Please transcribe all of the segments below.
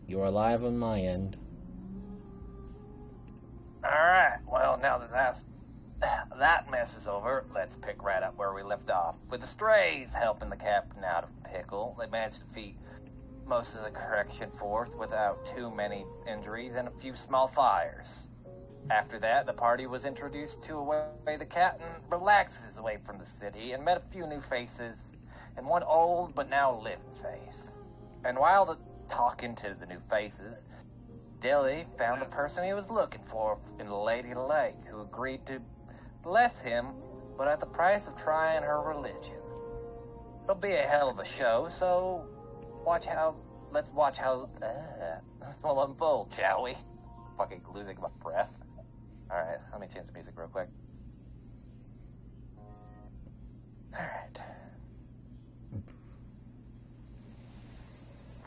You're alive on my end. Alright, well, now that mess is over, let's pick right up where we left off. With the strays helping the captain out of pickle, they managed to defeat most of the correction force without too many injuries and a few small fires. After that, the party was introduced to a way the captain relaxes away from the city and met a few new faces and one old but now living face. And while talking to the new faces, Dilly found the person he was looking for in Lady Lake, who agreed to bless him, but at the price of trying her religion. It'll be a hell of a show, so let's watch how this will unfold, shall we? Fucking losing my breath. Alright, let me change the music real quick. Alright.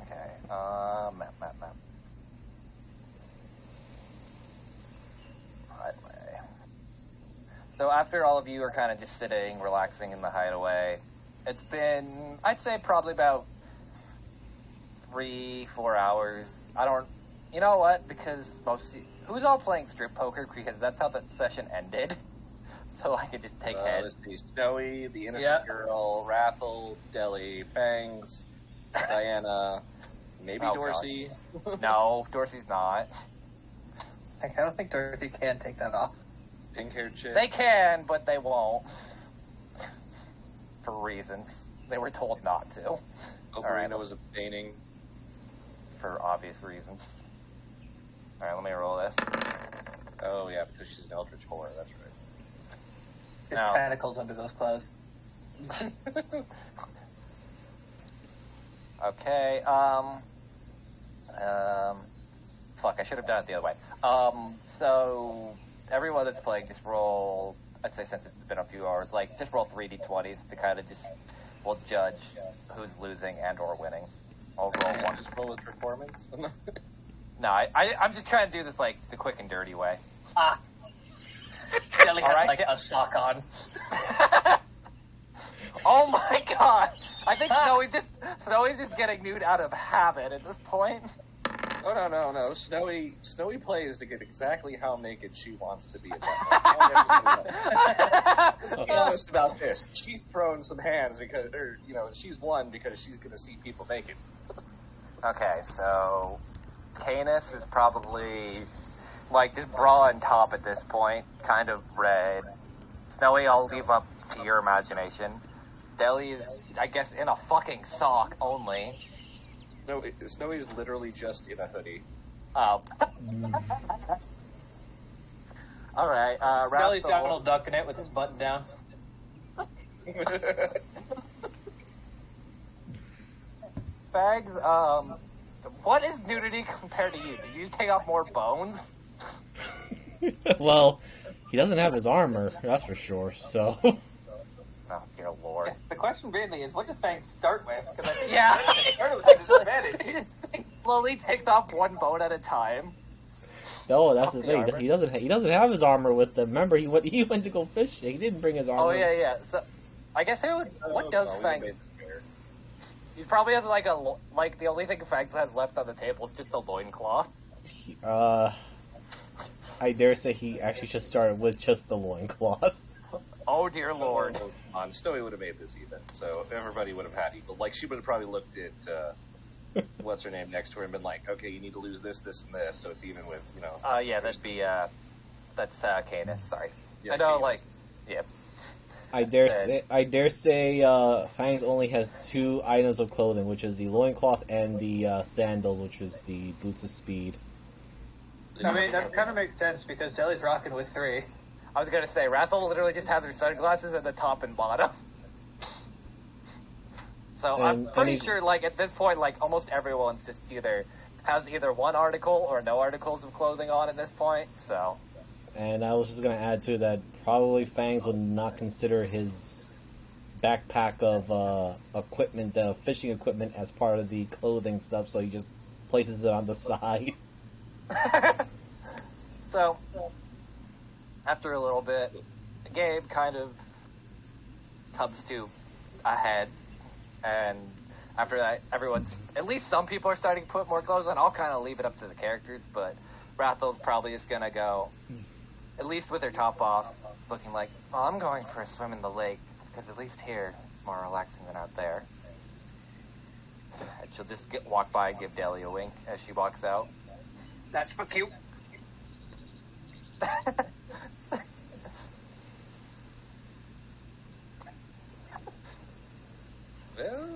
Okay, map. Hideaway. So after all of you are kind of just sitting, relaxing in the hideaway, it's been, I'd say probably about 3-4 hours. You know what? Because who's all playing strip poker? Because that's how that session ended. So I could just take head. Let's see, Snowy, the innocent girl, Rathel, Deli, Fangs, Diana, maybe Dorsey. No, Dorsey's not. I don't think Dorsey can take that off. Pink-haired chick. They can, but they won't. For reasons. They were told not to. Ocarina was abstaining. For obvious reasons. Alright, let me roll this. Oh, yeah, because she's an eldritch horror, that's right. There's tentacles under those clothes. Okay, fuck, I should have done it the other way. So, everyone that's playing, just roll, I'd say since it's been a few hours, like, just roll 3d20s to kind of we'll judge who's losing and or winning. I'll roll one. Just roll with performance? No, I'm just trying to do this, like, the quick and dirty way. Jelly has, like, a sock on. Oh my god! I think Snowy's just getting nude out of habit at this point. Oh, no. Snowy plays to get exactly how naked she wants to be at that point. Let's be honest about this. She's thrown some hands because, she's won because she's going to see people naked. Okay, so Canis is probably, like, just bra on top at this point, kind of red. Snowy, I'll leave up to your imagination. Deli is, I guess, in a fucking sock only. No, Snowy's literally just in a hoodie. Oh. Alright, Deli's Donald ducking it with his button down. Fags, what is nudity compared to you? Did you just take off more bones? Well, he doesn't have his armor, that's for sure, so... Oh, dear lord. The question really is, what does Fangs start with? Because I think he started with a disadvantage. Slowly takes off one bone at a time. No, that's the thing. He doesn't have his armor with him. Remember, he went to go fishing. He didn't bring his armor. Oh yeah. So, I guess what does Fangs? He probably has like the only thing Fangs has left on the table is just a loincloth. I dare say he actually just started with just the loincloth. Oh dear lord. Snowy would have made this even, so everybody would have had equal. Like, she would have probably looked at, what's her name next to her and been like, okay, you need to lose this, this, and this, so it's even with, yeah, that'd be, that's, Canis, sorry. Yeah, I know, Canis. like, yeah. I dare say, Fangs only has 2 items of clothing, which is the loincloth and the, sandals, which is the boots of speed. I mean, that kind of makes sense, because Deli's rocking with 3. I was gonna say, Rathel literally just has her sunglasses at the top and bottom. So I'm pretty sure, like, at this point, like, almost everyone's just has either one article or no articles of clothing on at this point, so. And I was just gonna add to that, probably Fangs would not consider his backpack of, equipment, the fishing equipment, as part of the clothing stuff, so he just places it on the side. So, after a little bit, Gabe kind of comes to a head, and After that, at least some people are starting to put more clothes on. I'll kind of leave it up to the characters, but Rathel's probably just going to go, at least with her top off, looking like, well, I'm going for a swim in the lake, because at least here, it's more relaxing than out there. And she'll just walk by and give Deli a wink as she walks out. That's for cute. Well,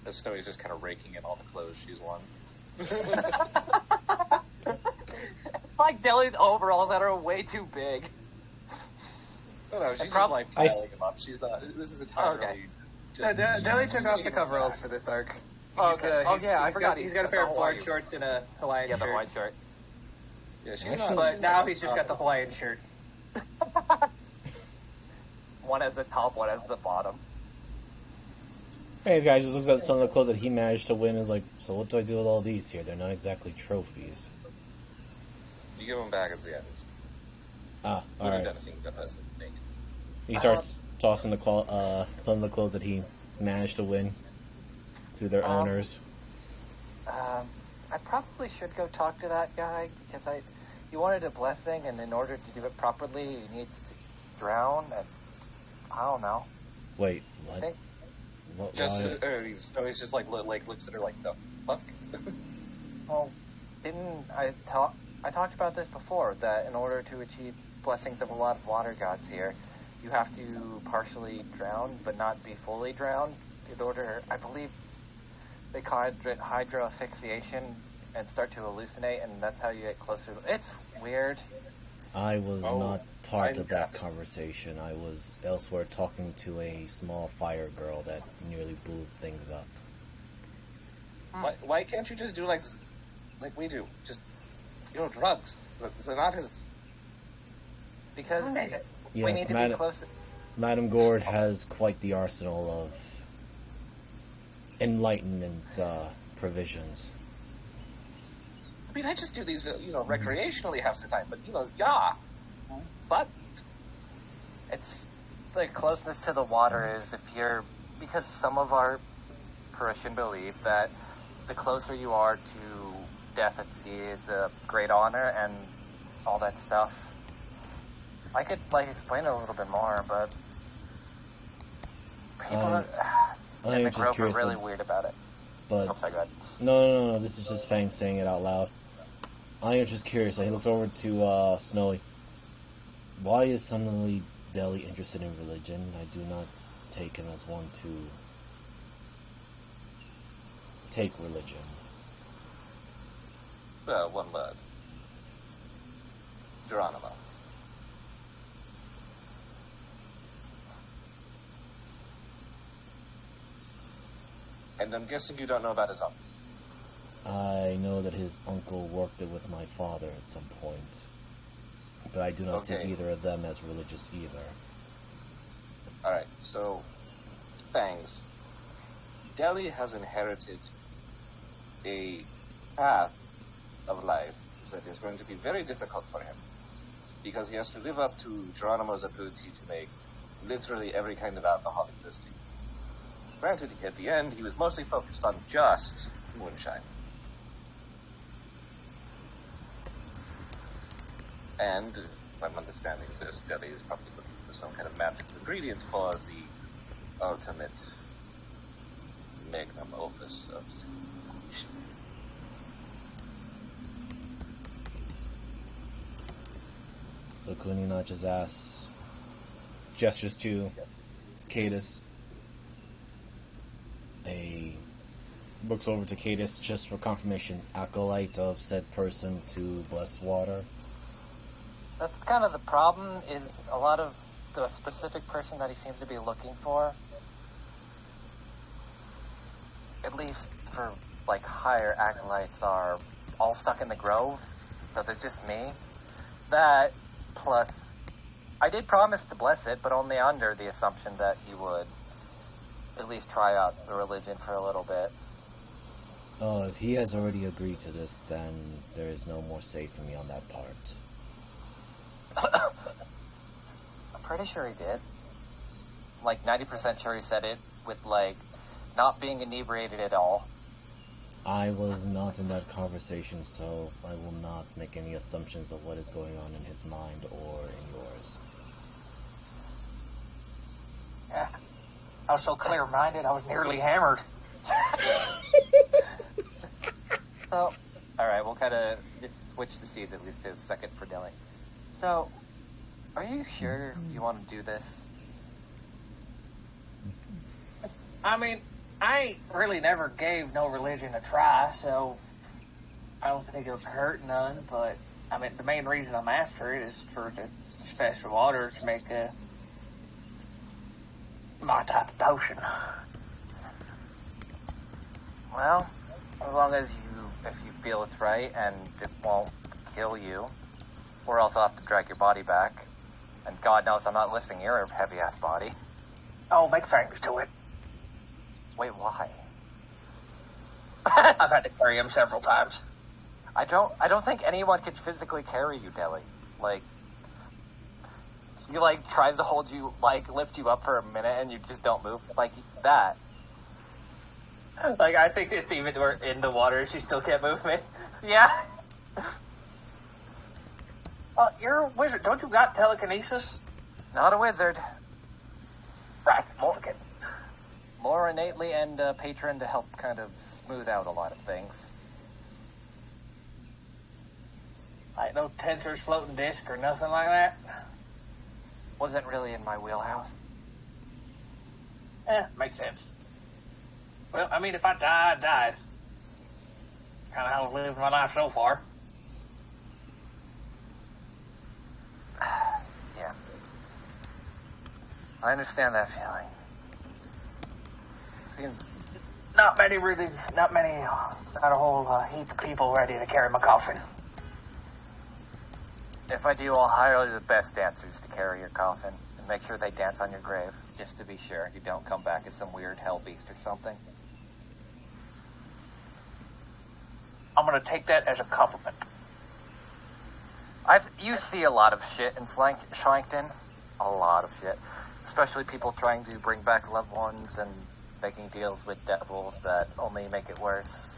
as Snowy's just kind of raking in all the clothes she's won. Like Deli's overalls that are way too big. No, she's just like piling them up. She's not. This is entirely. Okay. Just Deli took off the coveralls for this arc. Okay. I forgot. He's got a pair of board shorts and a Hawaiian shirt. Yeah, the white shirt. Yeah, she's Actually, not. But now he's just got the Hawaiian shirt. One has the top, one has the bottom. Hey, guys, just looks at some of the clothes that he managed to win and is like, so what do I do with all these here? They're not exactly trophies. You give them back at the end. Ah, alright. Naked. He starts tossing the some of the clothes that he managed to win to their owners. I probably should go talk to that guy, because he wanted a blessing, and in order to do it properly, he needs to drown, and I don't know. Wait, what? Just Snowy's just like looks at her like, the fuck. Well, I talked about this before, that in order to achieve blessings of a lot of water gods here, you have to partially drown, but not be fully drowned. In order, I believe, they call it hydroasphyxiation and start to hallucinate, and that's how you get closer. It's weird. I was not part of that conversation. I was elsewhere talking to a small fire girl that nearly blew things up. Why can't you just do like we do? Just, drugs. They're not as... Because we Yes, need to be close. Madame Gord has quite the arsenal of enlightenment provisions. I mean, I just do these, recreationally half the time, but, yeah. But It's the closeness to the water is because some of our Parisian believe that the closer you are to death at sea is a great honor and all that stuff. I could explain it a little bit more, but people in the group are really weird about it. But sorry, go ahead. No, this is just Fang saying it out loud. I am just curious. He looks over to Snowy. Why is suddenly Deli interested in religion? I do not take him as one to take religion. well, one word. Geronimo. And I'm guessing you don't know about his uncle. I know that his uncle worked it with my father at some point, but I do not take either of them as religious either. Alright, so, Fangs. Deli has inherited a path of life that is going to be very difficult for him, because he has to live up to Geronimo's ability to make literally every kind of alcohol existing. Granted, at the end, he was mostly focused on just moonshine. And, if I'm understanding this, Deli is probably looking for some kind of magic ingredient for the ultimate magnum opus of civilization. So Kuni not just gestures to Cadus. Looks over to Cadus just for confirmation. Acolyte of said person to bless water. That's kind of the problem, is a lot of the specific person that he seems to be looking for, at least for, higher acolytes, are all stuck in the grove, so they're just me. That, plus, I did promise to bless it, but only under the assumption that he would at least try out the religion for a little bit. Oh, if he has already agreed to this, then there is no more say for me on that part. I'm pretty sure he did. like 90% sure he said it with like not being inebriated at all. I was not in that conversation, so I will not make any assumptions of what is going on in his mind or in yours. Yeah. I was so clear-minded, I was nearly hammered. So, alright, we'll kind of switch the seats at least a second for Dylan. So, are you sure you want to do this? I mean, I really never gave no religion a try, so I don't think it'll hurt none, but I mean, the main reason I'm after it is for the special water to make my type of potion. Well, as long as if you feel it's right and it won't kill you, or else I'll have to drag your body back. And God knows I'm not lifting your heavy-ass body. Oh, make thanks to it. Wait, why? I've had to carry him several times. I don't think anyone can physically carry you, Deli. Like, he, like, tries to hold you, like, lift you up for a minute and you just don't move. Like, that. Like, I think it's even we're in the water, she still can't move me. Yeah. You're a wizard. Don't you got telekinesis? Not a wizard. Right. More innately and patron to help kind of smooth out a lot of things. Like no tensors, floating disc, or nothing like that? Wasn't really in my wheelhouse. Makes sense. Well, I mean, if I die, I die. Kind of how I've lived my life so far. Yeah. I understand that feeling. Seems... Not a whole heap of people ready to carry my coffin. If I do, I'll hire the best dancers to carry your coffin and make sure they dance on your grave, just to be sure you don't come back as some weird hell beast or something. I'm gonna take that as a compliment. You see a lot of shit in Slankton. A lot of shit. Especially people trying to bring back loved ones and making deals with devils that only make it worse.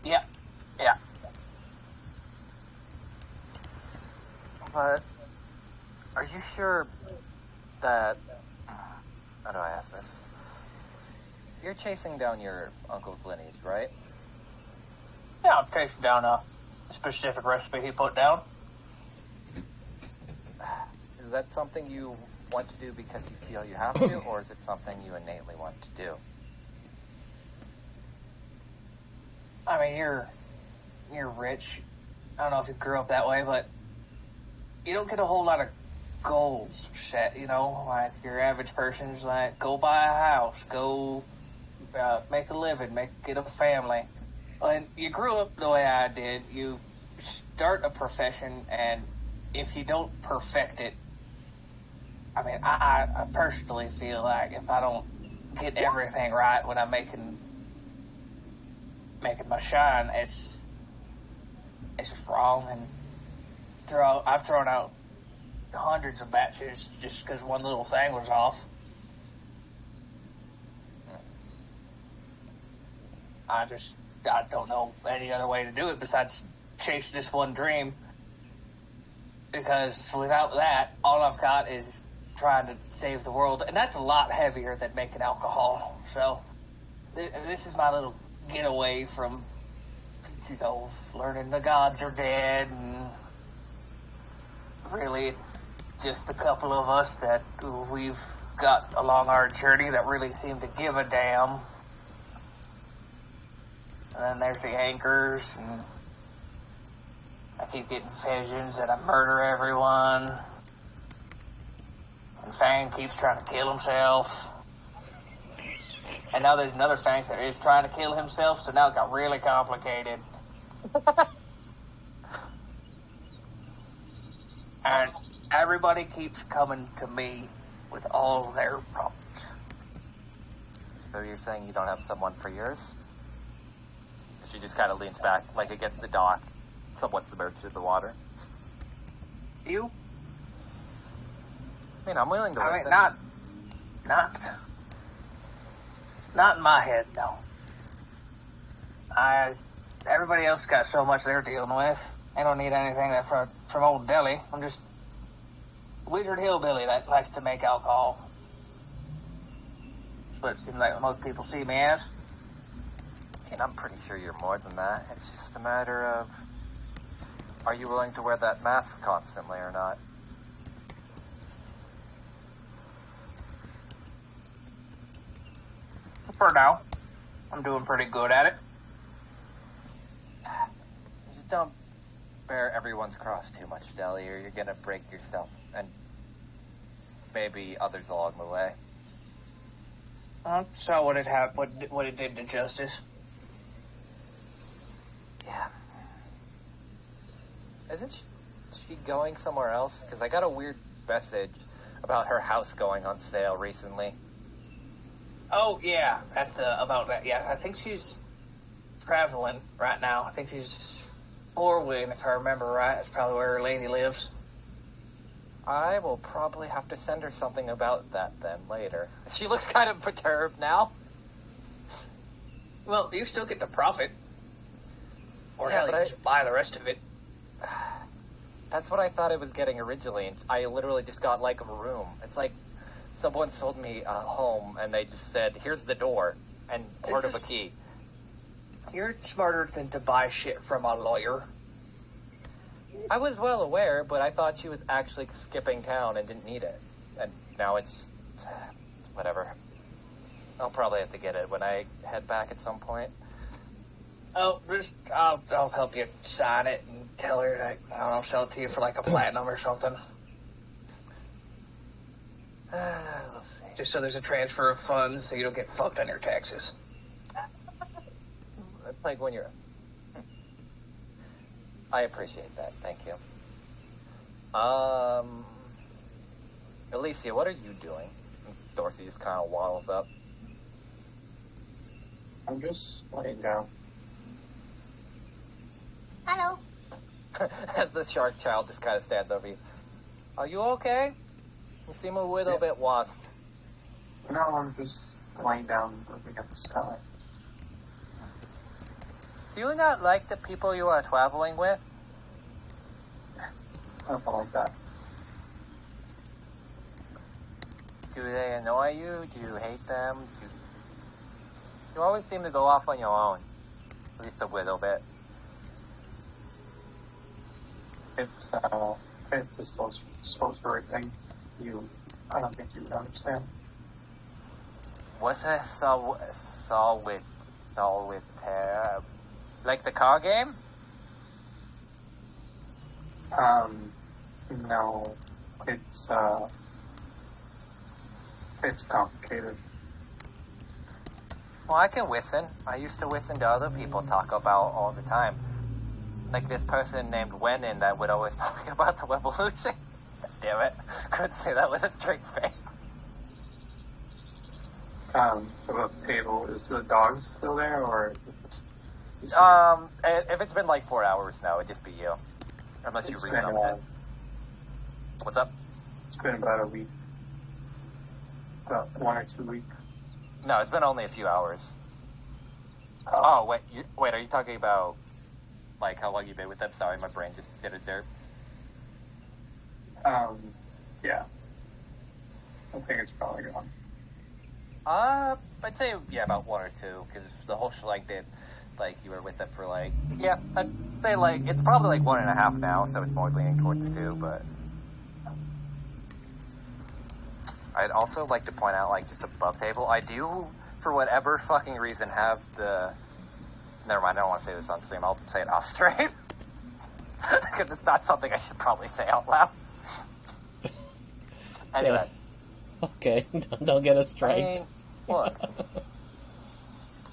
Yeah. But, are you sure that... How do I ask this? You're chasing down your uncle's lineage, right? Yeah, I'm chasing down a specific recipe he put down. Is that something you want to do because you feel you have to, or is it something you innately want to do? I mean, you're rich. I don't know if you grew up that way, but you don't get a whole lot of goals set, you know? Like, your average person's like, go buy a house, go make a living, get a family. When you grew up the way I did, you start a profession, and if you don't perfect it, I mean, I personally feel like if I don't get everything right when I'm making my shine, it's just wrong. And I've thrown out hundreds of batches just because one little thing was off. I don't know any other way to do it besides chase this one dream. Because without that, all I've got is trying to save the world. And that's a lot heavier than making alcohol. So this is my little getaway from, learning the gods are dead. And really, it's just a couple of us that we've got along our journey that really seem to give a damn. And then there's the anchors, and I keep getting visions that I murder everyone. And Fang keeps trying to kill himself. And now there's another Fang that is trying to kill himself, so now it got really complicated. And everybody keeps coming to me with all their problems. So you're saying you don't have someone for yours? She just kind of leans back, like against the dock, somewhat submerged in the water. You? I mean, I'm willing to I listen. mean, not in my head, no. Everybody else got so much they're dealing with. I don't need anything from old Delhi. I'm just a wizard hillbilly that likes to make alcohol. That's what it seems like most people see me as. I mean, I'm pretty sure you're more than that. It's just a matter of, are you willing to wear that mask constantly or not? For now, I'm doing pretty good at it. Just don't bear everyone's cross too much, Deli, or you're gonna break yourself and maybe others along the way. Saw what it did to Justice. Yeah. Isn't she going somewhere else? Because I got a weird message about her house going on sale recently. Oh, yeah, that's about that. Yeah, I think she's traveling right now. I think she's Orwin, if I remember right. That's probably where her lady lives. I will probably have to send her something about that then later. She looks kind of perturbed now. Well, you still get the profit. Or Yeah, hell, you but can just buy the rest of it. That's what I thought I was getting originally, and I literally just got like a room. It's like someone sold me a home, and they just said, "Here's the door and part of a key." You're smarter than to buy shit from a lawyer. I was well aware, but I thought she was actually skipping town and didn't need it. And now it's whatever. I'll probably have to get it when I head back at some point. Oh, I'll help you sign it and tell her that, I don't know, sell it to you for like a platinum or something. We'll see. Just so there's a transfer of funds so you don't get fucked on your taxes. It's like when you're... I appreciate that. Thank you. Alicia, what are you doing? Dorothy just kind of waddles up. I'm just laying down. Hello. As the shark child just kind of stands over you. Are you okay? You seem a little bit lost. No, I'm just laying down looking at the sky. Do you not like the people you are traveling with? Something like that. Do they annoy you? Do you hate them? You always seem to go off on your own. At least a little bit. It's a sorcery thing. I don't think you would understand. What's a solitaire? Like the car game? No, it's complicated. Well, I can listen. I used to listen to other people talk about all the time. Like this person named Wenin that would always talk about the revolution. Damn it. Couldn't say that with a straight face. The table, is the dog still there, or? If it's been like 4 hours, no, it'd just be you. Unless you resummoned it. What's up? It's been about a week. About 1 or 2 weeks. No, it's been only a few hours. Oh, wait, are you talking about, like, how long you've been with them? Sorry, my brain just did a derp. Yeah. I think it's probably gone. I'd say, yeah, about 1 or 2, because the whole schlag did, like, you were with them for, like, yeah, I'd say, like, it's probably, like, 1.5 now, so it's more leaning towards 2, but... I'd also like to point out, like, just above table, I do, for whatever fucking reason, have the... Never mind, I don't want to say this on stream, I'll say it off stream. Because it's not something I should probably say out loud. Anyway. Yeah. Okay, don't get us striked. I mean, look,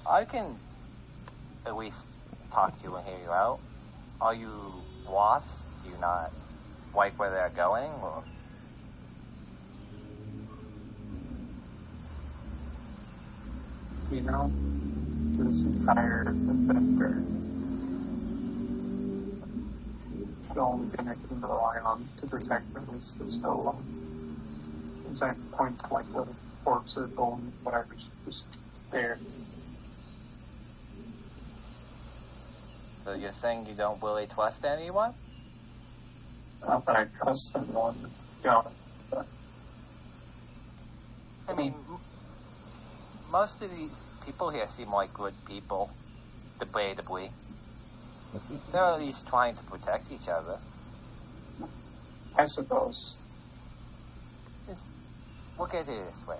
I can at least talk to you and hear you out. Are you lost? Do you not like where they're going? Or... You know, this entire adventure, the only thing I can rely on to protect them is this fellow. As I point to like the corpse or bone, whatever's just there. So you're saying you don't really trust anyone? Not that I trust anyone, to be honest. But I mean, most of these people here seem like good people, debatably. They're at least trying to protect each other. I suppose. Look at it this way.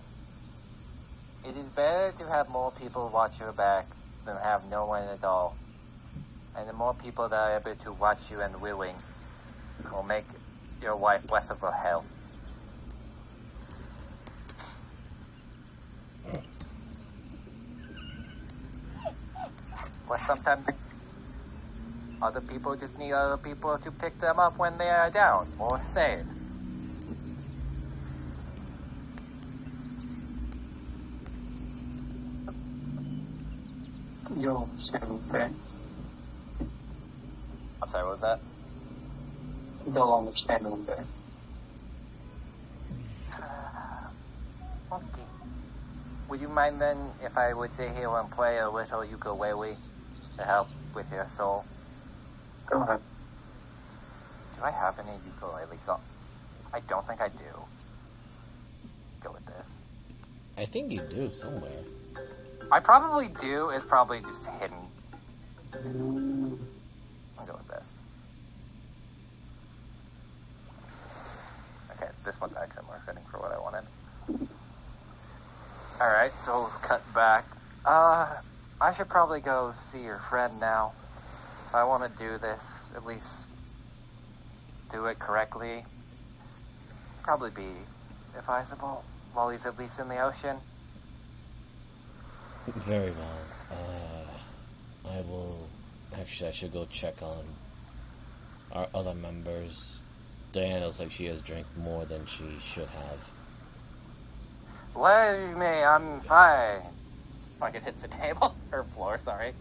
It is better to have more people watch your back than have no one at all. And the more people that are able to watch you and willing will make your life less of a hell. But sometimes other people just need other people to pick them up when they are down or saved. You'll understand one day. I'm sorry, what was that? They'll understand one day. Okay. Would you mind then if I would sit here and play a little ukulele to help with your soul? Go ahead. Do I have any ukulele song? I don't think I do. Go with this. I think you do somewhere. I probably do. It's probably just hidden. I'll go with this. Okay, this one's actually more fitting for what I wanted. Alright, so we'll cut back. I should probably go see your friend now. If I want to do this, at least do it correctly. Probably be advisable while he's at least in the ocean. Very well. I will... Actually, I should go check on our other members. Diana looks like she has drank more than she should have. Leave me, I'm fine. Like it hits the table, or floor, sorry.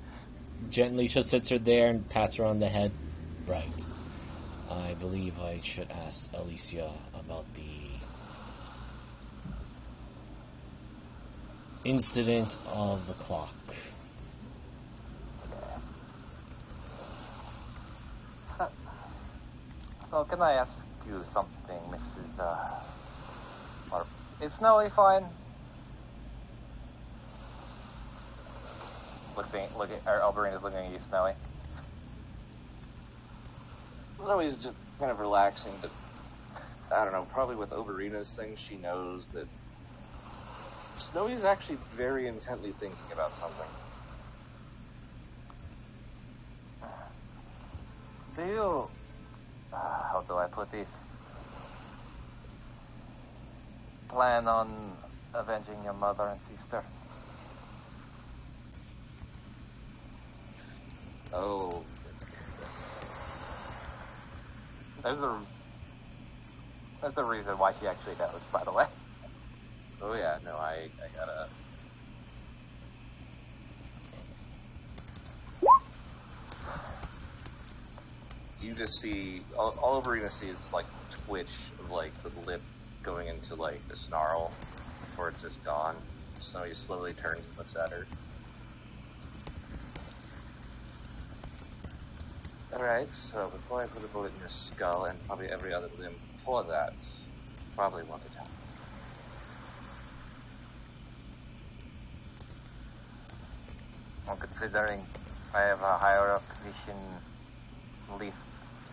Gently just sits her there and pats her on the head. Right. I believe I should ask Alicia about the incident of the clock. So can I ask you something, Mrs. Or is Snowy fine? Alberina's looking at you, Snowy. No, he's just kind of relaxing, but I don't know, probably with Oberina's thing, she knows that Snowy's actually very intently thinking about something. Do you... how do I put this? Plan on avenging your mother and sister? Oh, There's a reason why she actually knows, by the way. oh yeah, no, I gotta... You just see, all Oberina sees is like twitch of like the lip going into like a snarl before it's just gone. So he slowly turns and looks at her. Alright, so before I put a bullet in your skull and probably every other limb before that, probably want to tell. Well, considering I have a higher up position, at least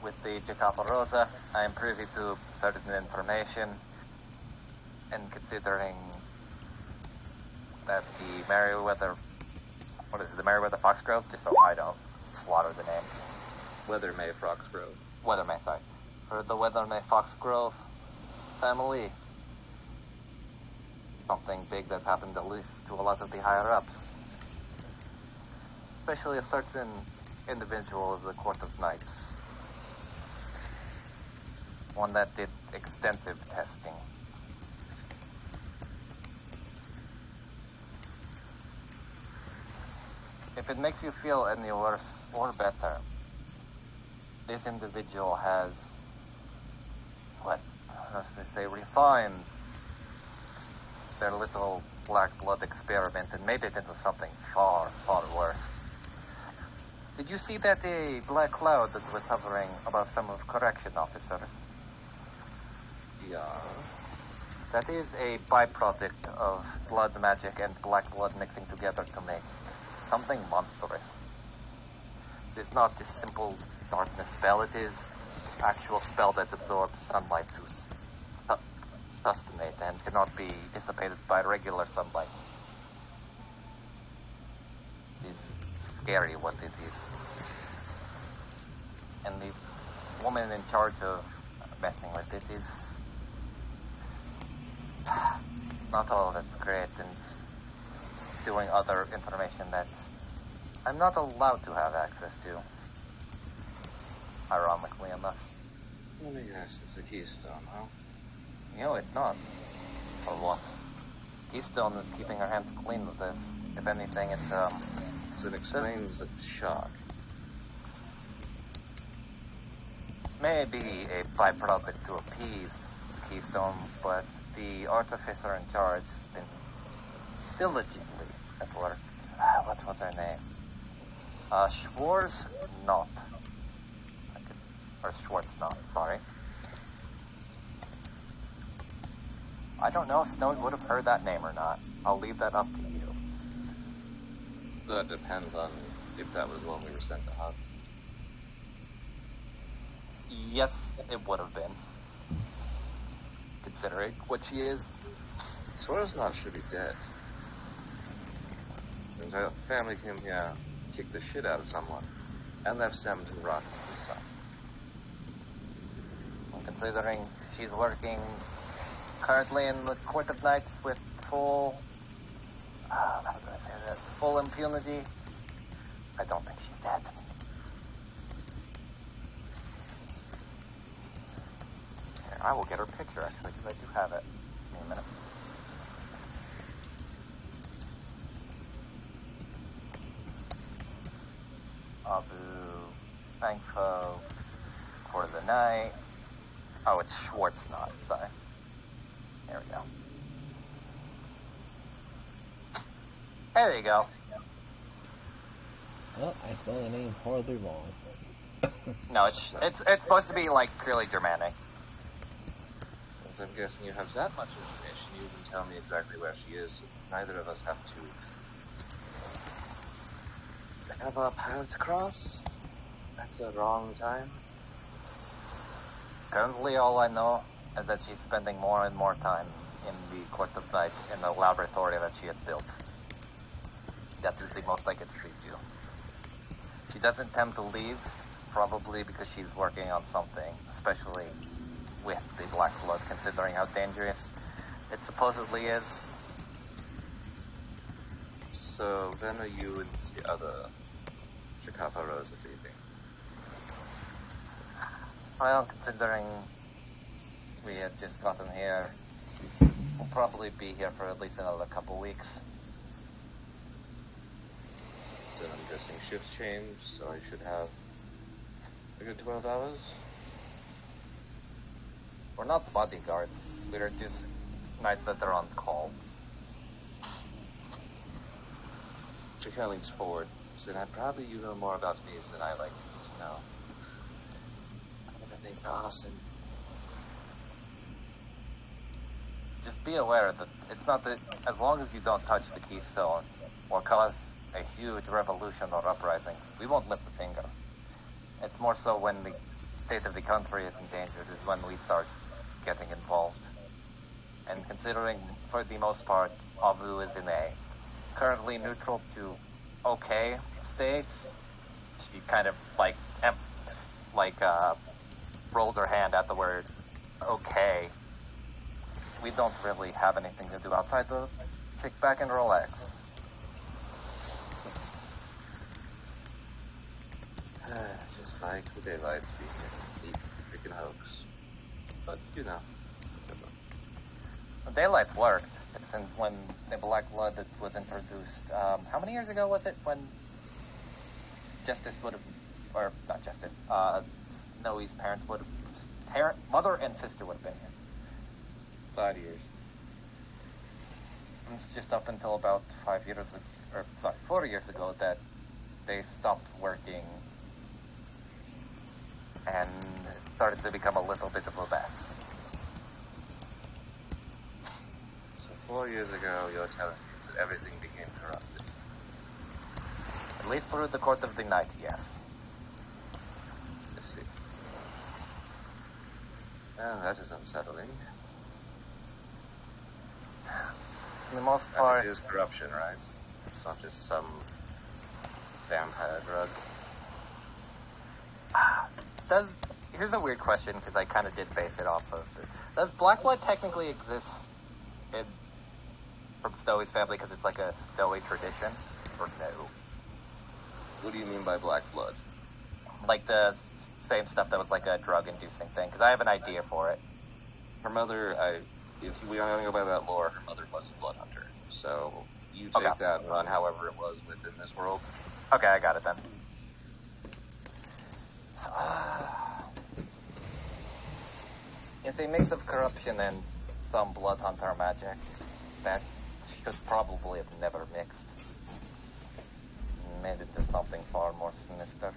with the Jacopo Rosa, I am privy to certain information, and considering that the Merriweather, the Merriweather Foxgrove, just so I don't slaughter the name. Weathermay Foxgrove. Weathermay, sorry. For the Weathermay Foxgrove family. Something big that's happened at least to a lot of the higher ups. Especially a certain individual of the Court of Knights. One that did extensive testing. If it makes you feel any worse or better, this individual has, what, how should I say, refined their little black blood experiment and made it into something far, far worse. Did you see that black cloud that was hovering above some of correction officers? Yeah. That is a byproduct of blood magic and black blood mixing together to make something monstrous. It is not this simple darkness spell, it is actual spell that absorbs sunlight to sustentate and cannot be dissipated by regular sunlight. It is scary what it is. And the woman in charge of messing with it is not all that great, and doing other information that I'm not allowed to have access to. Ironically enough. Let me guess, it's a keystone, huh? No, it's not. For what? Keystone is keeping her hands clean with this. If anything, it's, So it explains the shock. maybe a byproduct to appease Keystone, but the artificer in charge has been diligently at work. What was her name? Schwarz Not. Or Schwartz Not, sorry. I don't know if Snowy would have heard that name or not. I'll leave that up to you. That depends on if that was the one we were sent to hunt. Yes, it would have been. Considering what she is. Swears not should be dead. Turns out family came here, kicked the shit out of someone, and left Sam to rot in the sun. Considering she's working currently in the Court of Knights with full, how do I say that? Full impunity. I don't think she's dead. Here, I will get her picture actually, because I do have it. Give me a minute. Abu, thankful for the night. Oh, it's Schwartz not, sorry. There we go. Hey, there you go. Well, I spelled the name horribly wrong. No, it's supposed to be like purely Germanic. Since I'm guessing you have that much information, you can tell me exactly where she is. Neither of us have to have our paths cross. That's a wrong time. Currently, all I know is that she's spending more and more time in the Court of Knights in the laboratory that she had built. That is the most I could feed you. She doesn't tend to leave, probably because she's working on something, especially with the Black Blood, considering how dangerous it supposedly is. So, when are you and the other Chikapa Rosa leaving? Well, considering we had just gotten here, we'll probably be here for at least another couple weeks. Then I'm guessing shifts change, so I should have a good 12 hours. We're not bodyguards. We're just knights that are on call. Chikapa leans forward. Said, probably you know more about me than I like to know. Everything awesome. Just be aware that it's not that as long as you don't touch the keystone or cause a huge revolution or uprising, we won't lift a finger. It's more so when the state of the country is endangered is when we start getting involved. And considering, for the most part, Avu is in a currently neutral to okay state, she kind of rolls her hand at the word okay. We don't really have anything to do outside to kick back and relax. Just like the daylights being a freaking hoax. But, you know. The daylights worked. It's when the Black Blood that was introduced. How many years ago was it when Justice would have, or not Justice, Snowy's parents would have, mother and sister would have been here. 5 years. It's just up until about 4 years ago that they stopped working and started to become a little bit of a mess. So 4 years ago, you're telling me that everything became corrupted. At least through the court of the night, yes. Let's see. Well, that is unsettling. For the most And part, it is corruption, right? It's not just some vampire drug. here's a weird question, because I kind of did base it off of it. Does black blood technically exist from Stowey's family because it's like a Stowey tradition? Or no? What do you mean by black blood? Like the same stuff that was like a drug-inducing thing, because I have an idea for it. Her mother, if we only go by that lore, her mother was a blood hunter. So you take Okay. that and run however it was within this world. Okay, I got it then. It's a mix of corruption and some blood hunter magic that should probably have never mixed. Made it to something far more sinister.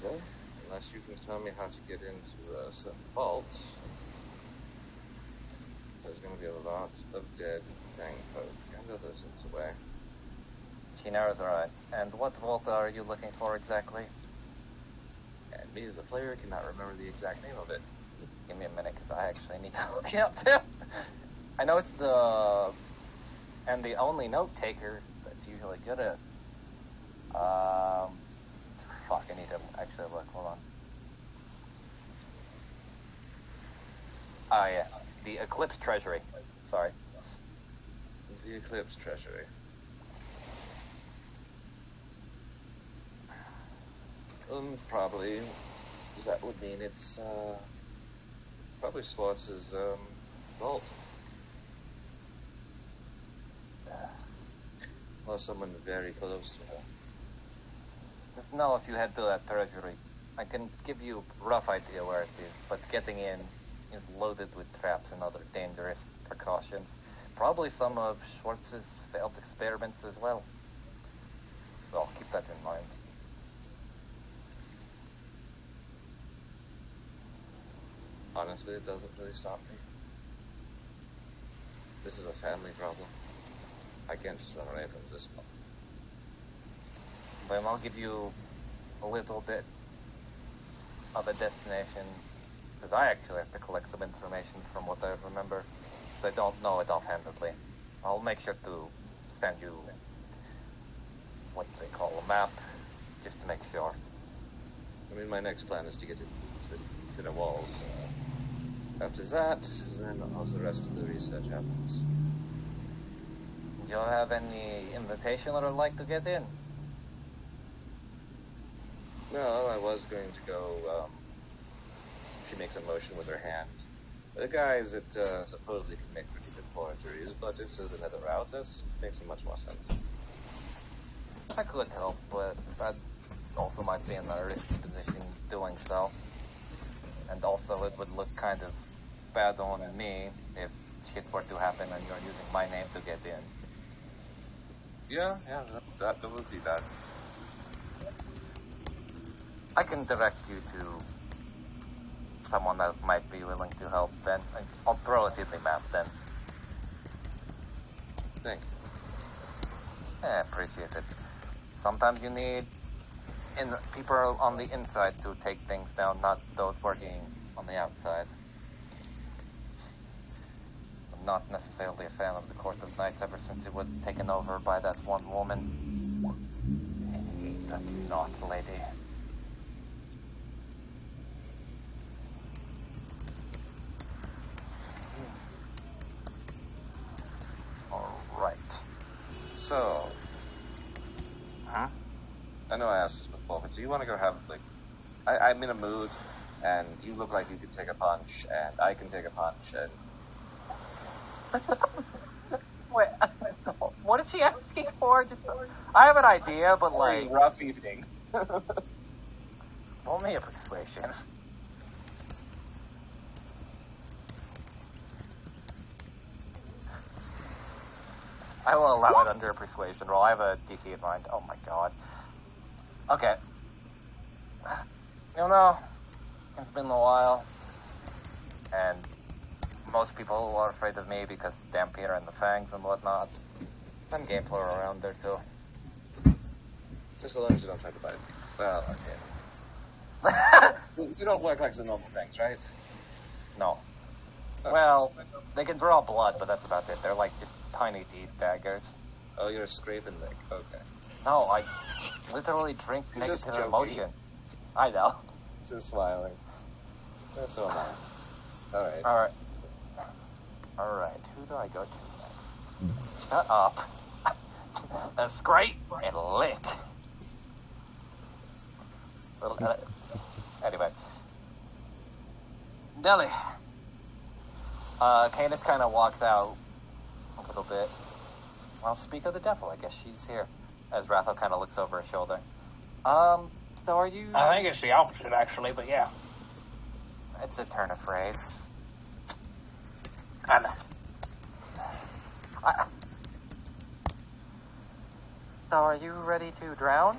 Okay. Unless you can tell me how to get into some vault. There's going to be a lot of dead fang folk and others in the way. Chinara's alright. And what vault are you looking for exactly? And me as a player cannot remember the exact name of it. Give me a minute, because I actually need to look it up too. I know it's the only note taker that's usually good at. Fuck, I need to actually look. Hold on. Oh yeah, the Eclipse Treasury. Sorry. The Eclipse Treasury. Probably. That would mean it's, probably Swartz's, vault. Or someone very close to her. Just know if you head to that treasury, I can give you a rough idea where it is, but getting in is loaded with traps and other dangerous precautions. Probably some of Schwartz's failed experiments as well. So keep that in mind. Honestly, it doesn't really stop me. This is a family problem. I can't just run away from this one. But I'll give you a little bit of a destination, because I actually have to collect some information from what I remember. So I don't know it offhandedly. I'll make sure to send you what they call a map, just to make sure. I mean, my next plan is to get into the city, to the walls. After that, then all the rest of the research happens. Do you have any invitation or like to get in? No, I was going to go, she makes a motion with her hand. The guys that supposedly can make pretty good forgeries, but if there's another route, this makes much more sense. I could help, but I also might be in a risky position doing so. And also it would look kind of bad on me if shit were to happen and you're using my name to get in. Yeah, that would be bad. I can direct you to someone that might be willing to help then. I'll throw it in the map then. Thank you. Yeah, appreciate it. Sometimes you need people on the inside to take things down, not those working on the outside. I'm not necessarily a fan of the Court of Knights ever since it was taken over by that one woman. I hate that not lady. Alright. So, Huh? I know I asked this before, but do you want to go have, like, I'm in a mood, and you look like you can take a punch, and I can take a punch, and Wait, what is she asking for? I have an idea, but like, rough evening. only a persuasion. I will allow it under a persuasion roll. I have a DC in mind. Oh my god. Okay. You know, it's been a while, and most people are afraid of me because of Dampier and the Fangs and whatnot. I'm game for around there too. Just as long as you don't try to bite me. Well, okay. You don't work like the normal things, right? No. Well, they can draw blood, but that's about it. They're like just tiny teeth daggers. Oh, you're a scraping leg. Okay. No, I literally drink He's just negative joking. emotion. I know. Just smiling. Yeah, so am I. Alright. Alright, who do I go to next? Shut up. Scrape and lick. Anyway. Deli. Canis kind of walks out a little bit. Well, speak of the devil, I guess she's here. As Rathel kind of looks over her shoulder. So are you... I think it's the opposite, actually, but yeah. It's a turn of phrase. I know. So are you ready to drown?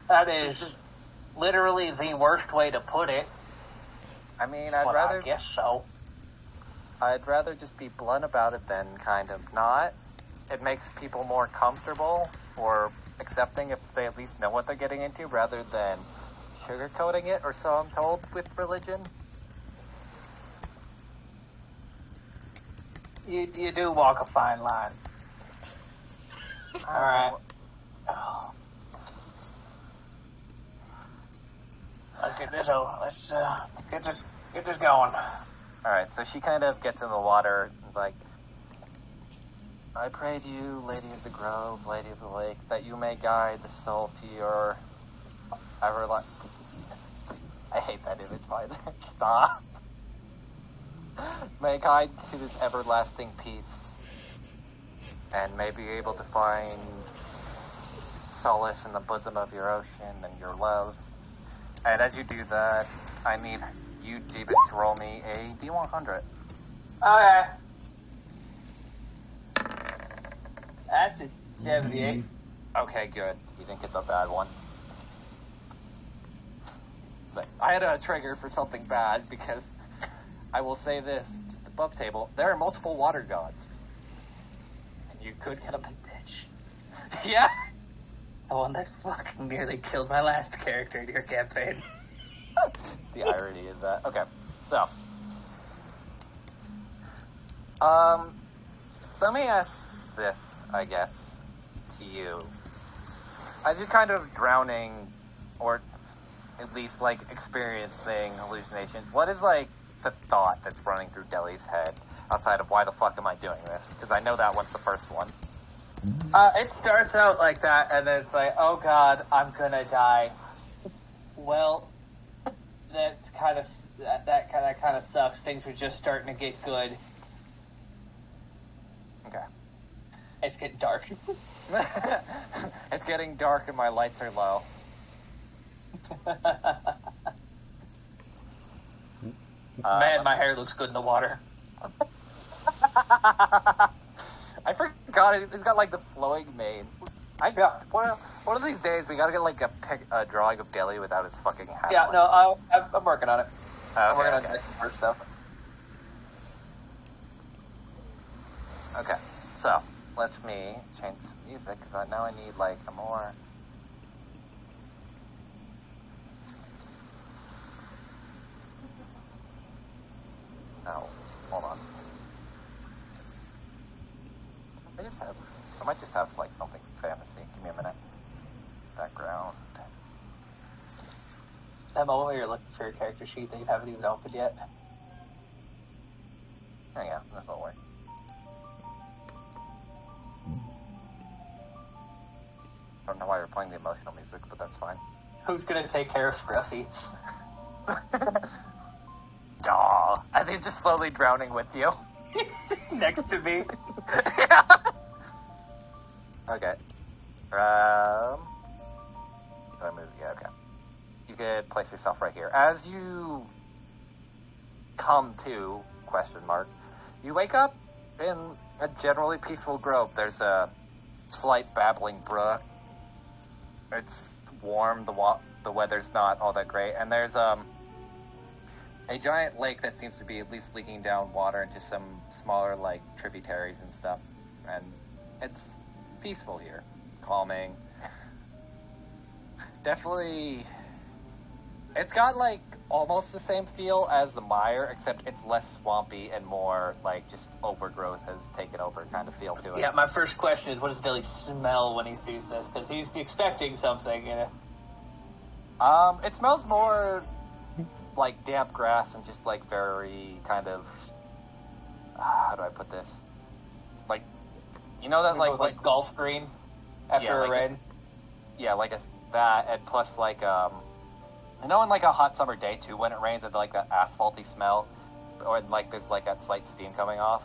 That is literally the worst way to put it. I mean, I guess so. I'd rather just be blunt about it than kind of not. It makes people more comfortable or accepting if they at least know what they're getting into rather than sugarcoating it, or so I'm told with religion. You do walk a fine line. All right. Let's get this over. Let's get this going. Alright, so she kind of gets in the water and like, I pray to you, Lady of the Grove, Lady of the Lake, that you may guide the soul to your everlasting... I hate that image, by the way. Stop. May guide to this everlasting peace, and may be able to find solace in the bosom of your ocean and your love. And as you do that, I need you, Jeebus, to roll me a D100. Okay. That's a 78. Okay, good. You didn't get the bad one. But I had a trigger for something bad because I will say this, just above table, there are multiple water gods. And you could get a bitch. Yeah. The one that fucking nearly killed my last character in your campaign. The irony of that. Okay, so. Let me ask this, I guess, to you. As you're kind of drowning, or at least, like, experiencing hallucinations, what is, like, the thought that's running through Deli's head outside of why the fuck am I doing this? Because I know that one's the first one. It starts out like that, and then it's like, oh god, I'm gonna die. Well, that kind of sucks. Things were just starting to get good. Okay. It's getting dark. It's getting dark and my lights are low. Man, my hair looks good in the water. I forgot he's got like the flowing mane. One of these days we gotta get like a drawing of Deli without his fucking hat. Yeah, on. no, I'm working on it. I'm working on some more stuff. Okay, so let me change some music because now I need like a more. No, hold on. I might just have like something fantasy. Give me a minute. Background. That moment where you're looking for your character sheet that you haven't even opened yet. Oh yeah, that's no way. I don't know why you're playing the emotional music, but that's fine. Who's gonna take care of Scruffy? Aw, as he's just slowly drowning with you. He's just next to me. Yeah. Okay. Do I move? Yeah, okay. You could place yourself right here. As you come to, question mark, you wake up in a generally peaceful grove, there's a slight babbling brook. It's warm. The weather's not all that great, and there's a giant lake that seems to be at least leaking down water into some smaller like tributaries and stuff, and it's peaceful here, calming. Definitely, it's got like almost the same feel as the mire, except it's less swampy and more like just overgrowth has taken over kind of feel to it. Yeah, my first question is, what does Dilly smell when he sees this? Because he's expecting something, you know. It smells more like damp grass and just like very kind of how do I put this? Like, you know that like golf green after a rain. Yeah, like that, and plus like I know in like a hot summer day too, when it rains, it's like that asphalty smell, or like there's like that slight steam coming off.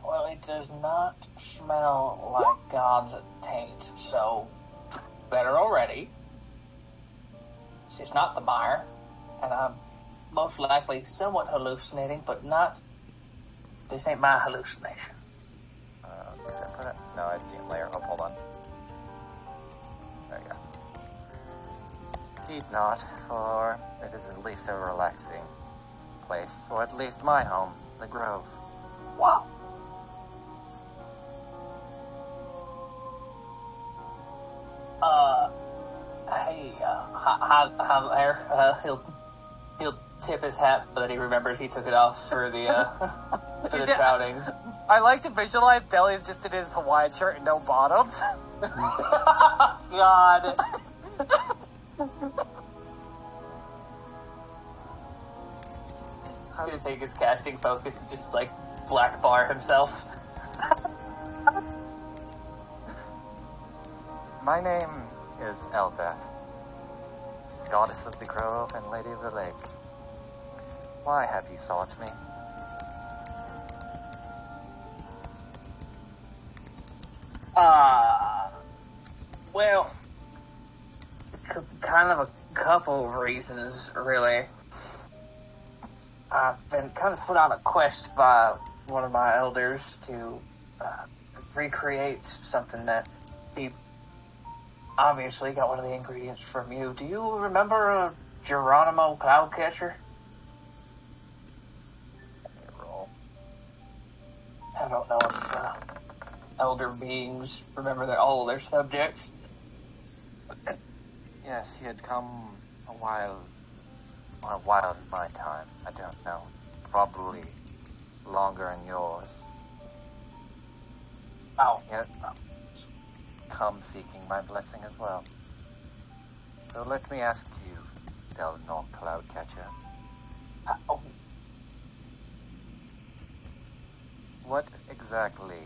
Well, it does not smell like God's taint, so better already. It's not the mire, and I'm most likely somewhat hallucinating, but not. This ain't my hallucination. Did I put it? No, I didn't layer. Oh, hold on. There you go. Heed not, for it is at least a relaxing place, or at least my home, the Grove. Wow. Hey, hi there. He'll tip his hat, but then he remembers he took it off for the for the trouting. I like to visualize Deli's just in his Hawaiian shirt and no bottoms. God. He's gonna take his casting focus and just like black bar himself. My name is Elbeth, goddess of the grove and lady of the lake. Why have you sought me? Well, kind of a couple of reasons, really. I've been kind of put on a quest by one of my elders to recreate something that he obviously got one of the ingredients from you. Do you remember a Geronimo Cloudcatcher? Roll. I don't know if elder beings remember all of their subjects. Yes, he had come a while in my time. I don't know. Probably longer in yours. Oh. Yet, come seeking my blessing as well. So let me ask you, Delnor Cloudcatcher. Oh. What exactly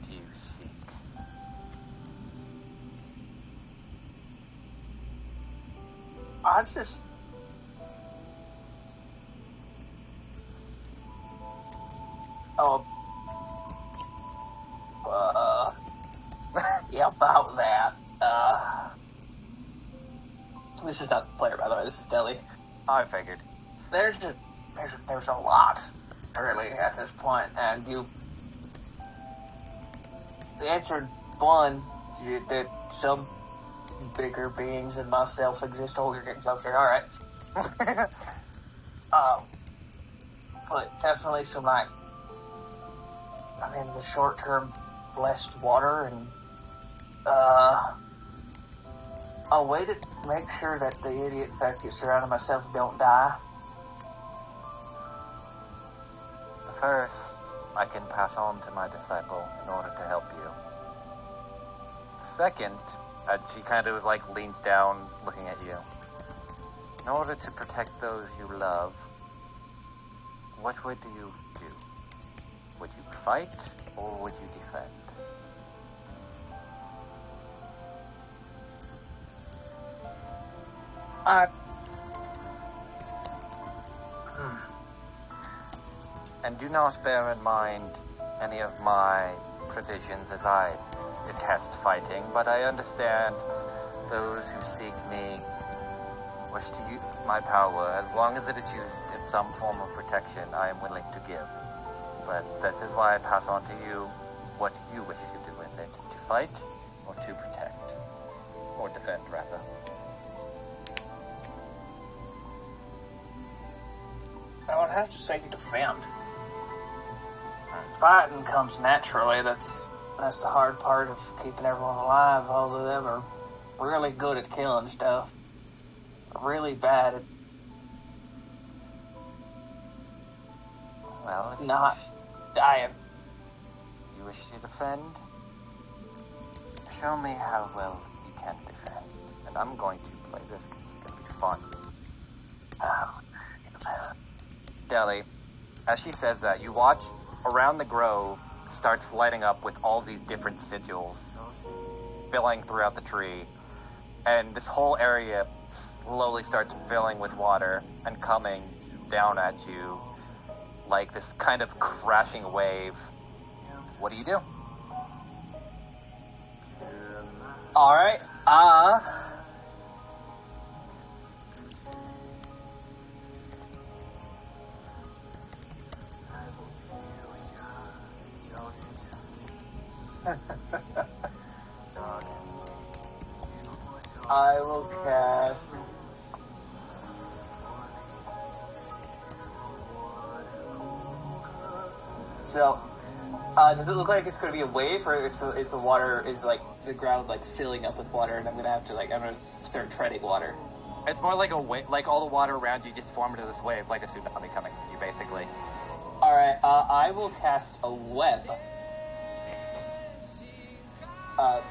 do you seek? I just... yeah, about that. This is not the player, by the way. This is Deli. I figured. There's a lot, really, at this point, and you answered one, that some bigger beings than myself exist. Oh, you're getting closer. All right. But definitely some, like, I mean, the short-term blessed water and, a way to make sure that the idiots I get surrounding myself don't die. First, I can pass on to my disciple in order to help you. Second, she kind of like leans down looking at you. In order to protect those you love, what would you do? Would you fight or would you defend? And do not bear in mind any of my provisions, as I detest fighting, but I understand those who seek me wish to use my power. As long as it is used in some form of protection, I am willing to give. But this is why I pass on to you what you wish to do with it. To fight or to protect? Or defend, rather. I would have to say defend. Fighting comes naturally. That's the hard part of keeping everyone alive. All of them are really good at killing stuff. Really bad at Well, if not dying. you wish to defend, show me how well you can defend. And I'm going to play this because it's going to be fun. Deli, as she says that, you watch around the grove starts lighting up with all these different sigils filling throughout the tree. And this whole area slowly starts filling with water and coming down at you like this kind of crashing wave. What do you do? Alright, I will cast so does it look like it's going to be a wave, or is the water, is like the ground like filling up with water and I'm going to have to I'm going to start treading water? It's more like a wave, like all the water around you just formed into this wave, like a tsunami coming at you, basically. Alright, I will cast a web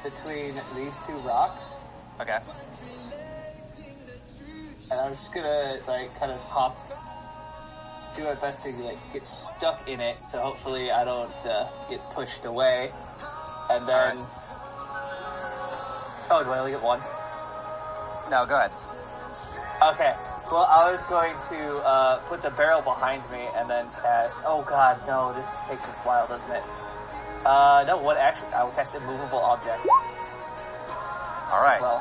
between these two rocks. Okay. And I'm just gonna, kind of hop, do my best to, get stuck in it, so hopefully I don't, get pushed away. And then... Right. Oh, do I only get one? No, go ahead. Okay. Well, I was going to, put the barrel behind me and then cast... Oh god, no, this takes a while, doesn't it? No, what action? I will cast a movable object. Alright. Well.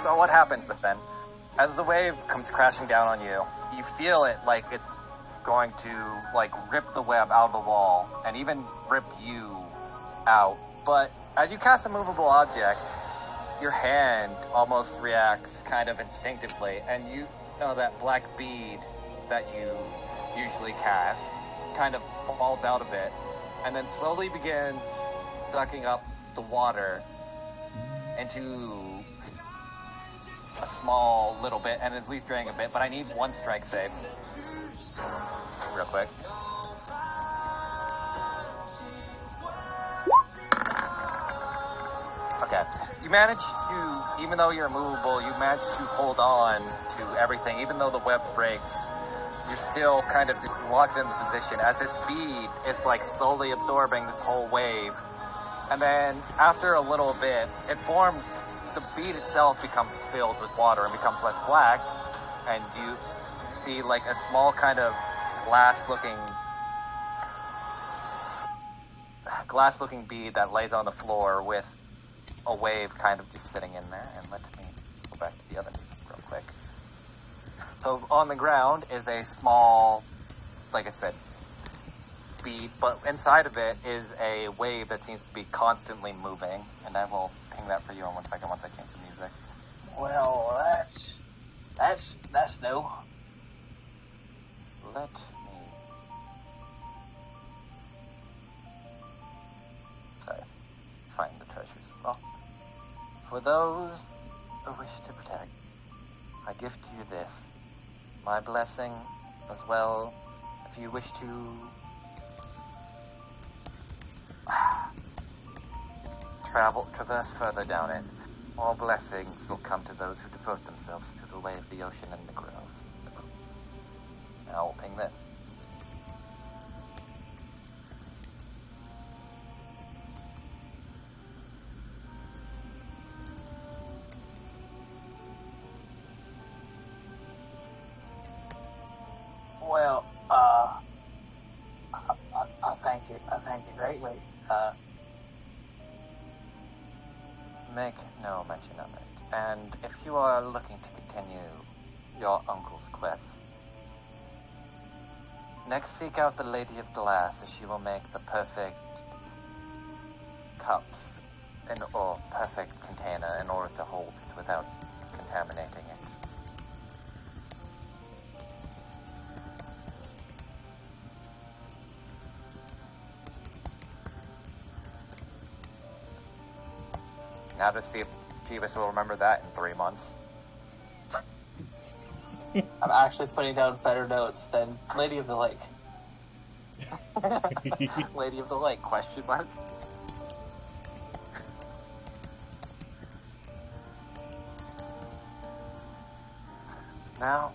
So what happens then? As the wave comes crashing down on you, you feel it like it's going to, rip the web out of the wall, and even rip you out. But as you cast a movable object, your hand almost reacts kind of instinctively, and you know that black bead that you usually cast kind of falls out of it, and then slowly begins sucking up the water into a small little bit, and at least draining a bit, but I need one strike save. Real quick. Okay. You manage to, even though you're immovable, you manage to hold on to everything. Even though the web breaks, you're still kind of just locked in the position as this bead is slowly absorbing this whole wave. And then after a little bit, it forms, the bead itself becomes filled with water and becomes less black, and you see a small kind of glass-looking bead that lays on the floor with a wave kind of just sitting in there. And let me go back to the other music real quick. So on the ground is a small, like I said, bead, but inside of it is a wave that seems to be constantly moving, and I will ping that for you in 1 second once I change the music. Well, that's new. Let me... Sorry. Find the treasures as well. For those who wish to protect, I give to you this, my blessing, as well, if you wish to traverse further down it, all blessings will come to those who devote themselves to the way of the ocean and the grove. Now I'll ping this. Well, I thank you. I thank you greatly. Make no mention of it. And if you are looking to continue your uncle's quest, Next, seek out the Lady of Glass, as she will make the perfect cups or perfect container in order to hold it without contaminating it. Now to see if Jeebus will remember that in 3 months. I'm actually putting down better notes than Lady of the Lake. Lady of the Lake, question mark? Now,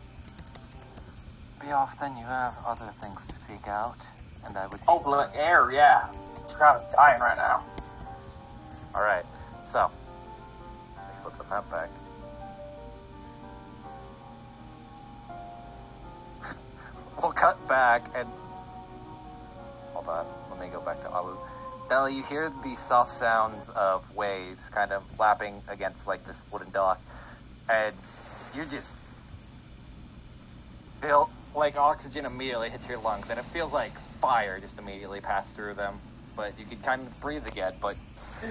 be off then, you have other things to seek out, and I would... Oh, blood air, yeah. I'm dying right now. Alright, so, let me flip the map back. We'll cut back and... Hold on, let me go back to Alu. Bella, you hear the soft sounds of waves kind of lapping against like this wooden dock, and you just feel like oxygen immediately hits your lungs, and it feels like fire just immediately passed through them. But you can kind of breathe again, but... See,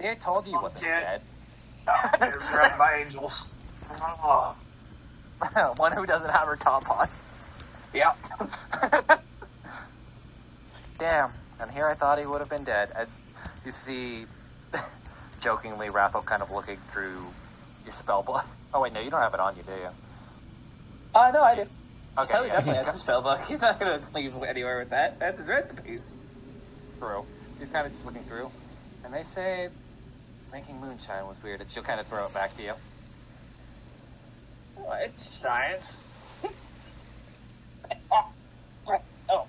I told you he wasn't dead. You're surrounded by angels. Oh. One who doesn't have her top on. Yep. Damn. And here I thought he would have been dead. As you see, jokingly, Rathel kind of looking through your spell book. Oh wait, no, you don't have it on you, do you? No, I do. Okay, Kelly yeah. definitely has his spell book. He's not going to leave anywhere with that. That's his recipes. True. He's kind of just looking through. And they say making moonshine was weird, and she'll kind of throw it back to you. Oh, it's science. Oh.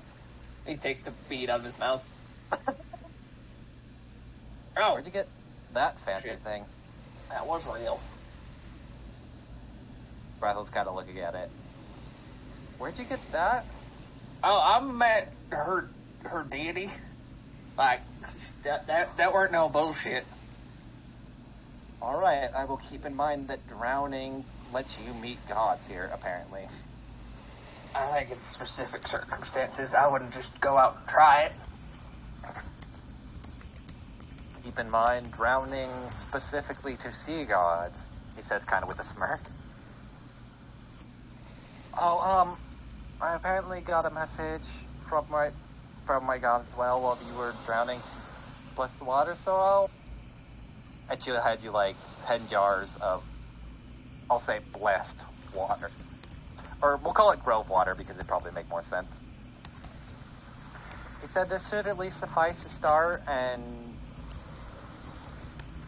He takes the bead out of his mouth. Oh, Where'd you get that fancy Shit. thing? That was real. Rathel's kind of looking at it. Where'd you get that? Oh, I'm at her deity. Like, that weren't no bullshit. Alright, I will keep in mind that drowning lets you meet gods here, apparently. I think it's specific circumstances. I wouldn't just go out and try it. Keep in mind, drowning specifically to sea gods, he says kind of with a smirk. Oh, I apparently got a message from my god as well while you were drowning. Bless the water, so I had you like 10 jars of, I'll say, blessed water. Or we'll call it grove water because it'd probably make more sense. He said this should at least suffice to start, and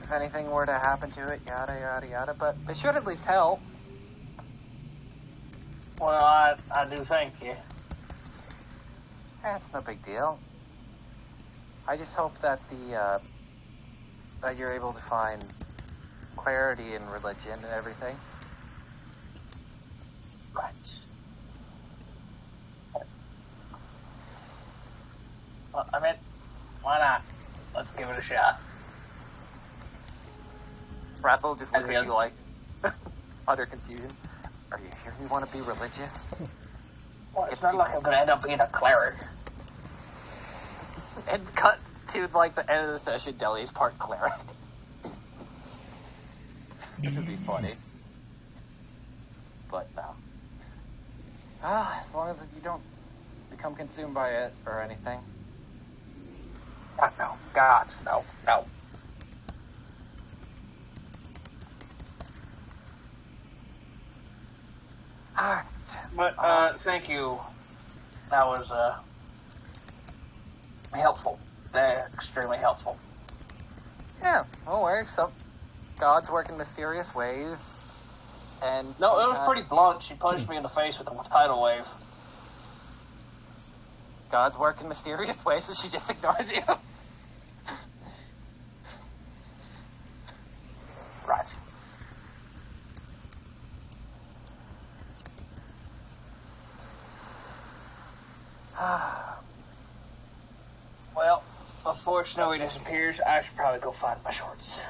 if anything were to happen to it, yada yada yada, but it should at least help. Well, I do thank you. That's no big deal. I just hope that that you're able to find clarity in religion and everything. Right. Well, I mean, why not? Let's give it a shot. Rathel just looks at you Yes. like utter confusion. Are you sure you want to be religious? Well, it's not like I'm gonna end up being a cleric. And cut to like the end of the session, Deli's part cleric. Which would be funny. But no. As long as you don't become consumed by it or anything. God, no. God, no. No. Alright. But, thank you. That was, helpful. Extremely helpful. Yeah, no worries. Some gods work in mysterious ways. And No, it was sometimes pretty blunt. She punched me in the face with a tidal wave. gods work in mysterious ways, so she just ignores you. Right. Well, before Snowy disappears, I should probably go find my shorts.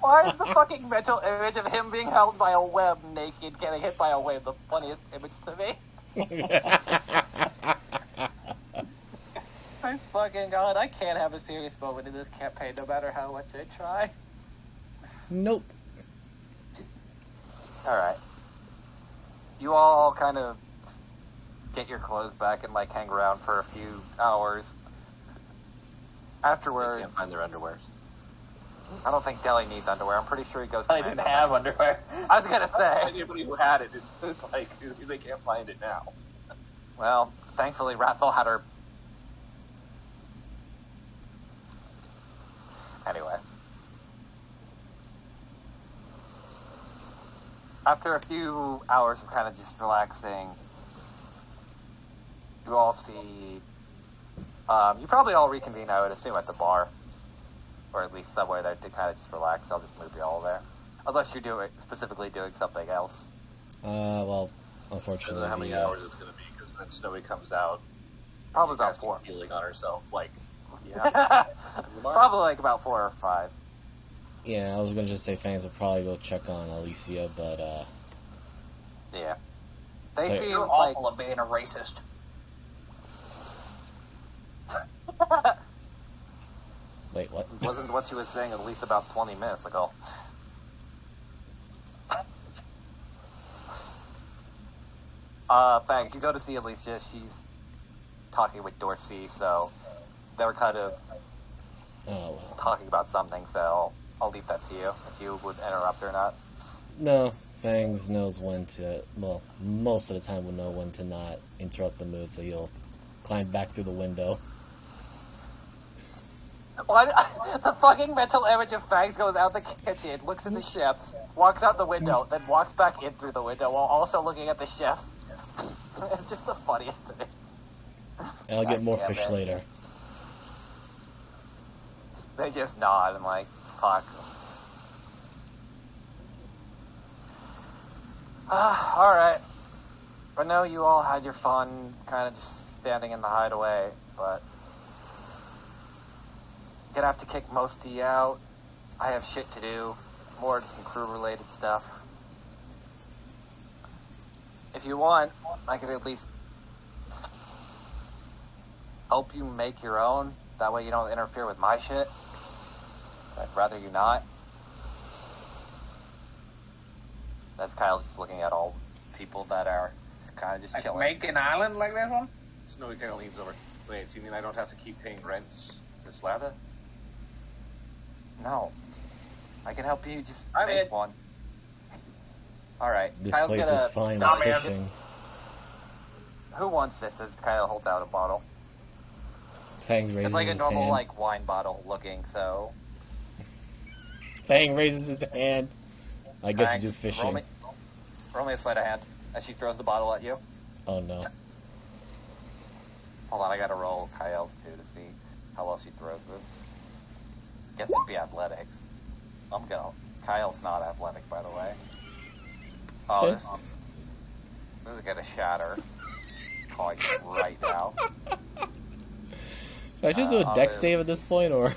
Why is the fucking mental image of him being held by a web naked, getting hit by a wave, the funniest image to me? My fucking god, I can't have a serious moment in this campaign no matter how much I try. Nope. Alright. You all kind of get your clothes back and, like, hang around for a few hours. They Afterwards, can't find their underwears. I don't think Deli needs underwear. I'm pretty sure he goes I didn't have underwear. I was gonna say. Anybody who had it, it's like, they can't find it now. Well, thankfully Rathel had her... Anyway. After a few hours of kind of just relaxing, you all see... you probably all reconvene, I would assume, at the bar. Or at least somewhere there to kind of just relax. I'll just move you all there. Unless you're specifically doing something else. Well, I don't unfortunately, know how many hours it's going to be, because then Snowy comes out, Probably about casting 4. healing on herself. Like, Probably like about 4 or 5. yeah, I was gonna just say Fangs will probably go check on Alicia, but Yeah. They Hey. seem You're like... awful at being a racist. wait, what? wasn't what she was saying at least about 20 minutes ago. Thanks. You go to see Alicia. She's talking with Dorsey, so they were kind of Oh well. talking about something, so I'll leave that to you, if you would interrupt or not. No, Fangs knows when to. Well, most of the time will know when to not interrupt the mood, so he'll climb back through the window. Well, the fucking mental image of Fangs goes out the kitchen, looks at the chefs, walks out the window, then walks back in through the window while also looking at the chefs. It's just the funniest to me. And I'll get more God damn fish it. later. They just nod and like, fuck. Alright. I know you all had your fun kind of just standing in the hideaway, but I'm gonna have to kick most of you out. I have shit to do. More some crew-related stuff. If you want, I could at least help you make your own. That way you don't interfere with my shit. I'd rather you not. That's Kyle just looking at all people that are kind of just Like chilling. make an island like this one? Snowy kind of leans over. Wait, do you mean I don't have to keep paying rent to Slava? No. I can help you just I'm make in. one. Alright. This Kyle's place gonna... is fine Nah, with man. fishing. Who wants this? As Kyle holds out a bottle. Fang raises It's like a his normal, hand. like, wine bottle looking, so... Fang raises his hand. I get to Thanks. do fishing. Roll me a sleight of hand as she throws the bottle at you. Oh no. Hold on, I gotta roll Kyle's too to see how well she throws this. Guess it'd be athletics. I'm gonna... Kyle's not athletic, by the way. Oh, this is gonna shatter. Calling it right now. Should I just do a deck this- save at this point, or?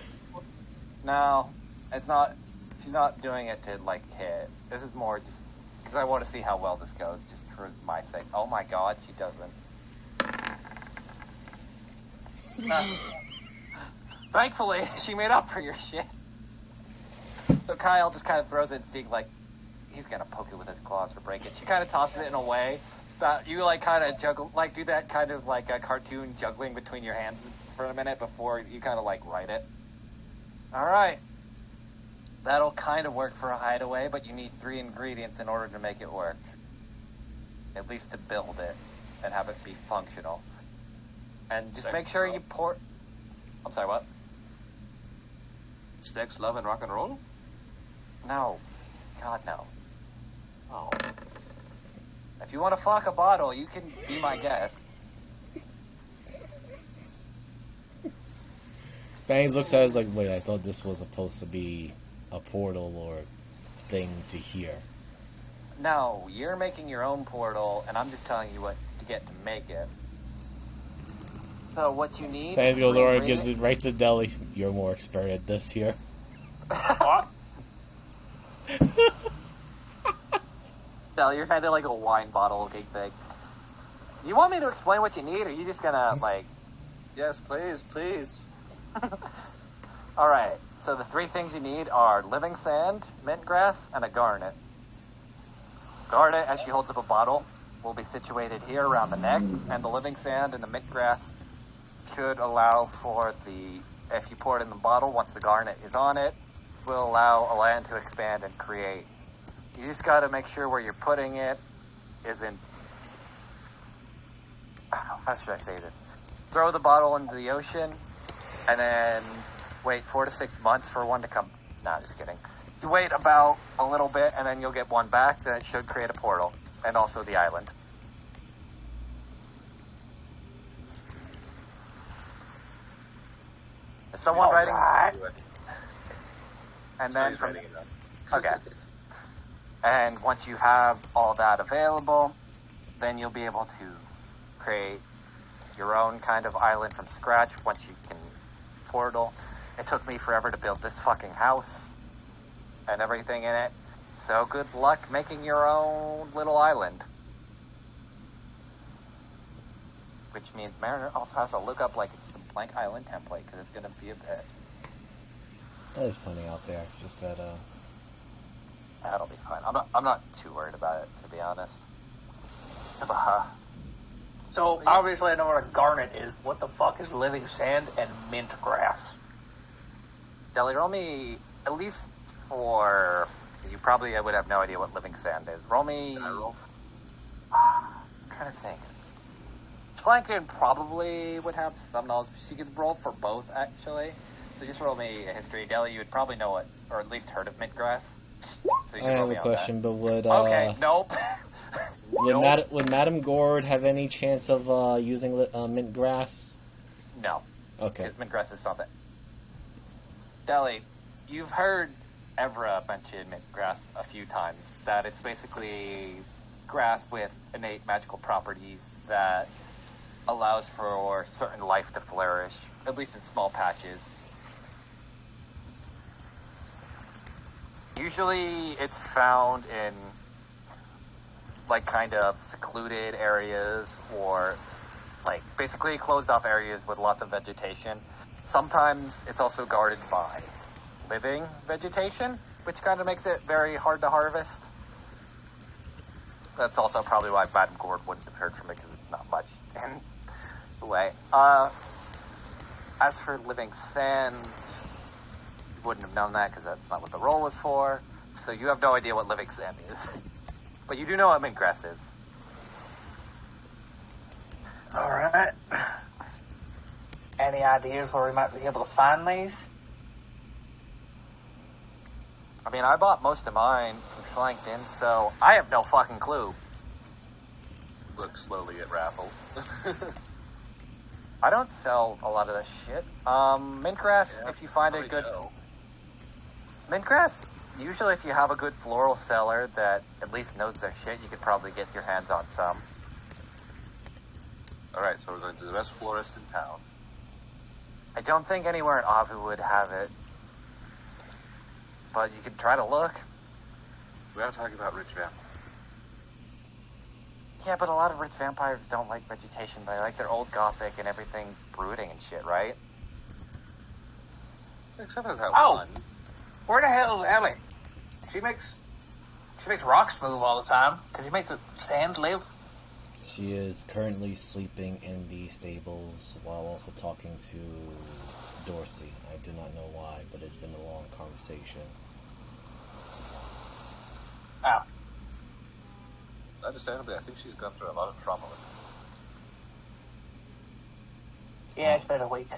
No, it's not. She's not doing it to, like, hit. This is more just because I want to see how well this goes, just for my sake. Oh my god, she doesn't. Thankfully, she made up for your shit. So Kyle just kind of throws it, seeing, like, he's gonna poke it with his claws for break it. She kind of tosses it in a way that you, like, kind of juggle, like, do that kind of, like, a cartoon juggling between your hands for a minute before you kind of, like, write it. Alright. That'll kind of work for a hideaway, but you need 3 ingredients in order to make it work. At least to build it and have it be functional. And just make sure you pour... I'm sorry, what? Sex, love, and rock and roll? No. God, no. Oh. If you want to fuck a bottle, you can be my guest. Bangs looks at us like, wait, I thought this was supposed to be a portal or thing to here. No, you're making your own portal, and I'm just telling you what to get to make it. So what you need... Bangs goes 3 over and gives ingredients- it right to Deli. You're more expert at this here. What? Sell your head like a wine bottle looking thing. You want me to explain what you need, or are you just gonna, like... Yes, please, please. Alright, so the 3 things you need are living sand, mint grass, and a garnet. Garnet, as she holds up a bottle, will be situated here around the neck, and the living sand and the mint grass should allow for the... If you pour it in the bottle, once the garnet is on it, will allow a land to expand and create. You just gotta make sure where you're putting it isn't... How should I say this? Throw the bottle into the ocean, and then wait 4 to 6 months for one to come. Nah, just kidding. You wait about a little bit, and then you'll get one back. Then it should create a portal, and also the island. Is someone writing? And then Somebody's from writing it down. okay. And once you have all that available, then you'll be able to create your own kind of island from scratch once you can portal. It took me forever to build this fucking house and everything in it. So good luck making your own little island. Which means Mariner also has to look up like it's the blank island template because it's going to be a bit. There's plenty out there. Just gotta. That'll be fine. I'm not too worried about it, to be honest. So, obviously I know what a garnet is. What the fuck is living sand and mint grass? Deli, roll me, at least for... You probably would have no idea what living sand is. Roll me... I'm trying to think. Plankton probably would have some knowledge. She could roll for both, actually. So just roll me a history. Deli, you would probably know it, or at least heard of mint grass. So you I can roll have me a on question, but would Okay, nope. would Madame Gord have any chance of using mint grass? No. Okay. Because mint grass is something. Deli, you've heard Evra mention mint grass a few times. That it's basically grass with innate magical properties that allows for certain life to flourish, at least in small patches. Usually it's found in like kind of secluded areas or like basically closed off areas with lots of vegetation. Sometimes it's also guarded by living vegetation, which kind of makes it very hard to harvest. That's also probably why Madame Gord wouldn't have heard from it, because it's not much in the way. As for living sand, you wouldn't have known that because that's not what the roll was for. So you have no idea what living sand is. But you do know what mint grass is. Alright. Any ideas where we might be able to find these? I mean, I bought most of mine from Schlanken, so I have no fucking clue. Look slowly at Raffle. I don't sell a lot of this shit. Mint grass, Yeah, if you find a probably good... know. Mint grass, usually if you have a good floral seller that at least knows their shit, you could probably get your hands on some. Alright, so we're going to the best florist in town. I don't think anywhere in Avu would have it. But you could try to look. We gotta talk about Rich Vamp. Yeah, but a lot of rich vampires don't like vegetation. They like their old gothic and everything brooding and shit, right? Except as that Oh. one. Where the hell is Ellie? She makes rocks move all the time. Can she make the sand live? She is currently sleeping in the stables while also talking to Dorsey. I do not know why, but it's been a long conversation. Oh. Understandably, I think she's gone through a lot of trauma. Yeah, it's been a week.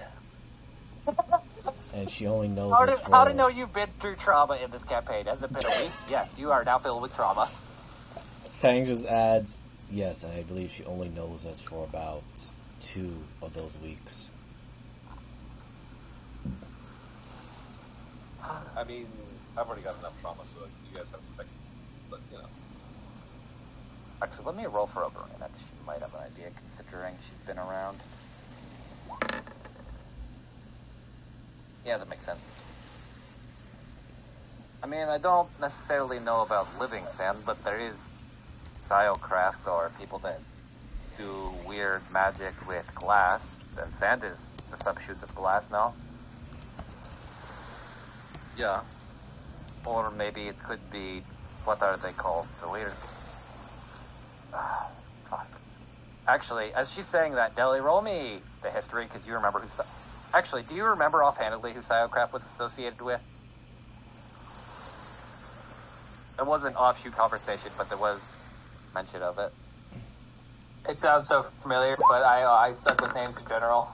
And she only knows How us to, for... how to know you've been through trauma in this campaign? Has it been a week? Yes, you are now filled with trauma. Fang just adds, yes, and I believe she only knows us for about 2 of those weeks. I mean, I've already got enough trauma, so you guys have to pick. But, you know. Actually, let me roll for Oberina, because she might have an idea, considering she's been around. Yeah, that makes sense. I mean, I don't necessarily know about living sand, but there is Stylecraft or people that do weird magic with glass. And sand is the subshoot of glass now. Yeah. Or maybe it could be, what are they called? The weird... fuck. Actually, as she's saying that, Deli, roll me the history, because you remember who... Actually, do you remember offhandedly who Stylecraft was associated with? It was an offshoot conversation, but there was mention of it. It sounds so familiar, but I suck with names in general.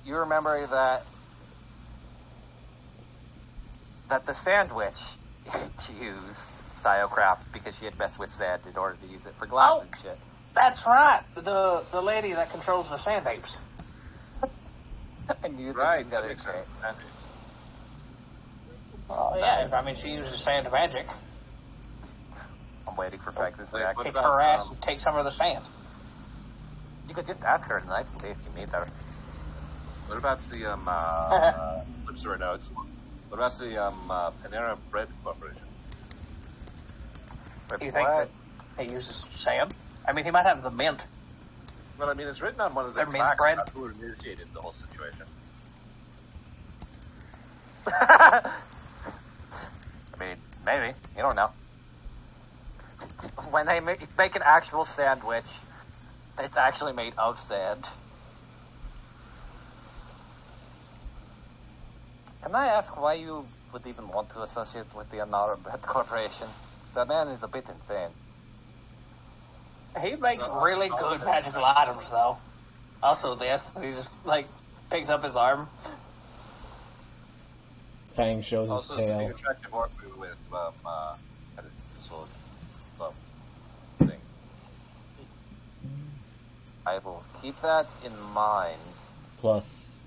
You remember that the sandwich used Stylecraft because she had messed with sand in order to use it for glass and shit. That's right. The lady that controls the sand apes. I knew Right. that was gonna say. Oh, yeah. I mean, she uses sand magic. I'm waiting for Frank's wait, reaction. Kick about, her ass and take some of the sand. You could just ask her nicely if you meet her. What about the flip through her notes? What about the Panera Bread Corporation? With Do you think what? that he uses sand? I mean, he might have the mint. Well, I mean, it's written on one of the Their mint plaques bread? about who initiated the whole situation. I mean, maybe. You don't know. When they make an actual sandwich, it's actually made of sand. Can I ask why you would even want to associate with the Anara Bread Corporation? The man is a bit insane. He makes really good magical items, though. Also, this, he just, picks up his arm. Fang shows his Also, the tail. attractive orphan with this whole thing. I will keep that in mind. Plus,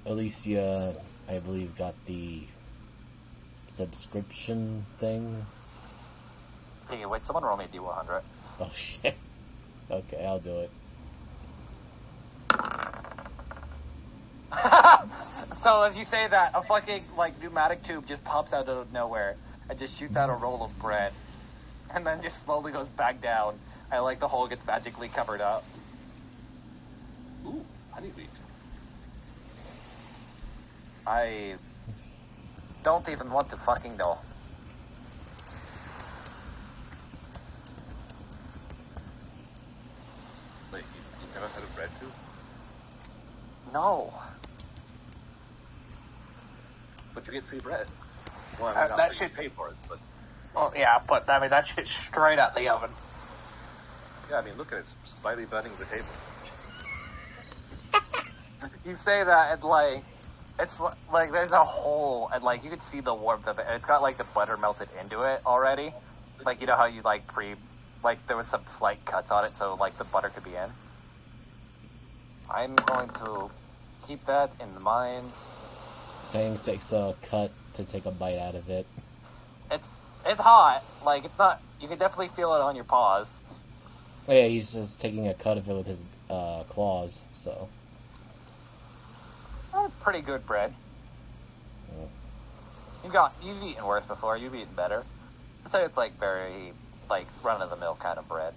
Alicia, I believe, got the subscription thing. Speaking of which, someone roll me a D100. Oh shit. Okay, I'll do it. So as you say that, a fucking pneumatic tube just pops out of nowhere and just shoots out a roll of bread, and then just slowly goes back down. And the hole gets magically covered up. Ooh, honeybee. I don't even want to fucking know. Wait, you never had a bread tube? No. But you get free bread. Well, I mean, That not that you shit's- pay for it, but Well, yeah, but, I mean, that shit's straight out the oven. yeah, I mean, look at it. It's slightly butting the table. You say that and it's like there's a hole and you can see the warmth of it and it's got the butter melted into it already. You know how you there was some slight cuts on it so the butter could be in. I'm going to keep that in mind. Fang takes a cut to take a bite out of it. It's hot. It's not. You can definitely feel it on your paws. Oh yeah, he's just taking a cut of it with his claws, so. Pretty good bread. Yeah. You've eaten worse before. You've eaten better. I'd say it's very run of the mill kind of bread.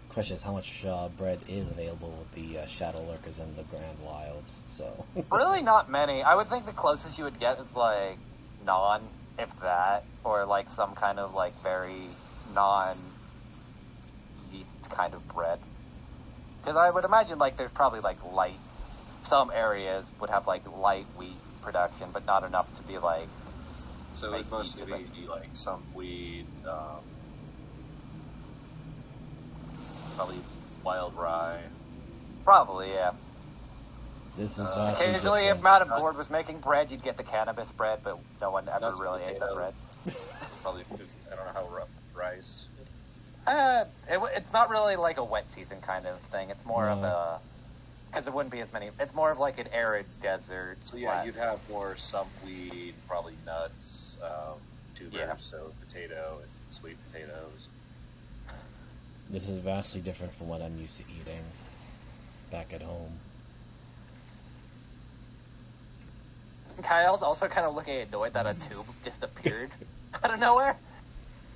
Question is how much bread is available with the shadow lurkers in the Grand Wilds, so. Really not many. I would think the closest you would get is naan, if that, or some kind of very non-yeast kind of bread. Because I would imagine there's probably light. Some areas would have light wheat production, but not enough to be So it Like would mostly yeast, be some weed, probably wild rye. probably, yeah. This is vastly Occasionally, if different. Madame Board was making bread, you'd get the cannabis bread, but no one ever Nuts, really ate that potatoes. bread. Probably, I don't know how rice. It's not really a wet season kind of thing. It's more of No. a... Because it wouldn't be as many... It's more of an arid desert. So yeah, you'd have more some weed, probably nuts, tubers, Yeah. so potato and sweet potatoes. This is vastly different from what I'm used to eating back at home. Kyle's also kind of looking annoyed that a tube just appeared out of nowhere.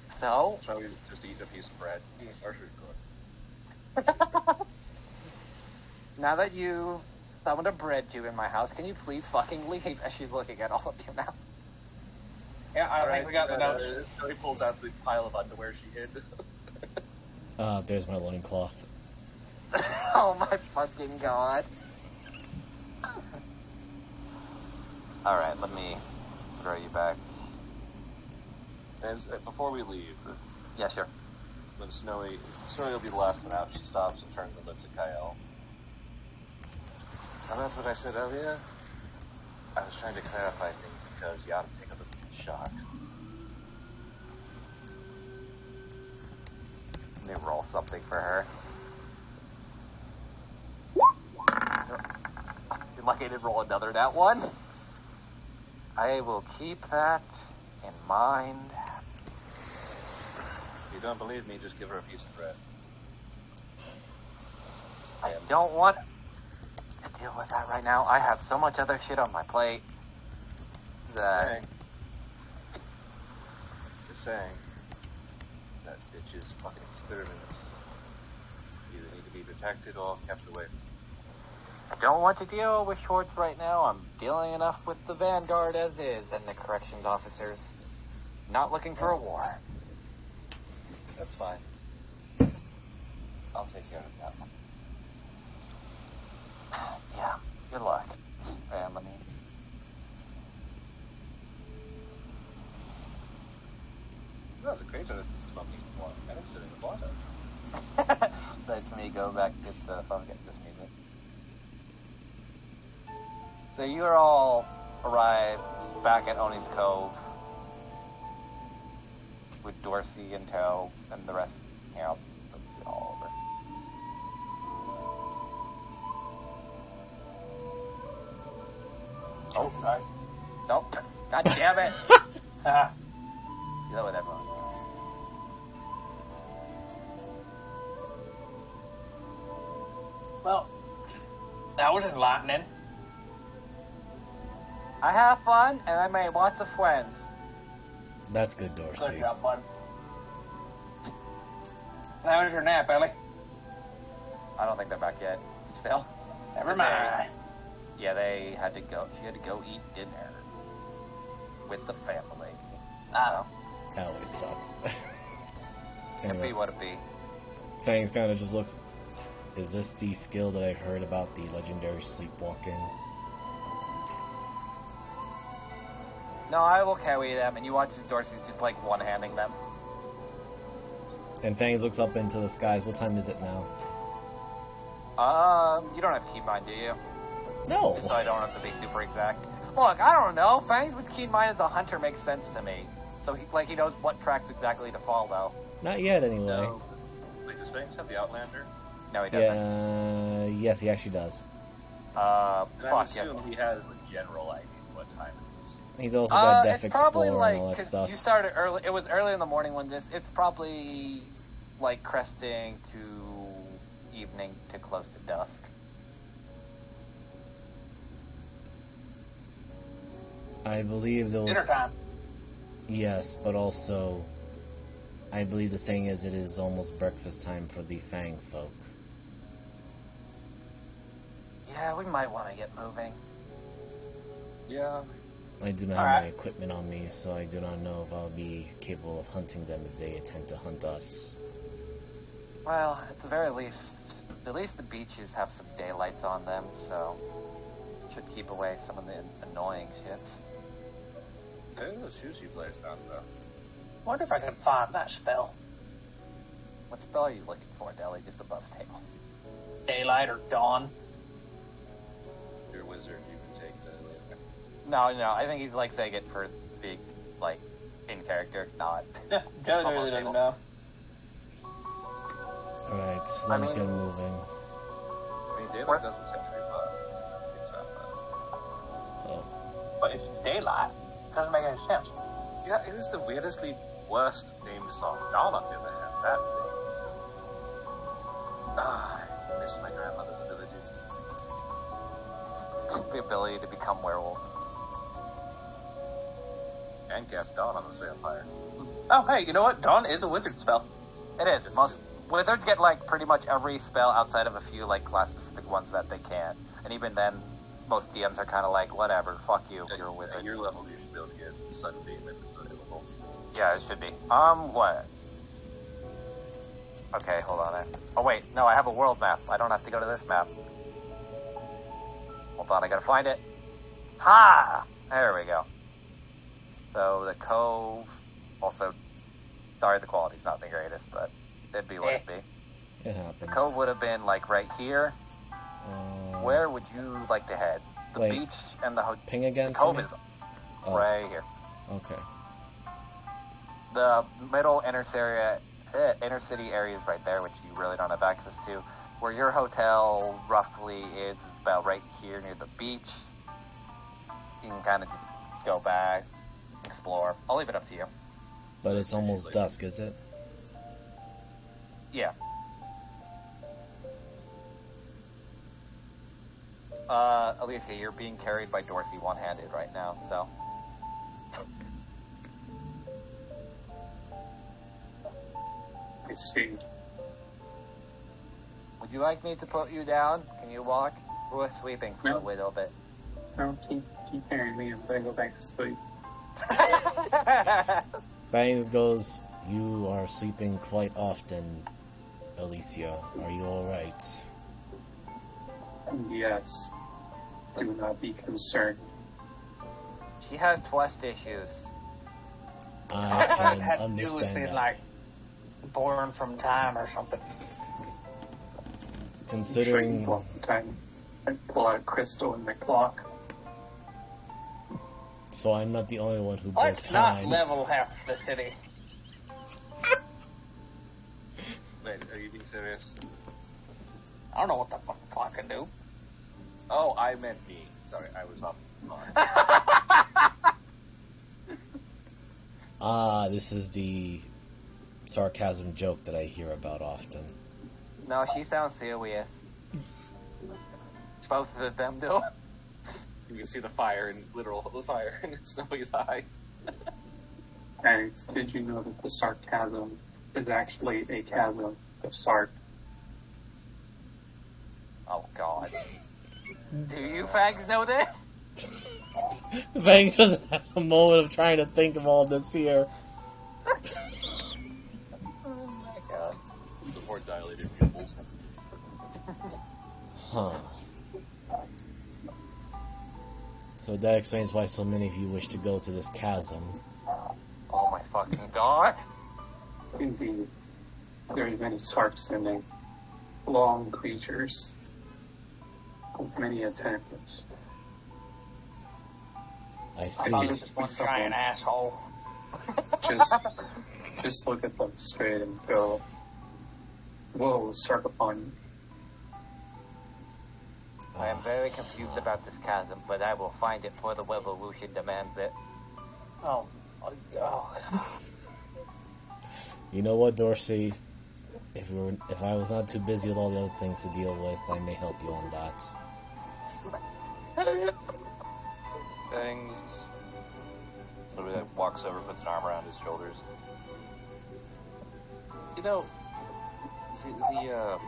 So, Shall we just eat a piece of bread? Archer's now that you summoned a bread tube in my house, can you please fucking leave? As she's looking at all of you now. Yeah, I think we got the notes. He pulls out the pile of underwear she hid. There's my loincloth. Oh my fucking god. Alright, let me throw you back. Before we leave, Yeah, sure. when Snowy will be the last one out, she stops and turns and looks at Kyle. Now that's what I said earlier. I was trying to clarify things because you ought to take a look at the shock. Let me roll something for her. You're lucky to roll another that one. I will keep that in mind. If you don't believe me, just give her a piece of bread. I don't want to deal with that right now. I have so much other shit on my plate that... Just saying. That bitch's fucking experiments either need to be protected or kept away. I don't want to deal with Schwartz right now. I'm dealing enough with the Vanguard as is and the corrections officers. Not looking for a war. That's fine. I'll take care of that one. Yeah, good luck. And let me... That was a great choice smoking one. And it's fitting the water. Let me go back and get the phone, get this music. So you're all arrived back at Oni's Cove with Dorsey in tow and the rest, you know, it's all over. Oh, right. Nope. God damn it! Deal with everyone. Well, that was enlightening. I have fun and I made lots of friends. That's good, Dorsey. Good job, bud. How was your nap, Ellie? I don't think they're back yet. Still. Never mind. Yeah, they had to go. She had to go eat dinner with the family. Oh. That always sucks. It Anyway, be what it be. Fangs kind of just looks. Is this the skill that I heard about, the legendary sleepwalking? No, I will carry them, and you watch as Dorsey's just like one-handing them. And Fangs looks up into the skies. What time is it now? You don't have keen mind, do you? No. Just so I don't have to be super exact. Look, I don't know. Fangs with keen mind as a hunter makes sense to me. So he knows what tracks exactly to follow. Not yet, anyway. No. Wait, does Fangs have the Outlander? No, he doesn't. Yeah. Yes, he actually does. And I Fuck assume he has a general idea what time it is. He's also got Death It's probably Explorer like and all that 'cause stuff. you started early. It was early in the morning when this. It's probably like cresting to evening to close to dusk. I believe those. Dinner time. Yes, but also, I believe the saying is it is almost breakfast time for the Fang folk. Yeah, we might want to get moving. Yeah. I do not All have right. my equipment on me, so I do not know if I'll be capable of hunting them if they attempt to hunt us. Well, at the very least, the beaches have some daylights on them, so should keep away some of the annoying shits. There's a sushi place down there. Wonder if I can find that spell. What spell are you looking for, Deli? Just above table. Daylight or dawn. You're a wizard, you can take that later. No, I think he's like saying it for big, like, in character, not. Joe really doesn't know. Alright, let's I mean- get moving. I mean, daylight What? doesn't take very far. It's not fast. Oh. But it's daylight. Doesn't make any sense. Yeah, it is the weirdestly worst named song. Donuts is that thing. I miss my grandmother's abilities. The ability to become werewolf. And cast Dawn on this vampire. Oh, hey, you know what? Dawn is a wizard spell. It is. Most wizards get like pretty much every spell outside of a few like class-specific ones that they can't. And even then, most DMs are kind of like, whatever, fuck you, you're a wizard. At your level, you should be able to get Sunbeam if it's available. Yeah, it should be. What? Okay, hold on. Oh wait, no, I have a world map. I don't have to go to this map. Hold on, I gotta find it. Ha! There we go. So the Cove, also, sorry the quality's not the greatest, but it'd be what it'd be. It happens. The Cove would have been like right here. Where would you like to head? The wait. beach and the Ping again? The Cove for me? is Oh, right here. okay. The middle inner city area is right there, which you really don't have access to. Where your hotel roughly is about right here near the beach. You can kind of just go back, explore. I'll leave it up to you. But it's almost dusk, is it? Yeah. Alicia, you're being carried by Dorsey one-handed right now, so. I see. Would you like me to put you down? Can you walk? We're sweeping for No. a little bit. No, keep carrying me. I'm gonna go back to sleep. Fangs goes, you are sleeping quite often, Alicia. Are you alright? Yes. Do not be concerned. She has trust issues. I It can had to do with understand being, that. like, born from time or something. Considering... Well, time. I pull out a crystal in my clock. So I'm not the only one who broke Let's not time. level half the city. Wait, are you being serious? I don't know what the fucking clock can do. Oh, I meant me. Sorry, I was off. This is the sarcasm joke that I hear about often. No, she sounds serious. Both of them do. You can see the fire in Snowy's eye. Guys, did you know that the sarcasm is actually a chasm of sark? Oh god. Do you fags know this? Fangs just has a moment of trying to think of all this here. Oh my god. The more dilated pupils. Huh. So that explains why so many of you wish to go to this chasm. Oh my fucking god. Indeed. There are many sarks in there. Long creatures. With many tentacles. I I see. thought it was just one giant asshole. Just look at them straight and go, whoa, sark upon you. I am very confused about this chasm, but I will find it for the revolution demands it. Oh. You know what, Dorsey? If I was not too busy with all the other things to deal with, I may help you on that. Things. Somebody that walks over, puts an arm around his shoulders. You know, the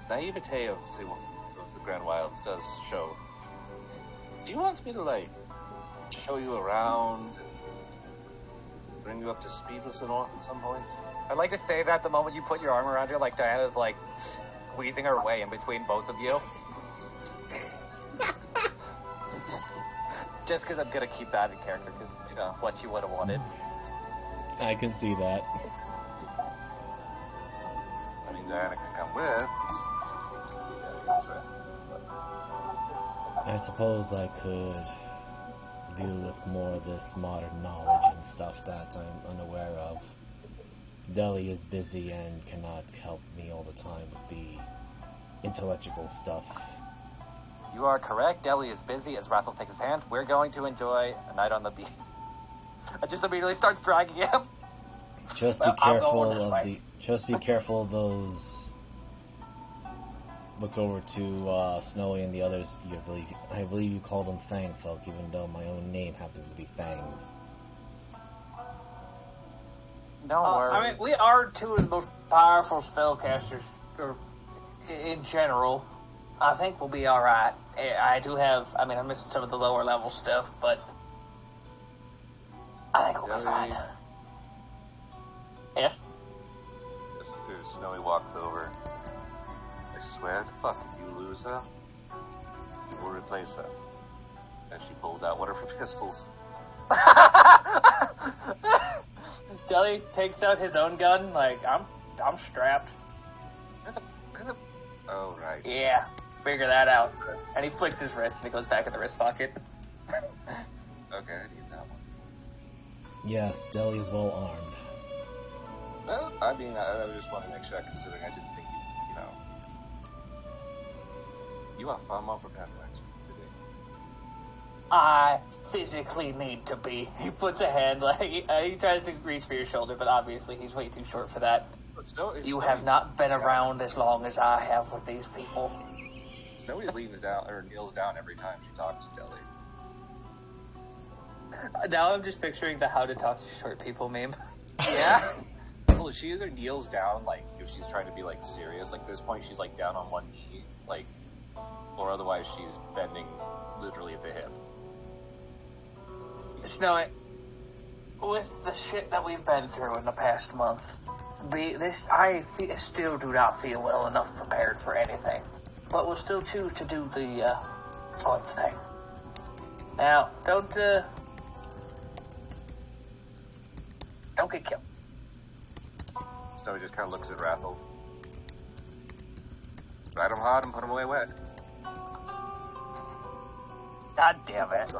naivete of the Grand Wilds does show. Do you want me to, like, show you around and bring you up to speed with the North at some point? I'd like to say that the moment you put your arm around her, like Diana's like squeezing her way in between both of you. Just because I'm gonna keep that in character, because you know what you would have wanted. I can see that. I mean, Diana can come with. She seems to be interested. But I suppose I could deal with more of this modern knowledge and stuff that I'm unaware of. Deli is busy and cannot help me all the time with the intellectual stuff. You are correct. Deli is busy. As Wrathel takes his hand, we're going to enjoy a night on the beach. I just immediately starts dragging him. Just be Well, I'll go careful this of way. Just be careful of those looks over to Snowy and the others. I believe you call them Fang folk, even though my own name happens to be Fangs. Don't worry. I mean, we are two of the most powerful spellcasters, or in general. I think we'll be alright. I do have, I mean, I'm missing some of the lower level stuff, but I think we'll be fine. Yes? Snowy walks over. I swear to fuck, if you lose her, you will replace her. And she pulls out one of her pistols. Deli takes out his own gun, like, I'm strapped. Oh, right. Yeah, figure that out. And he flicks his wrist and it goes back in the wrist pocket. Okay, I need that one. Yes, Deli is well armed. Well, I mean, I just want to make sure, considering I didn't think you know. You are far more prepared for that today. I physically need to be. He puts a hand, like, he tries to reach for your shoulder, but obviously he's way too short for that. You have not been around as long as I have with these people. Snowy leans down, or kneels down every time she talks to Deli. Now I'm just picturing the how to talk to short people meme. Yeah? Well, she either kneels down, like, if she's trying to be, like, serious, like, at this point she's, like, down on one knee, like, or otherwise she's bending literally at the hip. Snowy, with the shit that we've been through in the past month, I still do not feel well enough prepared for anything. But we'll still choose to do the fun thing. Now, don't get killed. Snowy just kind of looks at Rathel. Ride him hard and put him away wet. God damn it.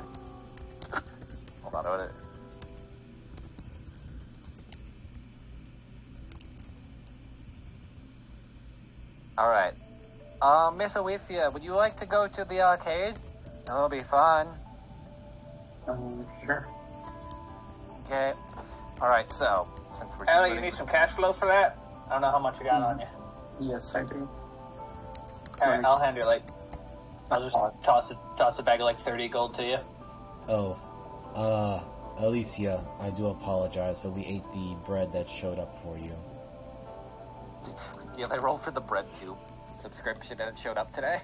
Hold on a minute. Alright. Miss Alicia, would you like to go to the arcade? It'll be fun. Sure. Okay. Alright, so, since we're Ellie, you splitting- need some cash flow for that? I don't know how much you got on you. Yes, I do. Alright, I'll hand you, like, I'll just toss a bag of, like, 30 gold to you. Oh, Alicia, I do apologize, but we ate the bread that showed up for you. Yeah, they rolled for the bread tube subscription and it showed up today.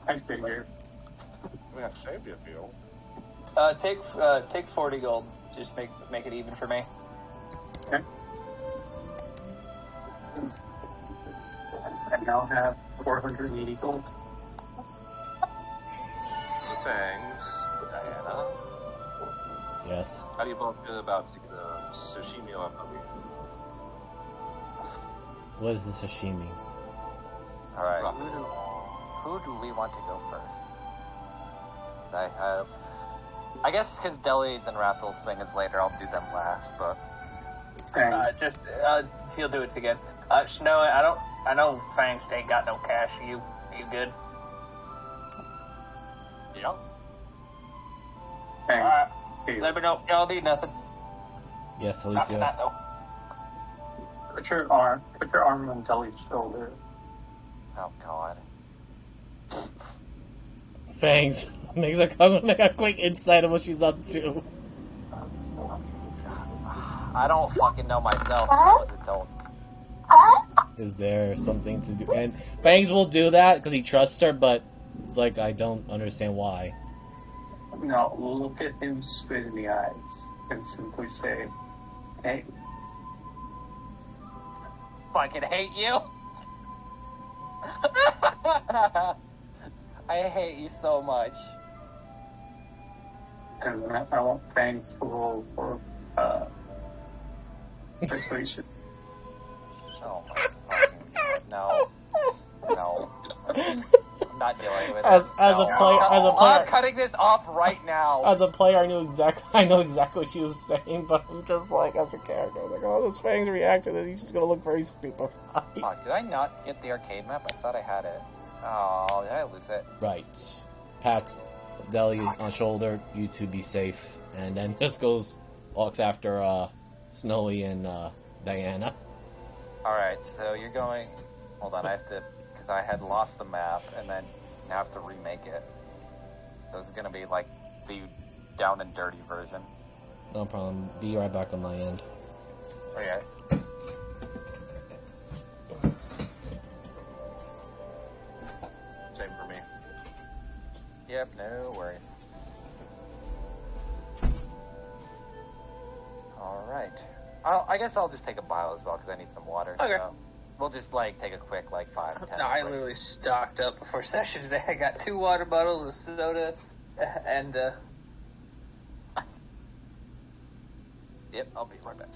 I figured. I mean, I saved you a few. Take 40 gold. Just make it even for me. Okay. I now have 480 gold. So Fangs, Diana, Yes. how do you both feel about the sashimi or puppy? What is the sashimi? Alright, who do we want to go first? I guess because Deli's and Rathel's thing is later, I'll do them last, but... He'll do it again. Snow, I know Fangs ain't got no cash. You good? Yeah. Thanks. Alright. Hey, Let me know. Y'all need nothing. Yes, Not tonight, Alicia. though. put your arm on Deli's shoulder. Oh, God. Fangs. I'm gonna make a quick insight of what she's up to. I don't fucking know myself. I wasn't told. Is there something to do? And Fangs will do that because he trusts her, but it's like, I don't understand why. No, look at him straight in the eyes and simply say, "Hey, Fucking hate you. I hate you so much. and I want Fangs to roll for persuasion." Oh my fucking God. No. No. I'm not dealing with As this. a No. player, I'm cutting this off right now. as a player, I know exactly what she was saying, but I'm just like, as a character, I was like, oh, this Fangs reaction, and he's just gonna look very stupefied. Fuck, did I not get the arcade map? I thought I had it. Oh, did I lose it? Right. Pats Deli on shoulder, you two be safe, and then just walks after Snowy and Diana. Alright, so you're going... Hold on, I have to because I had lost the map and then now have to remake it. So it's gonna be like the down and dirty version. No problem. Be right back on my end. Okay. Same for me. Yep, no worries. Alright. I guess I'll just take a bottle as well because I need some water. Okay. So we'll just like take a quick 5 10 No, I break. literally stocked up before session today. I got 2 water bottles, a soda, and Yep, I'll be right back.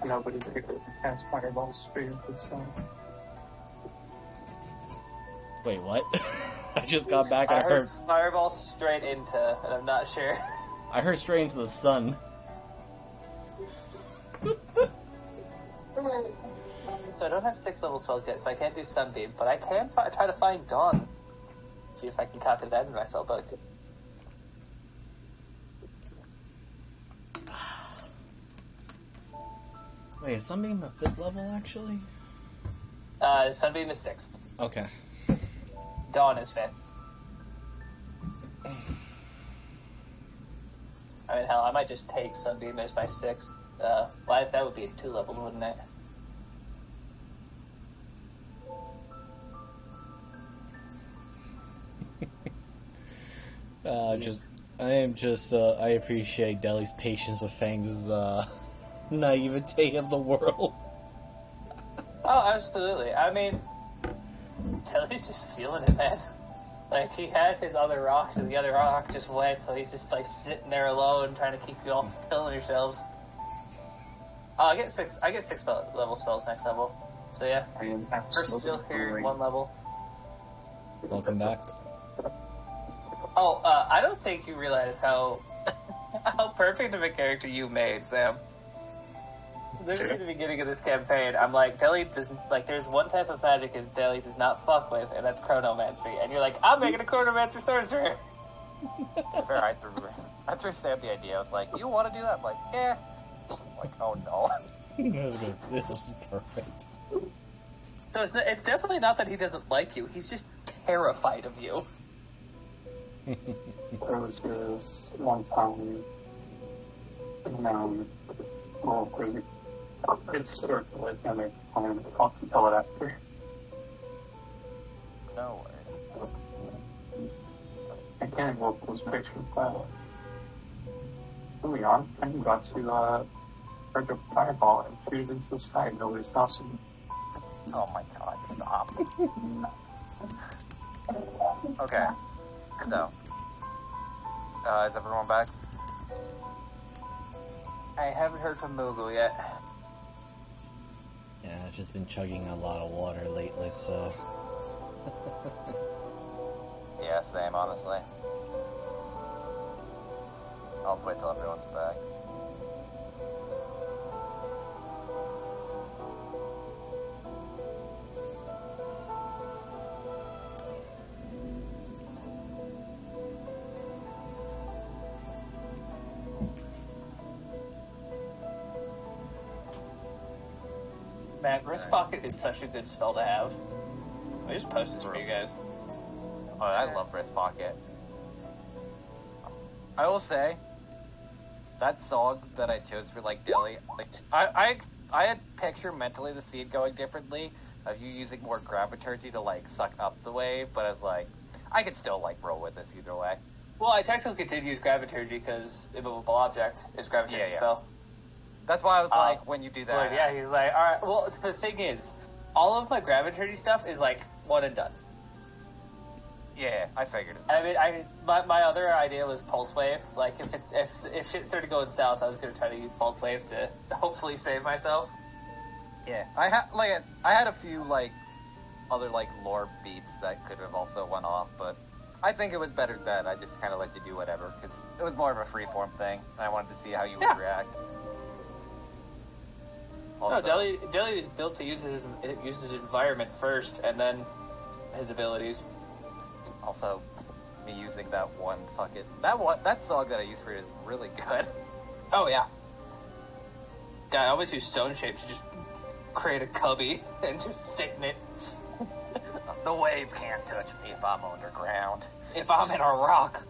Nobody picked it and cast fireballs straight into the sun. Wait, what? I just got back and I I heard heard fireball straight into, and I'm not sure. I heard straight into the sun. So I don't have 6 level spells yet, so I can't do Sunbeam, but I can try to find Dawn. See if I can copy that in my spell book. Wait, is Sunbeam a 5th level actually? Sunbeam is 6th. Okay. Dawn is 5th. I mean, hell, I might just take Sunbeam as my 6th. That would be 2 levels, wouldn't it? I appreciate Deli's patience with Fang's naivete of the world. Oh, absolutely. I mean, Telly's just feeling it, man. Like, he had his other rocks, and the other rock just went, so he's just, like, sitting there alone, trying to keep you all killing yourselves. Oh, I get 6 level spells next level. So, yeah. I am We're absolutely still here, boring. 1 level. Welcome back. Oh, I don't think you realize how perfect of a character you made, Sam. Literally at the beginning of this campaign, I'm like, Deli doesn't, like, there's one type of magic that Deli does not fuck with, and that's chronomancy. And you're like, I'm making a chronomancer sorcerer. Fair, I threw Sam the idea. I was like, you want to do that? I'm like, yeah. Like, oh no. That was good. This is perfect. So it's definitely not that he doesn't like you, he's just terrified of you. There was this one time, there's a good story with him at the time. I'll tell it after. No worries. I can't invoke those pictures, but moving on, I got to break a fireball and shoot it into the sky. Nobody stops him. Oh my god, stop. Okay. So, is everyone back? I haven't heard from Moogle yet. Yeah, I've just been chugging a lot of water lately, so... Yeah, same, honestly. I'll wait till everyone's back. Man, Wrist Pocket is such a good spell to have. I just post this for you guys. Oh, I love Wrist Pocket. I will say, that song that I chose for, like, Dilly, like, I had pictured mentally the scene going differently, of you using more graviturgy to, like, suck up the wave, but I was like, I could still, like, roll with this either way. Well, I technically did use Graviturgy because immovable object is Graviturgy Yeah. spell. That's why I was like, when you do that. But yeah, he's like, alright, well, the thing is, all of my Graviturgy stuff is like one and done. Yeah, I figured it. I mean, my other idea was pulse wave. Like, if shit started going south, I was gonna try to use pulse wave to hopefully save myself. Yeah, I had a few like other like lore beats that could have also went off, but I think it was better that I just kind of let you do whatever because it was more of a freeform thing, and I wanted to see how you would react. Also, No, Deli is built to use his environment first, and then his abilities. Also, me using that song that I used for it is really good. Oh yeah. Yeah, I always use stone shape to just create a cubby and just sit in it. The wave can't touch me if I'm underground. If I'm in a rock.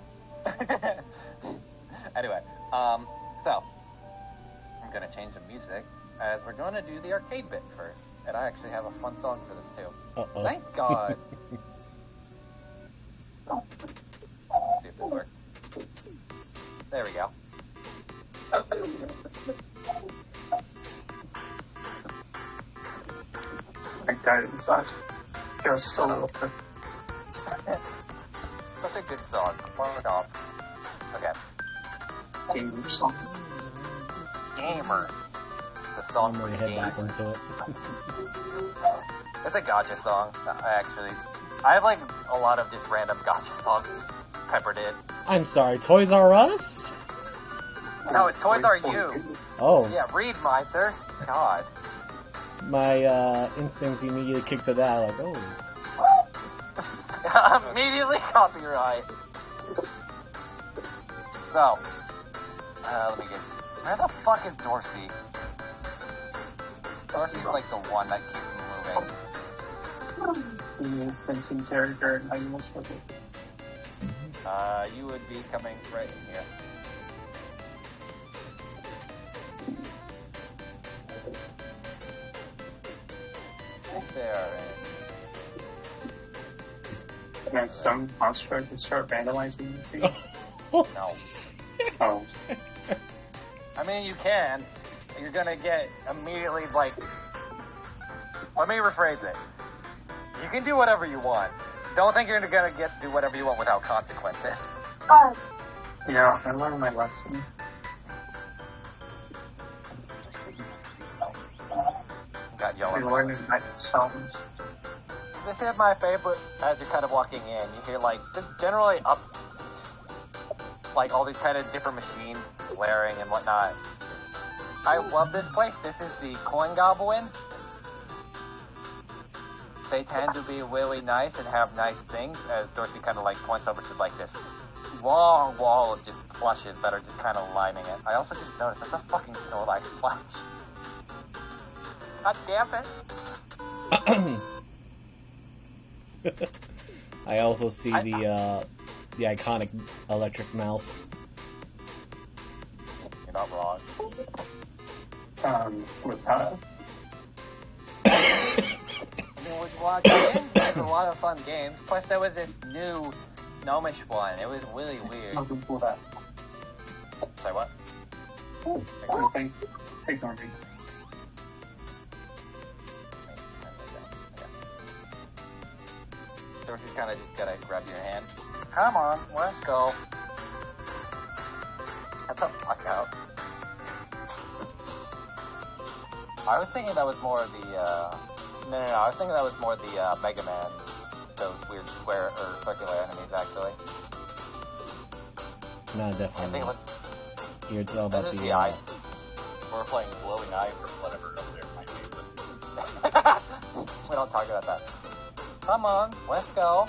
Anyway, so I'm gonna change the music as we're gonna do the arcade bit first, and I actually have a fun song for this too. Uh-oh. Thank God. Let's see if this works. There we go. I died inside. Just a little bit. Such a good song. Fuck off. Okay. Game song. Gamer. The song I'm for gonna the head game. back into it. It's a gotcha song. I have like a lot of just random gotcha songs just peppered in. I'm sorry, Toys R Us? No, it's Toys R You. Oh, Yeah, read Miser. God. my instincts immediately kicked to that, like, oh. Immediately copyright. So, let me get. Where the fuck is Dorsey? Dorsey's like the one that keeps moving. He is sensing character and animals with it. You would be coming right in here. I think they are in. And some construct can start vandalizing the things. No. Oh. I mean, you can. You're gonna get immediately, like... Let me rephrase it. You can do whatever you want. Don't think you're gonna do whatever you want without consequences. Yeah, I learned my lesson. Got I yelling. learned it by songs. This is my favorite. As you're kind of walking in, you hear like just generally up, like all these kind of different machines blaring and whatnot. I love this place. This is the Coin Goblin. They tend to be really nice and have nice things. As Dorsey kind of like points over to like this long wall of just plushes that are just kind of lining it. I also just noticed that's a fucking Snorlax plush. God damn it. I also see the iconic electric mouse. You're not wrong. With that. There's a lot of fun games. Plus, there was this new gnomish one. It was really weird. Nothing for that. Say what? Anything. Ignore me. Dorsey's kind of just gotta grab your hand. Come on, let's go. Get the fuck out. I was thinking that was more the, No, I was thinking that was more the, Mega Man. Those weird square, or circular enemies, actually. No, I definitely think it not. was... You're talking about This is the, the eye. We're playing Glowing Eye or whatever up there might be. We don't talk about that. Come on, let's go.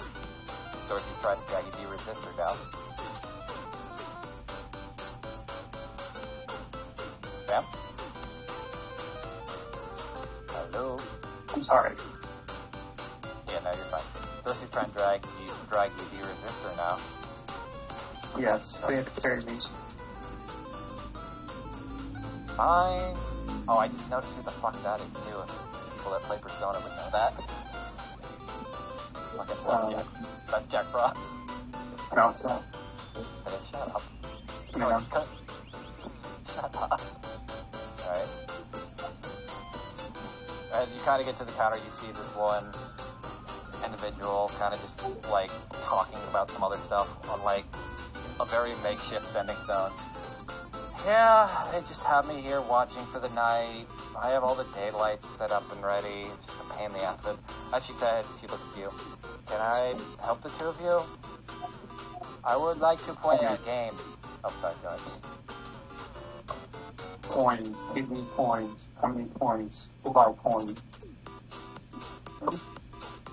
Dorsey's trying to drag you resistor down. Sam? Hello? I'm sorry. Yeah, no, you're fine. Dorsey's trying to drag the resistor now. Yes, we have to carry these. Fine. Oh, I just noticed who the fuck that is, too. People that play Persona would know that. Look at that. That's Jack Frost. No, it's not. Hey, shut up. It's me No, now. it's cut. Shut up. Alright. As you kind of get to the counter, you see this one individual kind of just, like, talking about some other stuff on like a very makeshift sending stone. Yeah, they just have me here watching for the night. I have all the daylights set up and ready. It's just a pain in the ass. But as she said, she looks at you. Can I help the two of you? I would like to play a game. Oh, sorry, guys. Coins. Give me coins. How many coins? We'll buy coins.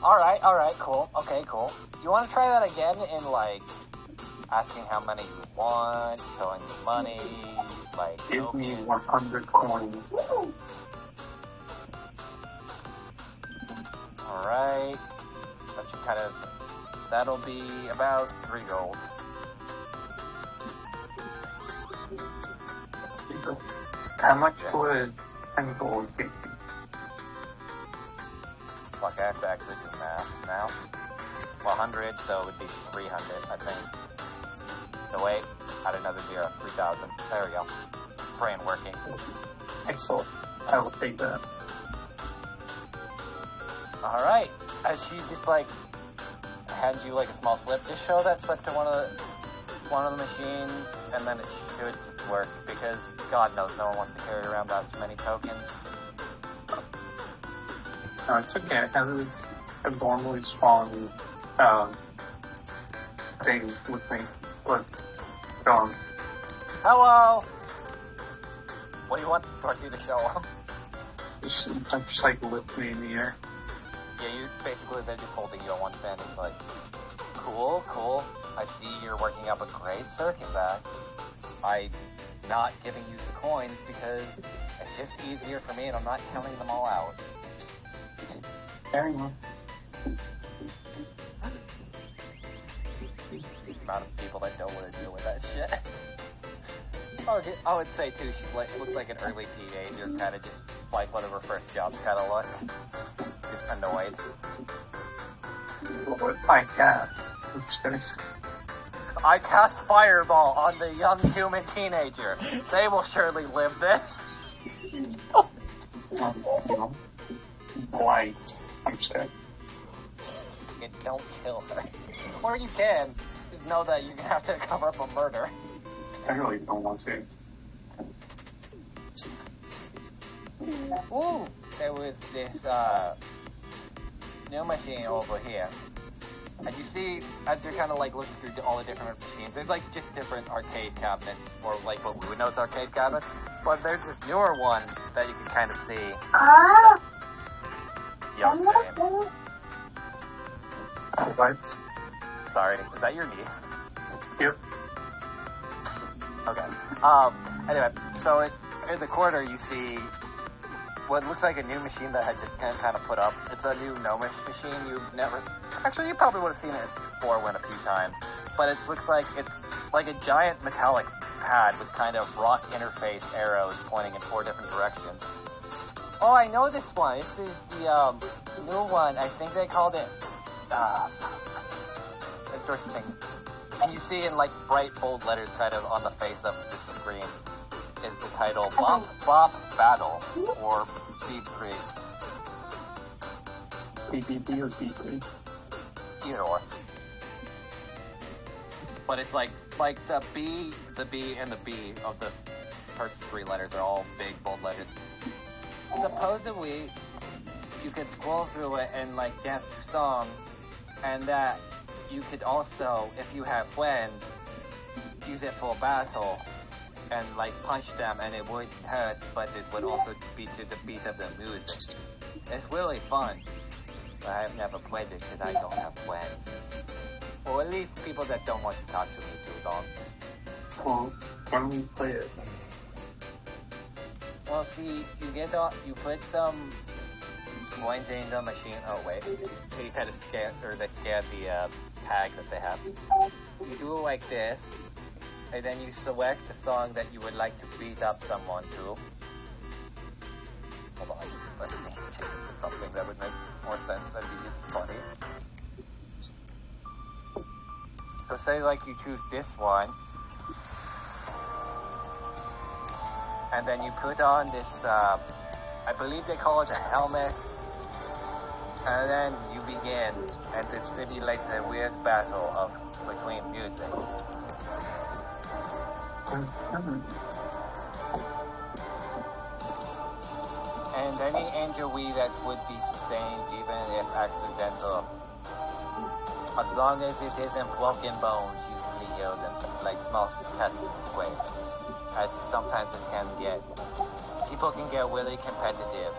Alright, cool. Okay, cool. You want to try that again in, like, asking how many you want, showing the money, like... Give me 100 coins. Alright. That should kind of... That'll be about 3 gold. How much would 10 gold get you? Fuck, I have to actually do math now. 100, so it would be 300, I think. No, wait. Add another 0. 3,000. There we go. Brain working. Excellent. I will take that. Alright. As she just, like, hands you, like, a small slip, just show that slip to one of the machines, and then it should just work, because God knows no one wants to carry around that many tokens. No, it's okay. I have this abnormally strong thing with me. Look, gone. Hello! What do you want Dorothy to show them? Just like lift me in the air. Yeah, basically they're just holding you on one stand. It's like, cool. I see you're working up a great circus act. I'm not giving you the coins because it's just easier for me and I'm not counting them all out. Very well. The amount of people that don't want to deal with that shit. I would say too, she's like, looks like an early teenager, kind of just like one of her first jobs kind of look. Just annoyed. What I guess. I'm just kidding. I cast Fireball on the young human teenager. They will surely live this. Blight. I'm just kidding. And don't kill her. Or you can. Just know that you're going to have to cover up a murder. I really don't want to. Ooh, there was this new machine over here. And you see, as you're kind of like looking through all the different machines, there's like just different arcade cabinets, or like what we would know as arcade cabinets. But there's this newer one that you can kind of see. Yo, same. What? Sorry, is that your niece? Yep. Okay. Anyway, so in the corner you see what looks like a new machine that had just kind of put up. It's a new gnomish machine. You probably would have seen it before a few times. But it looks like it's like a giant metallic pad with kind of rock interface arrows pointing in 4 different directions. Oh, I know this one. This is the new one. I think they called it interesting. And you see in like bright bold letters kind of on the face of the screen is the title Bop Bop Battle or Beep Creek. BBB or B3? Either or. But it's like the B, and the B of the first 3 letters are all big bold letters. Supposedly, you could scroll through it and like dance to songs, and that you could also, if you have friends, use it for battle and like punch them, and it wouldn't hurt, but it would also be to the beat of the music. It's really fun, but I've never played it because I don't have friends, or at least people that don't want to talk to me too long. Well, why don't we play it? Well, see, you put some coins in the machine. Oh wait, so you kind of scan the tag that they have. You do it like this, and then you select the song that you would like to beat up someone to. Hold on, let me change it to something that would make more sense. That'd be just funny. So say like you choose this one. And then you put on this, I believe they call it a helmet. And then you begin, and it simulates a weird battle between music. And any injury that would be sustained, even if accidental, as long as it isn't broken bones, usually heal them like small cuts and scrapes. As sometimes it can get. People can get really competitive.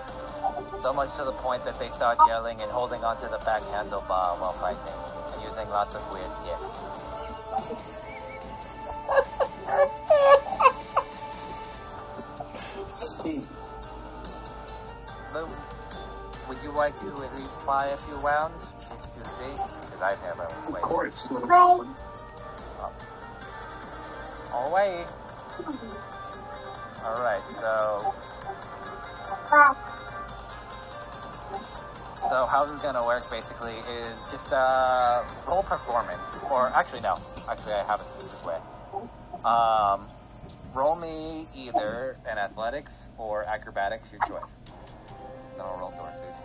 So much to the point that they start yelling and holding onto the back handlebar while fighting, and using lots of weird gifts. See. Lou, would you like to at least try a few rounds? Just to see? Because I've never Of played. course. Alright. Alright, so how this is gonna work basically is just roll performance. Or actually no. Actually I have a specific way. Roll me either an athletics or acrobatics, your choice. Then I'll roll Dorothy's.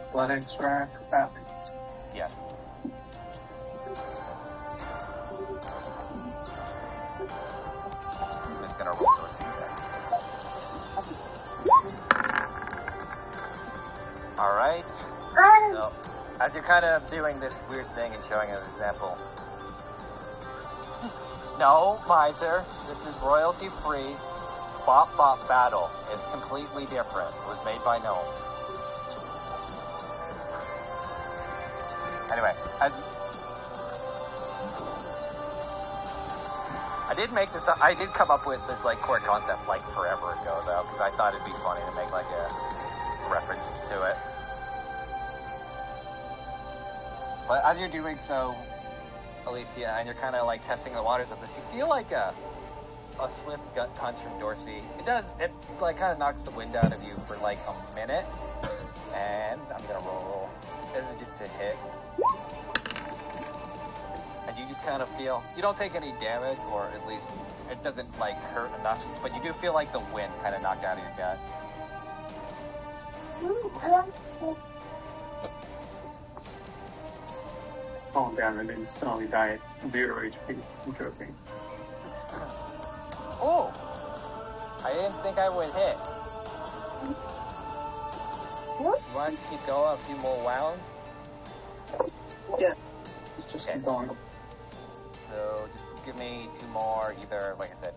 Athletics or acrobatics? Yes. I'm just gonna roll Dorothy's then. Alright. So, as you're kind of doing this weird thing and showing an example. No, miser, this is royalty free. Bop Bop Battle. It's completely different. It was made by gnomes. Anyway, I did come up with this like core concept like forever ago though, because I thought it'd be funny to make like a reference to it. But as you're doing so, Alicia, and you're kind of like testing the waters of this, you feel like a swift gut punch from Dorsey. It like kind of knocks the wind out of you for like a minute. And I'm gonna roll. This is just to hit. And you just kind of feel, you don't take any damage, or at least it doesn't like hurt enough, but you do feel like the wind kind of knocked out of your gut. Oh damn, I didn't suddenly die at 0 HP. I'm joking. Oh! I didn't think I would hit. You want to keep going a few more rounds? Yeah. Just keep going. So just give me 2 more, either, like I said,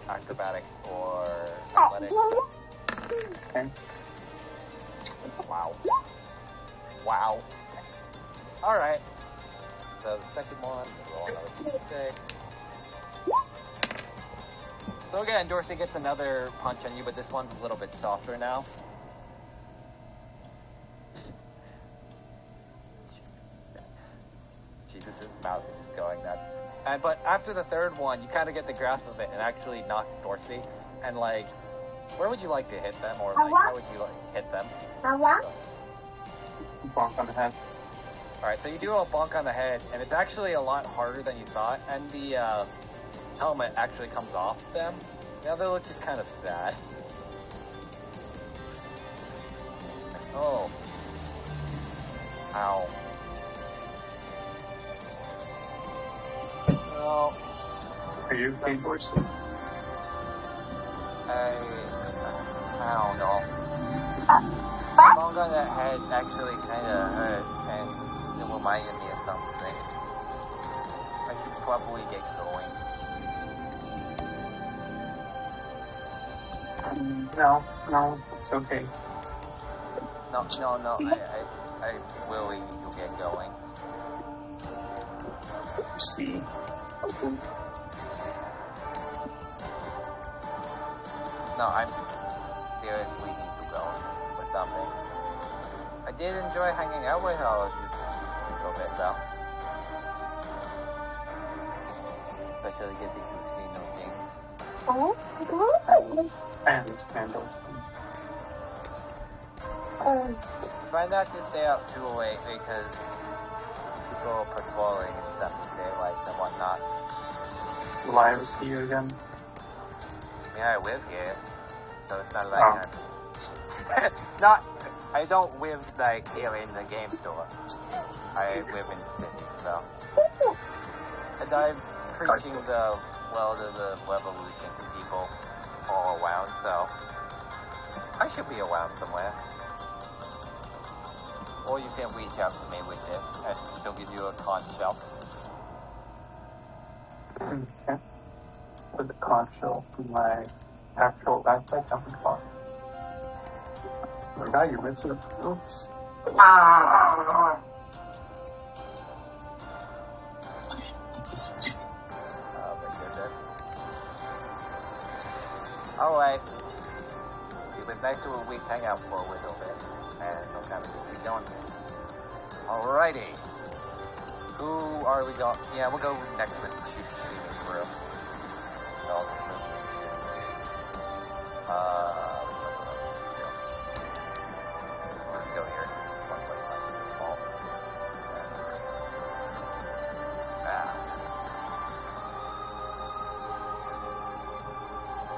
acrobatics or athletics. Okay. Wow. Wow. Alright. So the second one, roll another 6. So again, Dorsey gets another punch on you, but this one's a little bit softer now. Jesus' mouth is just going nuts. But after the third one, you kind of get the grasp of it and actually knock Dorsey. And like, where would you like to hit them, or like, how would you like hit them? Bonk on the head. Alright, so you do a bonk on the head, and it's actually a lot harder than you thought, and the helmet actually comes off them. Now they look just kind of sad. Oh. Ow. Well, Are you okay, Dorsey? I don't know. Bonk on that head actually kind of hurt, and it reminded me of something. I should probably get going. No, it's okay. No, I really need to get going. See. No, I'm seriously need to go or something. I did enjoy hanging out with all of you a little bit though. Especially getting to see new things. I understand those Try not to stay up too late because people patrolling and stuff in daylights and whatnot. things. Will I ever see you again? I mean, I live here, so it's not like I'm not I don't live like here in the game store. I live in the city, so. And I'm preaching the revolution to people all around, so I should be around somewhere. Or you can reach out to me with this, and she'll give you a conch shell. Okay. With the conch shell from my actual backpack, I'm fine. Oh, now you're missing. Oops. Ah! Oh my goodness. Alright. It was nice to at least hang out for a little bit. And we'll kind of just keep going. Alrighty. Who are we going? Yeah, we'll go next with the chief steaming crew. Let's go here.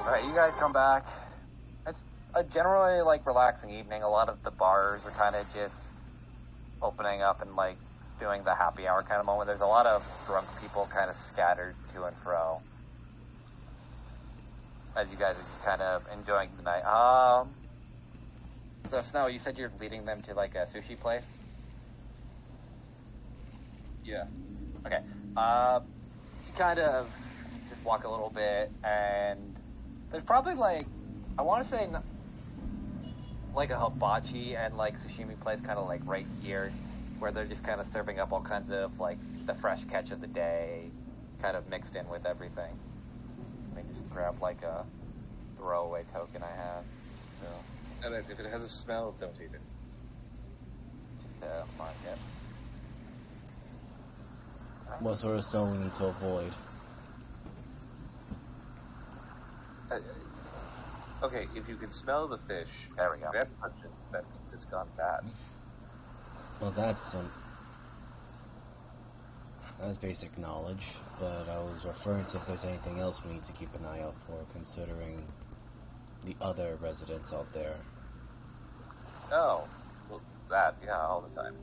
Alright, you guys come back. It's a generally, like, relaxing evening. A lot of the bars are kind of just opening up and, like, doing the happy hour kind of moment. There's a lot of drunk people kind of scattered to and fro as you guys are just kind of enjoying the night. So Snow, you said you're leading them to, like, a sushi place? Yeah. Okay. You kind of just walk a little bit, and there's probably, like, I want to say, like, a hibachi and, like, sashimi place kind of, like, right here, where they're just kind of serving up all kinds of, like, the fresh catch of the day, kind of mixed in with everything. Let me just grab, like, a throwaway token I have. So, And if it has a smell, don't eat it. just mark it. What sort of smell we need to avoid? Okay, if you can smell the fish, There we go. That pungent, that means it's gone bad. Well, that's basic knowledge, but I was referring to if there's anything else we need to keep an eye out for, considering the other residents out there. Oh, well, that, yeah, all the time.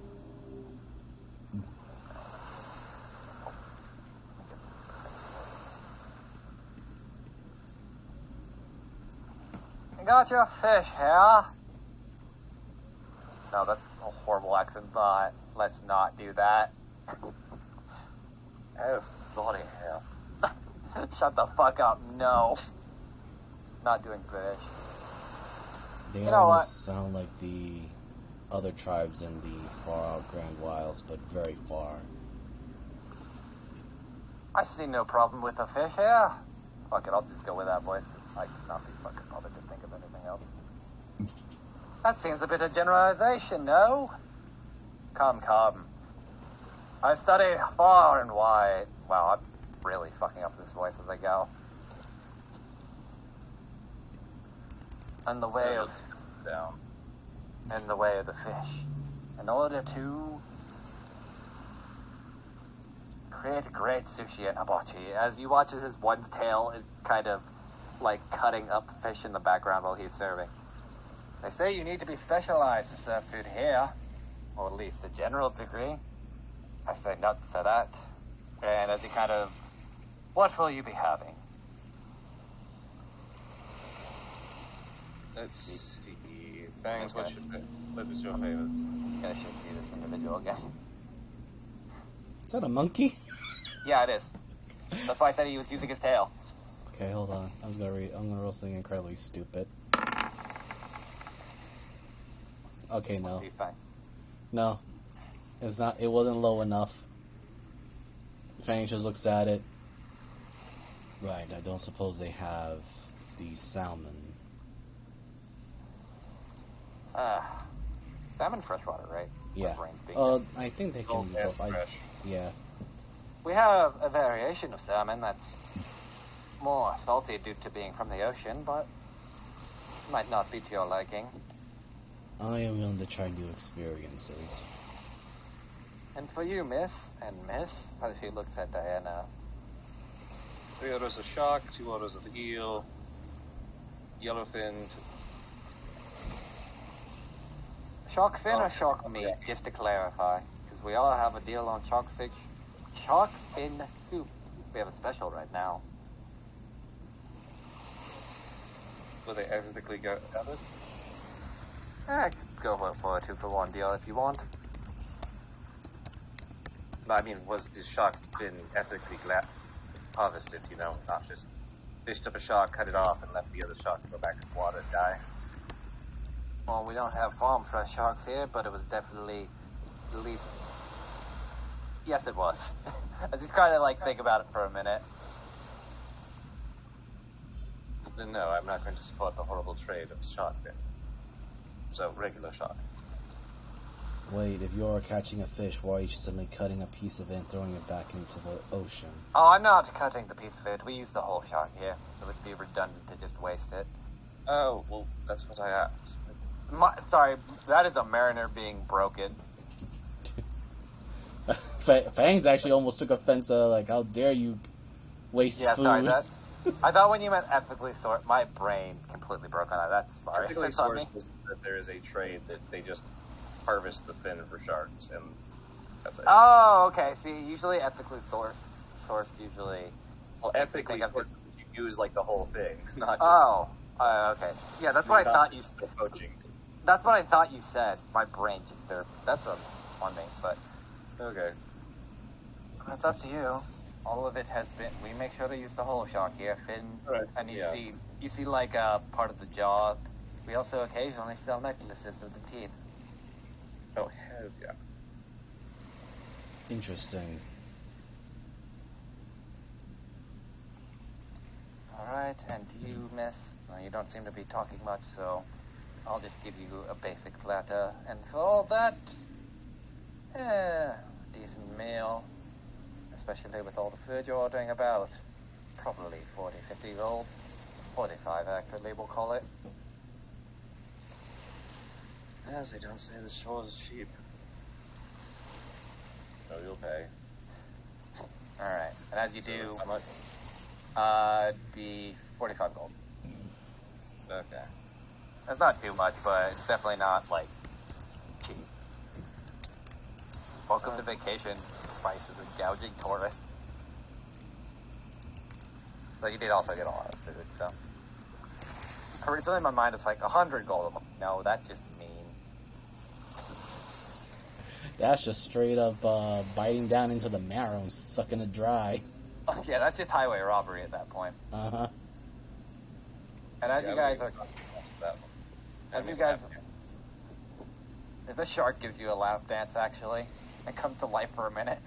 Got your fish here. No, that's a horrible accent, but let's not do that. Oh, bloody hell. Shut the fuck up, no. Not doing British. They You know almost sound like the other tribes in the far out Grand Wilds, but very far. I see no problem with the fish here. Fuck it, I'll just go with that voice, because I could not be fucking bothered to think of anything else. That seems a bit of generalization, no? Come. I study far and wide. Wow, I'm really fucking up this voice as I go. In the way of Down. in the way of the fish. In order to create a great sushi and hibachi, as you watch as his one's tail is kind of like cutting up fish in the background while he's serving. They say you need to be specialized to serve food here, or at least a general degree. I say nuts to that. And as he kind of, what will you be having? Let's see. Fangs, what is your favorite? I'm gonna show you this individual again. Is that a monkey? Yeah, it is. That's why I said he was using his tail. Okay, hold on. I'm gonna roll something incredibly stupid. Okay, no. Be fine. No. It's not. It wasn't low enough. Fang just looks at it. Right, I don't suppose they have the salmon. Salmon freshwater, right? Yeah. Brains being I think they Cold can and both. fresh. Yeah. We have a variation of salmon that's more salty due to being from the ocean, but might not be to your liking. I am willing to try new experiences. And for you, miss, as she looks at Diana, 3 orders of shark, 2 orders of eel, yellowfin, Shark fin or shark meat, just to clarify? Because we all have a deal on shark fin soup. We have a special right now. Will they ethically go covered? I could go for a 2-for-1 deal if you want. No, I mean, was the shark fin ethically harvested, you know, not just fished up a shark, cut it off, and left the other shark to go back in the water and die? Well, we don't have farm fresh sharks here, but it was definitely at least... Yes, it was. I just kind of like think about it for a minute. Then no, I'm not going to support the horrible trade of shark fin. So, regular shark. Wait, if you're catching a fish, why are you suddenly cutting a piece of it and throwing it back into the ocean? Oh, I'm not cutting the piece of it. We use the whole shark here. It would be redundant to just waste it. Oh, well, that's what I asked. Sorry, that is a mariner being broken. Fangs actually almost took offense. Like, how dare you waste Yeah, food? sorry, that... I thought when you meant ethically sourced, my brain completely broke on that. That's sorry. Ethically sourced is that there is a trade that they just harvest the fin for sharks, and that's it. Oh, okay. See, usually ethically sourced usually... Well, ethically sourced, you use, like, the whole thing, not just... Oh, okay. Yeah, that's what I thought you said. Poaching. That's what I thought you said. My brain just... That's on me, but... Okay. It's up to you. All of it has been... We make sure to use the whole shark here, fin. Right. And you see like part of the jaw. We also occasionally sell necklaces with the teeth. Oh, hell yeah. Interesting. Alright, and you, miss? Well, you don't seem to be talking much, so I'll just give you a basic platter. And for all that, decent meal. Especially with all the food you're ordering, about probably 40, 50 gold. 45 actually, we'll call it. Yes, they don't say the shore is cheap. So you'll pay. Alright, and as you do, How much? be 45 gold. Okay. That's not too much, but it's definitely not, like, cheap. Welcome to vacation, spices and gouging tourists. But you did also get a lot of food, so. Originally in my mind it's like 100 gold. No, that's just mean. That's just straight up biting down into the marrow and sucking it dry. Oh, yeah, that's just highway robbery at that point. Uh-huh. And as you guys are... If the shark gives you a lap dance, actually, and comes to life for a minute.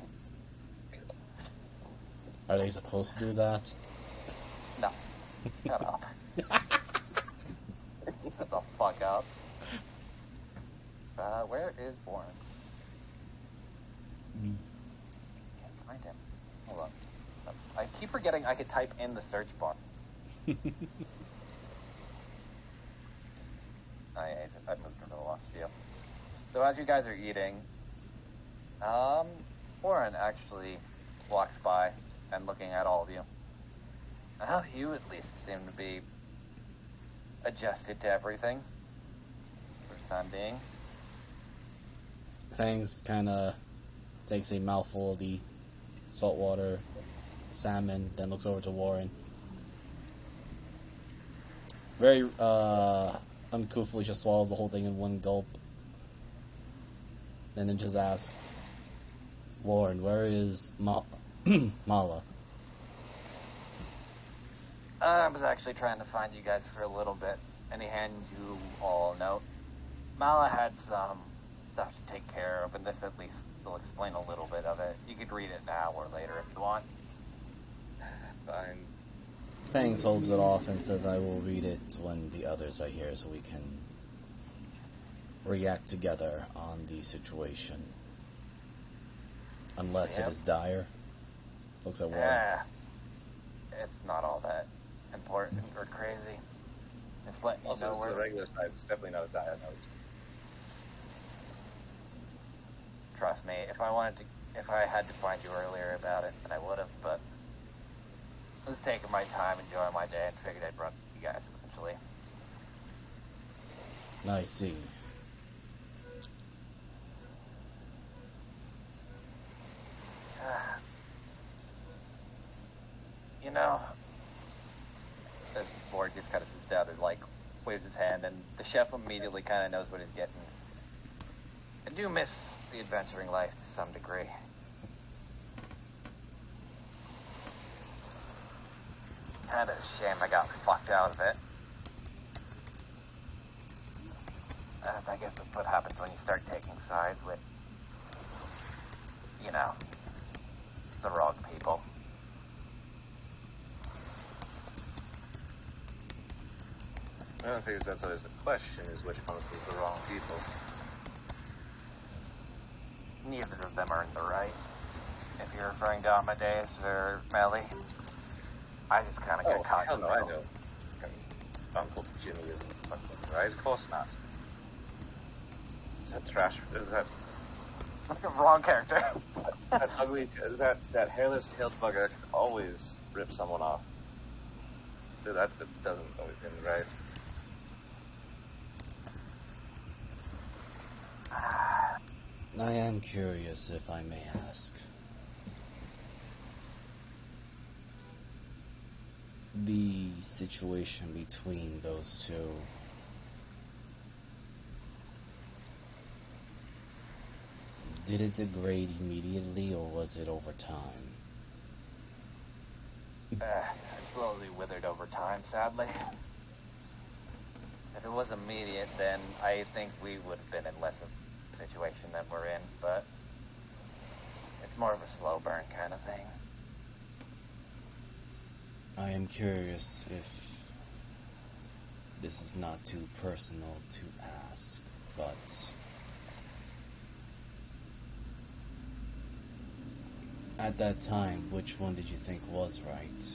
Are they supposed to do that? No. Shut up. Shut the fuck up. Where is Warren? Me. Can't find him. Hold on. I keep forgetting I could type in the search bar. I moved to the lost view. So as you guys are eating, Warren actually walks by and looking at all of you. Well, you at least seem to be adjusted to everything for the time being. Fangs kind of takes a mouthful of the saltwater salmon, then looks over to Warren. Very uncouthly just swallows the whole thing in one gulp. And then just asks, Warren, where is Mala? I was actually trying to find you guys for a little bit. Any hand you all note. Mala had some stuff to take care of, and this at least will explain a little bit of it. You could read it now or later if you want. Fine. Fangs holds it off and says, I will read it when the others are here so we can react together on the situation. Unless it is dire. Looks at Warren. Yeah. It's not all that important or crazy. Just letting you Also, know it's where... the regular size. It's definitely not a dire note. Trust me, if I had to find you earlier about it, then I would have, but I was taking my time, enjoying my day, and figured I'd run you guys eventually. I see. you know, the board just kind of sits down and, like, waves his hand, and the chef immediately kind of knows what he's getting. I do miss the adventuring life to some degree. Kind of a shame I got fucked out of it. I guess that's what happens when you start taking sides with, you know, the wrong people. I don't think that's always the question, is which ones is the wrong people. Neither of them earned the right. If you're referring to Amadeus or Melly, I just kind of got caught hell in the no, I middle. know. Uncle Jimmy isn't fucking right. Of course not. Is that trash? Is that Wrong character. that ugly? That hairless tailed bugger can always rip someone off. That doesn't always seem right. I am curious, if I may ask. The situation between those two. Did it degrade immediately, or was it over time? It slowly withered over time, sadly. If it was immediate, then I think we would have been in less of a situation than we're in, but it's more of a slow burn kind of thing. I am curious if this is not too personal to ask, but at that time, which one did you think was right?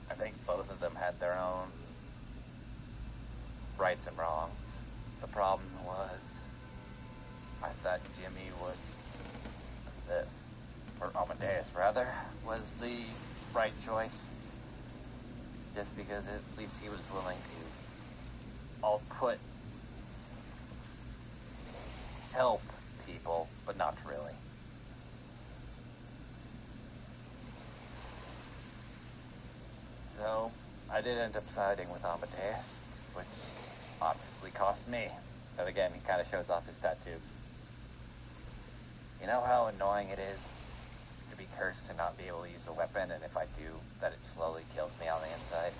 I think both of them had their own rights and wrongs. The problem was, I thought Jimmy or Amadeus rather, was the right choice. Just because at least he was willing to help people, but not really. So, I did end up siding with Amadeus, which obviously cost me. But again, he kind of shows off his tattoos. You know how annoying it is to be cursed to not be able to use a weapon, and if I do, that it slowly kills me on the inside?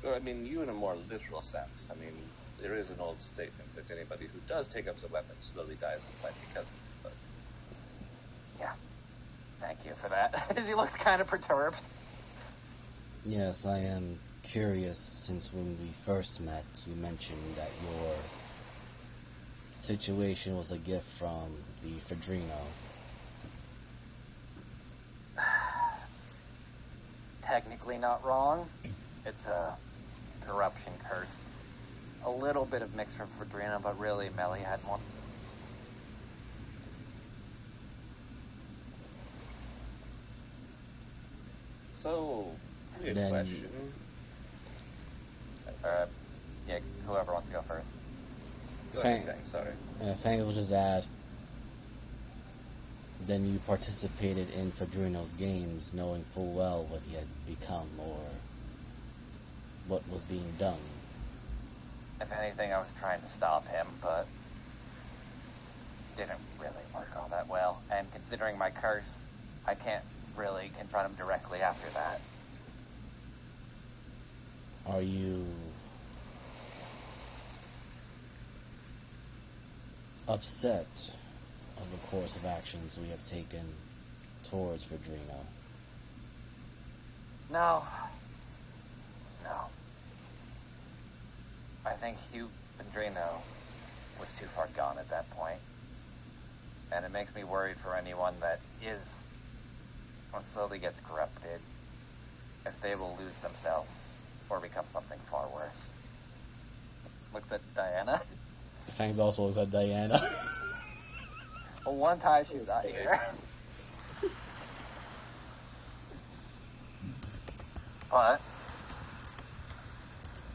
Well, I mean, you in a more literal sense. I mean, there is an old statement that anybody who does take up a weapon slowly dies inside because of it. But Yeah. Thank you for that. He looks kind of perturbed. Yes, I am curious, since when we first met, you mentioned that your situation was a gift from the Fedrino. Technically not wrong. It's a corruption curse. A little bit of mix from Fedrina, but really Melly had one. so, good Then- question. Yeah, whoever wants to go first. Go Fang- ahead, Fang, sorry. Fang will just add, then you participated in Fedrino's games, knowing full well what he had become, or what was being done. If anything, I was trying to stop him, but didn't really work all that well. And considering my curse, I can't really confront him directly after that. Are you upset of the course of actions we have taken towards Fedrino? No. I think Hugh Vendrino was too far gone at that point. And it makes me worried for anyone that is, or slowly gets corrupted, if they will lose themselves or become something far worse. Looks at Diana. Fangs also looks at Diana. Well, one time she's not here. But,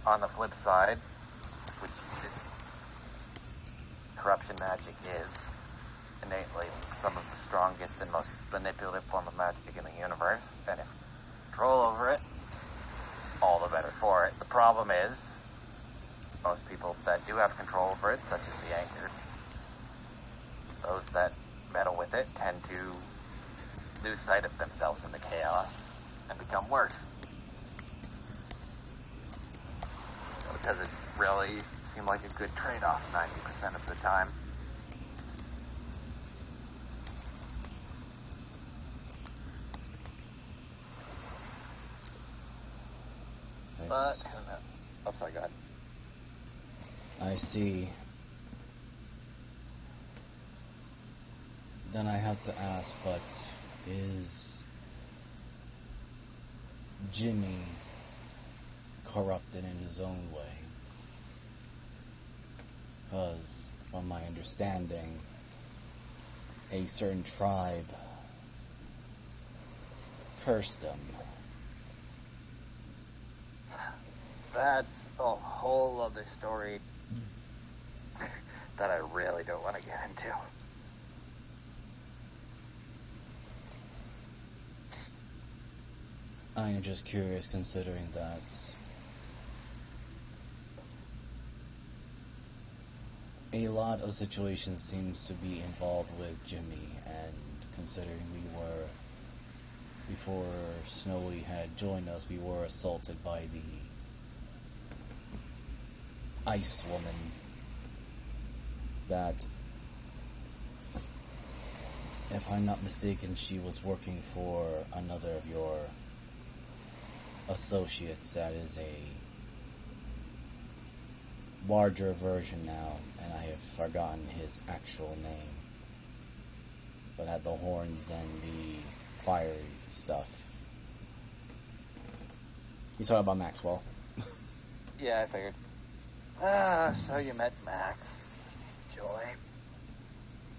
on the flip side, which is corruption magic is innately some of the strongest and most manipulative form of magic in the universe, and if you control over it, all the better for it. The problem is, most people that do have control over it, such as the Anchor, those that meddle with it tend to lose sight of themselves in the chaos and become worse. So it doesn't really seem like a good trade-off 90% of the time. But, who knows? Oh, sorry, go ahead. I see. Then I have to ask, but is Jimmy corrupted in his own way? Because, from my understanding, a certain tribe cursed him. That's a whole other story that I really don't want to get into. I am just curious, considering that a lot of situations seems to be involved with Jimmy, and considering we were, before Snowy had joined us, we were assaulted by the Ice Woman that, if I'm not mistaken, she was working for another of your associates that is a larger version now, and I have forgotten his actual name, but had the horns and the fiery stuff. You talking about Maxwell? Yeah, I figured. So you met Max. Joy.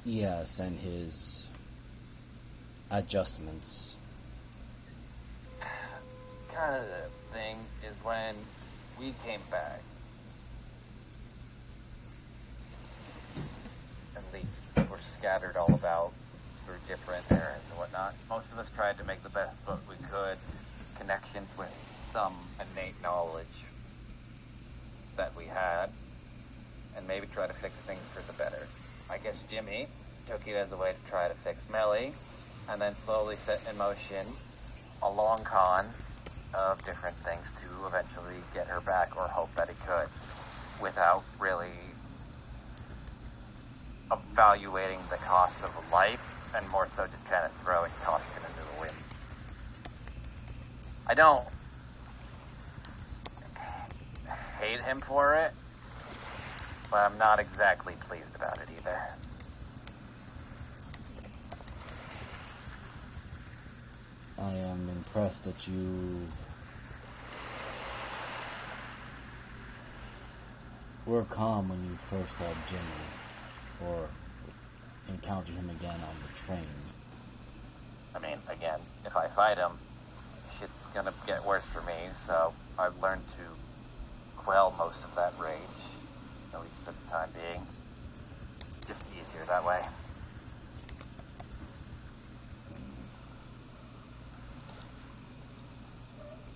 Yes, and his adjustments. Kind of the thing is when we came back, and we were scattered all about through different areas and whatnot. Most of us tried to make the best what we could, connections with some innate knowledge that we had, and maybe try to fix things for the better. I guess Jimmy took it as a way to try to fix Melly, and then slowly set in motion a long con of different things to eventually get her back, or hope that he could, without really evaluating the cost of life, and more so just kind of throwing caution into the wind. I don't hate him for it, but I'm not exactly pleased about it either. I am impressed that you were calm when you first saw Jimmy, or encountered him again on the train. I mean, again, if I fight him, shit's gonna get worse for me, so I've learned to quell most of that rage, at least for the time being. Just easier that way.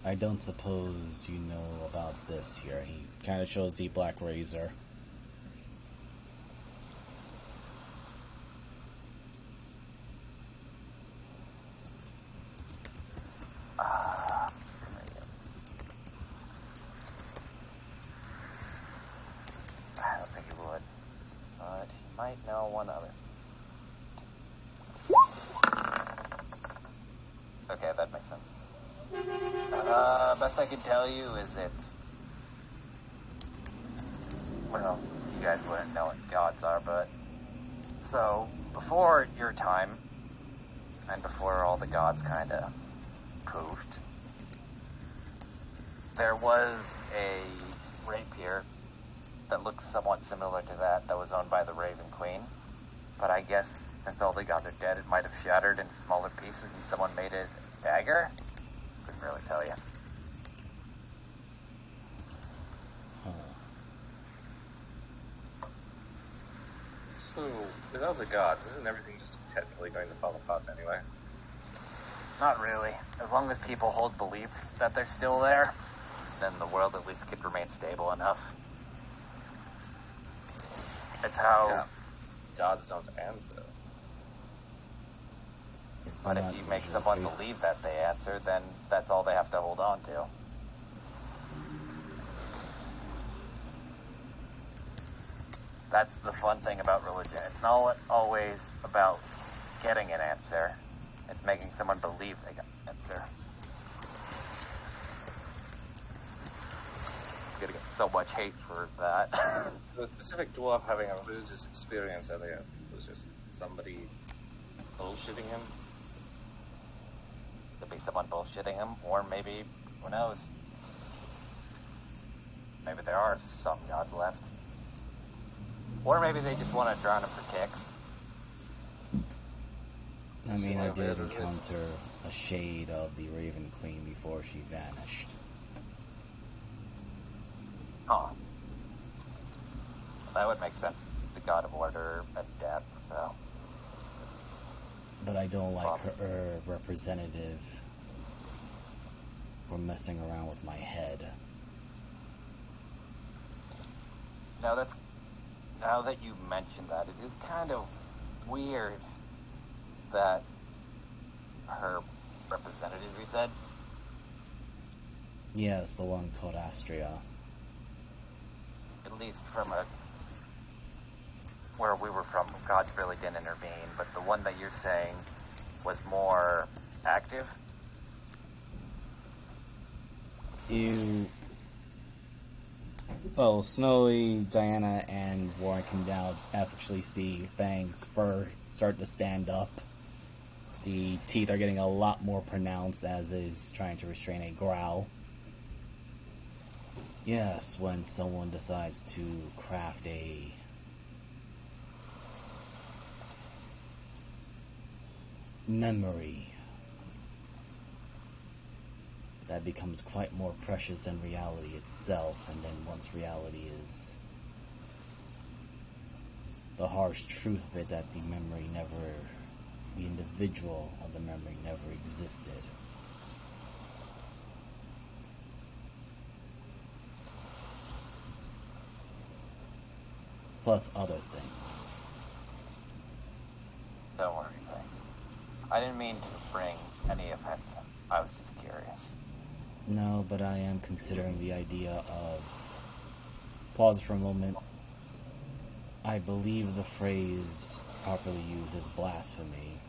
I don't suppose you know about this here. He kind of shows the black razor. I don't think he would, but he might know one other. Okay, that makes sense. Best I can tell you is it's... Well, you guys wouldn't know what gods are, but... So, before your time, and before all the gods kinda poofed, there was a rapier that looks somewhat similar to that was owned by the Raven Queen. But I guess since all the gods are dead, it might have shattered into smaller pieces and someone made it a dagger? Couldn't really tell you. So, without the gods, isn't everything just technically going to fall apart anyway? Not really. As long as people hold belief that they're still there, then the world at least could remain stable enough. It's how... Yeah. Gods don't answer. It's But not if you make usually the someone case. believe that they answer, then that's all they have to hold on to. That's the fun thing about religion. It's not always about getting an answer. It's making someone believe they got an answer. You're gonna get so much hate for that. The specific dwarf having a religious experience earlier was just somebody bullshitting him. Could be someone bullshitting him, or maybe, who knows? Maybe there are some gods left. Or maybe they just want to drown him for kicks. I mean, I So, did yeah, encounter a shade of the Raven Queen before she vanished. Huh. That would make sense. The god of order and death, so... But I don't like her representative for messing around with my head. Now that you mentioned that, it is kind of weird that her representative, you said? Yes, the one called Astria. At least from where we were from, gods really didn't intervene, but the one that you're saying was more active? Well, Snowy, Diana, and Warren can now actually see Fang's fur start to stand up. The teeth are getting a lot more pronounced as is trying to restrain a growl. Yes, when someone decides to craft a memory that becomes quite more precious than reality itself, and then once reality is the harsh truth of it, that the individual of the memory never existed. Plus other things. Don't worry, thanks. I didn't mean to bring any offense. I was just curious. No, but I am considering the idea of... Pause for a moment. I believe the phrase properly used is blasphemy.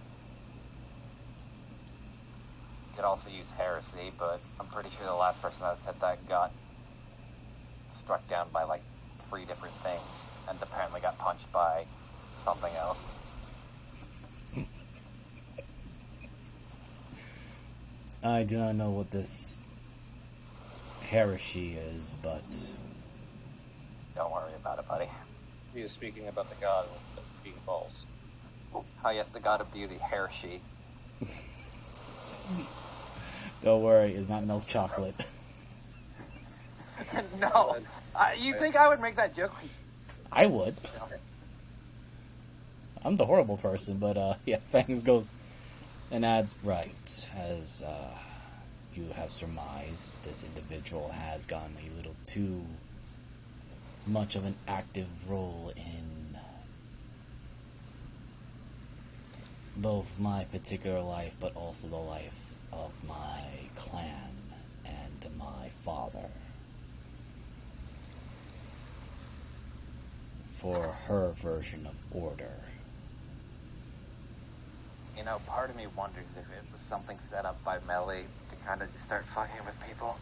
You could also use heresy, but I'm pretty sure the last person that said that got struck down by like 3 different things, and apparently got punched by something else. I do not know what this heresy is, but... Don't worry about it, buddy. He is speaking about the god being false. Oh yes, the god of beauty, heresy. Don't worry, it's not milk chocolate. No! You think I would make that joke? I would. I'm the horrible person, but yeah, Fangs goes and adds, right, as you have surmised, this individual has gotten a little too much of an active role in both my particular life, but also the life of my clan and my father. For her version of order. You know, part of me wonders if it was something set up by Melly to kind of just start fucking with people.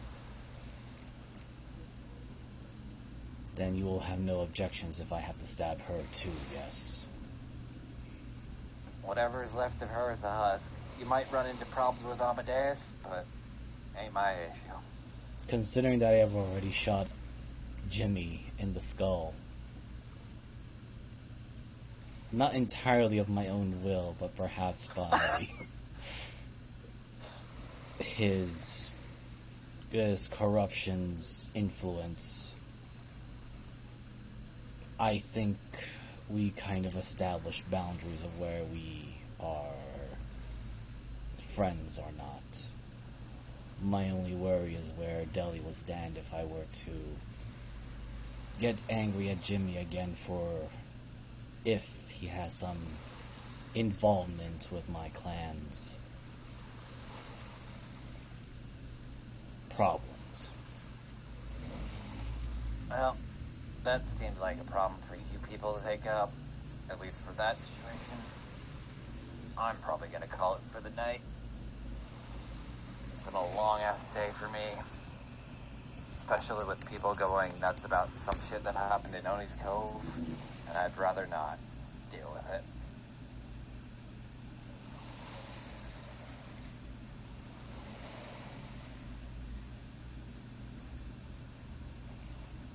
Then you will have no objections if I have to stab her too, yes? Whatever is left of her is a husk. You might run into problems with Amadeus, but ain't my issue. Considering that I have already shot Jimmy in the skull, not entirely of my own will, but perhaps by his corruption's influence, I think we kind of established boundaries of where we are friends or not. My only worry is where Deli will stand if I were to get angry at Jimmy again for if he has some involvement with my clan's problems. Well, that seems like a problem for you people to take up, at least for that situation. I'm probably gonna call it for the night. It's been a long-ass day for me. Especially with people going nuts about some shit that happened in Oni's Cove, and I'd rather not deal with it.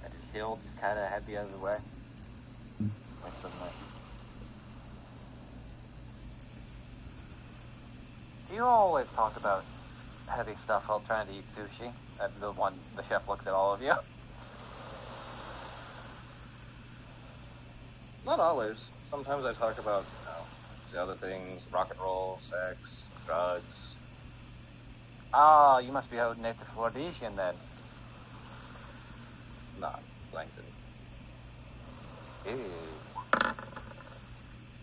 And his hill just kind of head the other way. Nice, doesn't it? Do you always talk about heavy stuff while trying to eat sushi? The chef looks at all of you. Not always. Sometimes I talk about, the other things, rock and roll, sex, drugs. Ah, you must be a native Floridian then. Not Plankton. Ew.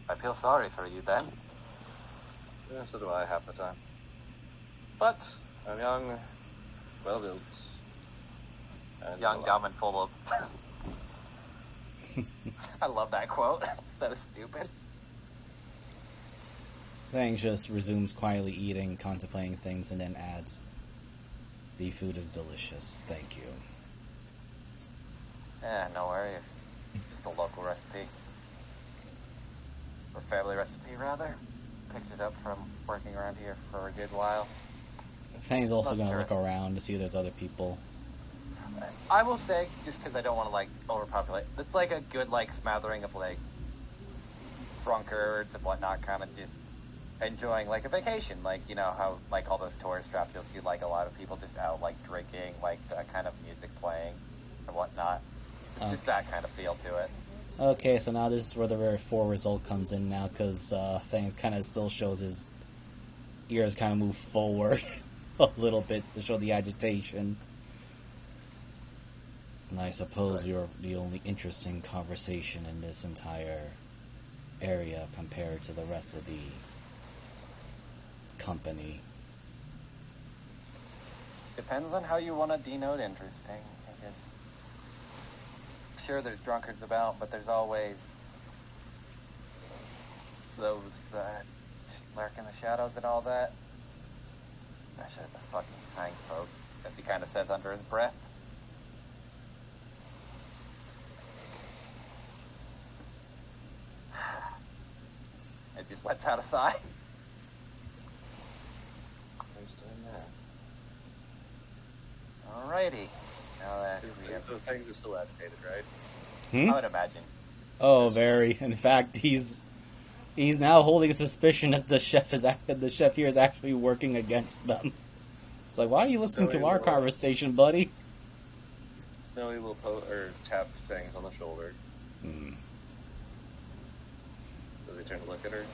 I feel sorry for you then. Yeah, so do I half the time. But I'm young, well-built. And Young, dumb, and full of... I love that quote. That is stupid. Fangs just resumes quietly eating, contemplating things, and then adds, "The food is delicious, thank you." Yeah, no worries. Just a local recipe. Or family recipe, rather. Picked it up from working around here for a good while. Fang's also Must going to hurt. look around to see if there's other people. I will say, just because I don't want to, overpopulate, it's like a good, smattering of, drunkards and whatnot, kind of just enjoying, a vacation. You know, how, all those tourist traps, you'll see, a lot of people just out, drinking, that kind of music playing and whatnot. It's just that kind of feel to it. Okay, so now this is where the rare 4 result comes in now, because Fangs kind of still shows his ears kind of move forward a little bit to show the agitation. And I suppose you're the only interesting conversation in this entire area compared to the rest of the company. Depends on how you want to denote interesting, I guess. Sure, there's drunkards about, but there's always those that lurk in the shadows and all that. Especially the fucking hang folk, as he kind of says under his breath. It just lets out a sigh. Who's doing that? Alrighty. Now that we have... So things are still agitated, right? I would imagine. Oh, very. In fact, he's now holding a suspicion that the chef here is actually working against them. It's like, why are you listening to our conversation, buddy? Snowy will tap things on the shoulder. Does he turn to look at her?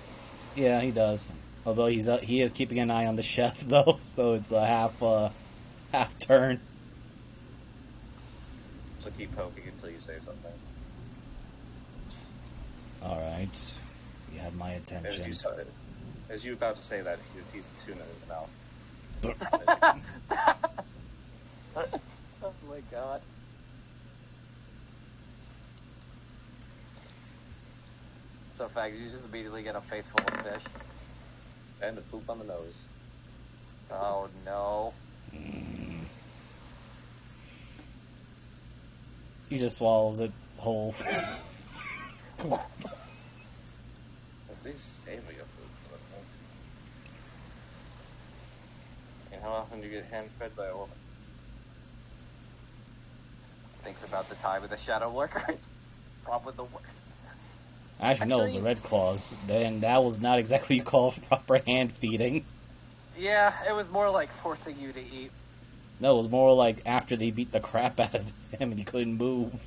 Yeah, he does. Although he is keeping an eye on the chef, though, so it's a half turn. So keep poking until you say something. All right, you have my attention. As you about to say that, you get a piece of tuna in the mouth. Oh my god. So, Fags, you just immediately get a face full of fish. And a poop on the nose. Oh no. He just swallows it whole. At least savor your food for the most. And how often do you get hand-fed by a woman? Thinks about the time with the shadow lurker. Probably the worst. Actually, no, it was the Red Claws. Then that was not exactly what you call proper hand feeding. Yeah, it was more like forcing you to eat. No, it was more like after they beat the crap out of him and he couldn't move.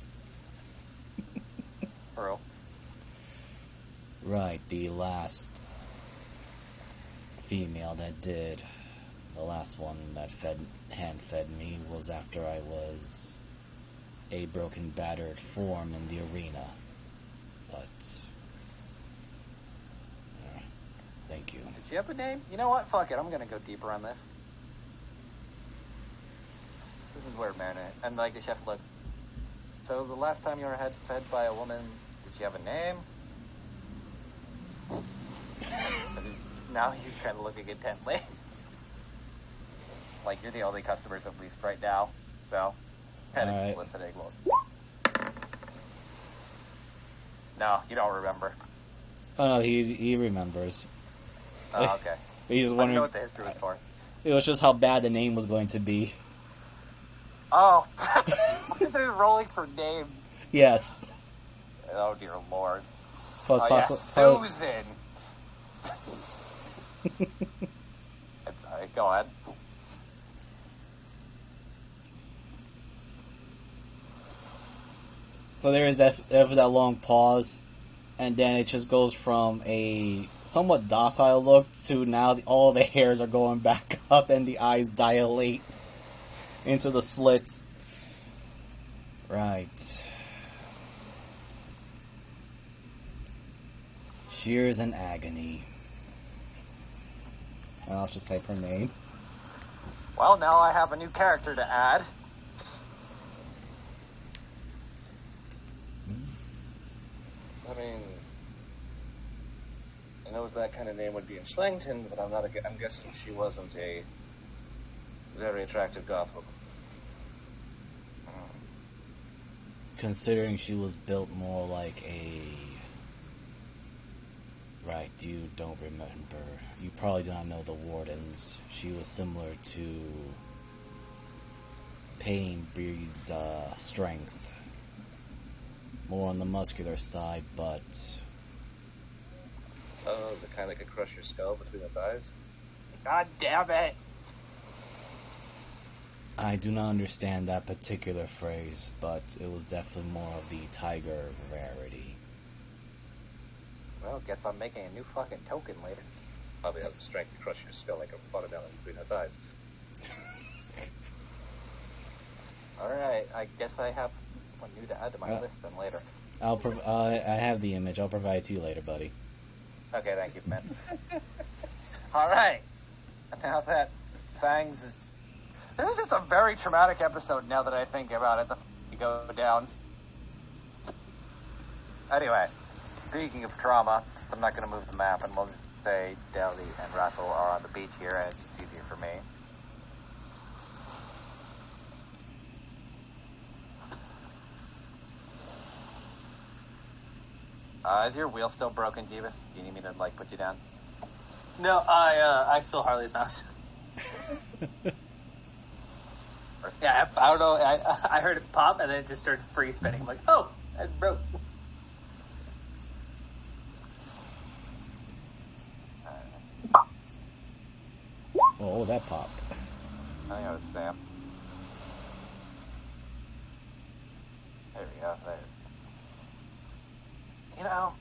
Bro. Right, the last female that did. The last one that hand-fed me was after I was a broken, battered form in the arena. But... thank you. Did you have a name? You know what? Fuck it. I'm gonna go deeper on this. This is weird, man. And like the chef looks. So the last time you were fed by a woman, did she have a name? Now he's kind of looking intently. Like you're the only customers at least right now. So, kind of Alright. just listening. No, you don't remember. Oh no, he remembers. Oh, okay. He's just I don't know wondering. what the history was for. It was just how bad the name was going to be. Oh, they're rolling for names. Yes. Oh dear lord. Plus, Oh yeah, plus, Susan. I'm sorry. Go on. so there is after that long pause, and then it just goes from a somewhat docile look to now all the hairs are going back up and the eyes dilate into the slits. Right. Shears and agony. And I'll just type her name. Well, now I have a new character to add. I mean, I know that kind of name would be in Slangton, but I'm guessing she wasn't a very attractive goth woman. Considering she was built more like a... Right, you don't remember. You probably do not know the Wardens. She was similar to Pain breeds strength. More on the muscular side, but... Oh, the kind that could crush your skull between the thighs? God damn it. I do not understand that particular phrase, but it was definitely more of the tiger rarity. Well, guess I'm making a new fucking token later. Probably has the strength to crush your skull like a watermelon between her thighs. Alright, I guess I have one new to add to my list then later. I have the image. I'll provide it to you later, buddy. Okay, thank you, man. Alright. Now that Fangs is... This is just a very traumatic episode now that I think about it. The go down. Anyway, speaking of trauma, I'm not going to move the map, and we'll just say Deli and Rathel are on the beach here, and it's just easier for me. Is your wheel still broken, Jeebus? Do you need me to, put you down? No, I stole Harley's mouse. Yeah, I don't know. I heard it pop and then it just started free spinning. I'm like, oh, that broke. Oh, that popped. I think it was Sam. There we go. There. You know,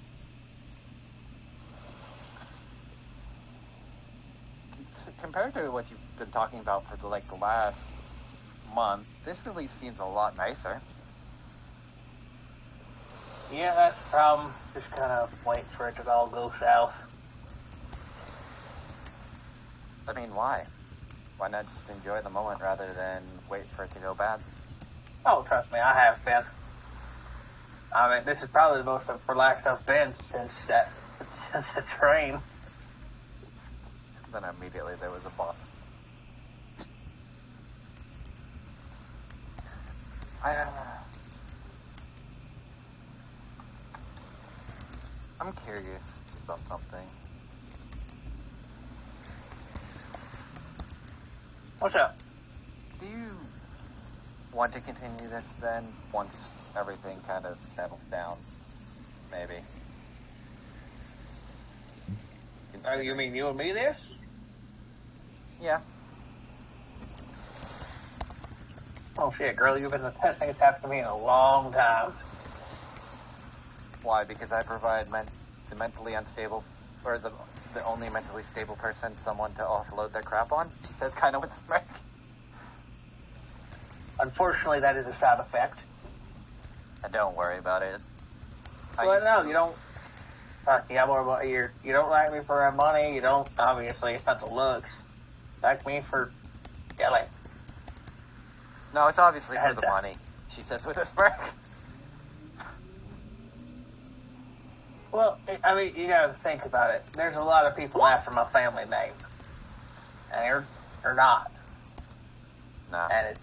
compared to what you've been talking about for the last month, this at least seems a lot nicer. Yeah, that's the problem. Just kind of wait for it to all go south. I mean, why? Why not just enjoy the moment rather than wait for it to go bad? Oh, trust me, I have been. I mean, this is probably the most relaxed I've been since the train. Then immediately there was a boss. I'm curious just on something. What's up? Do you want to continue this then, once everything kind of settles down? Maybe. You mean you and me this? Yeah. Oh shit, girl, you've been the best thing that's happened to me in a long time. Why? Because I provide the mentally unstable, or the only mentally stable person, someone to offload their crap on. She says, kind of with a smirk. Unfortunately, that is a side effect. And don't worry about it. Well, no, you don't. Yeah, more about you don't like me for my money. You don't. Obviously, it's not the looks. Like me for yelling. No, it's obviously for the money. She says with a smirk. Well, I mean, you gotta think about it. There's a lot of people after my family name. And they're not. Nah. And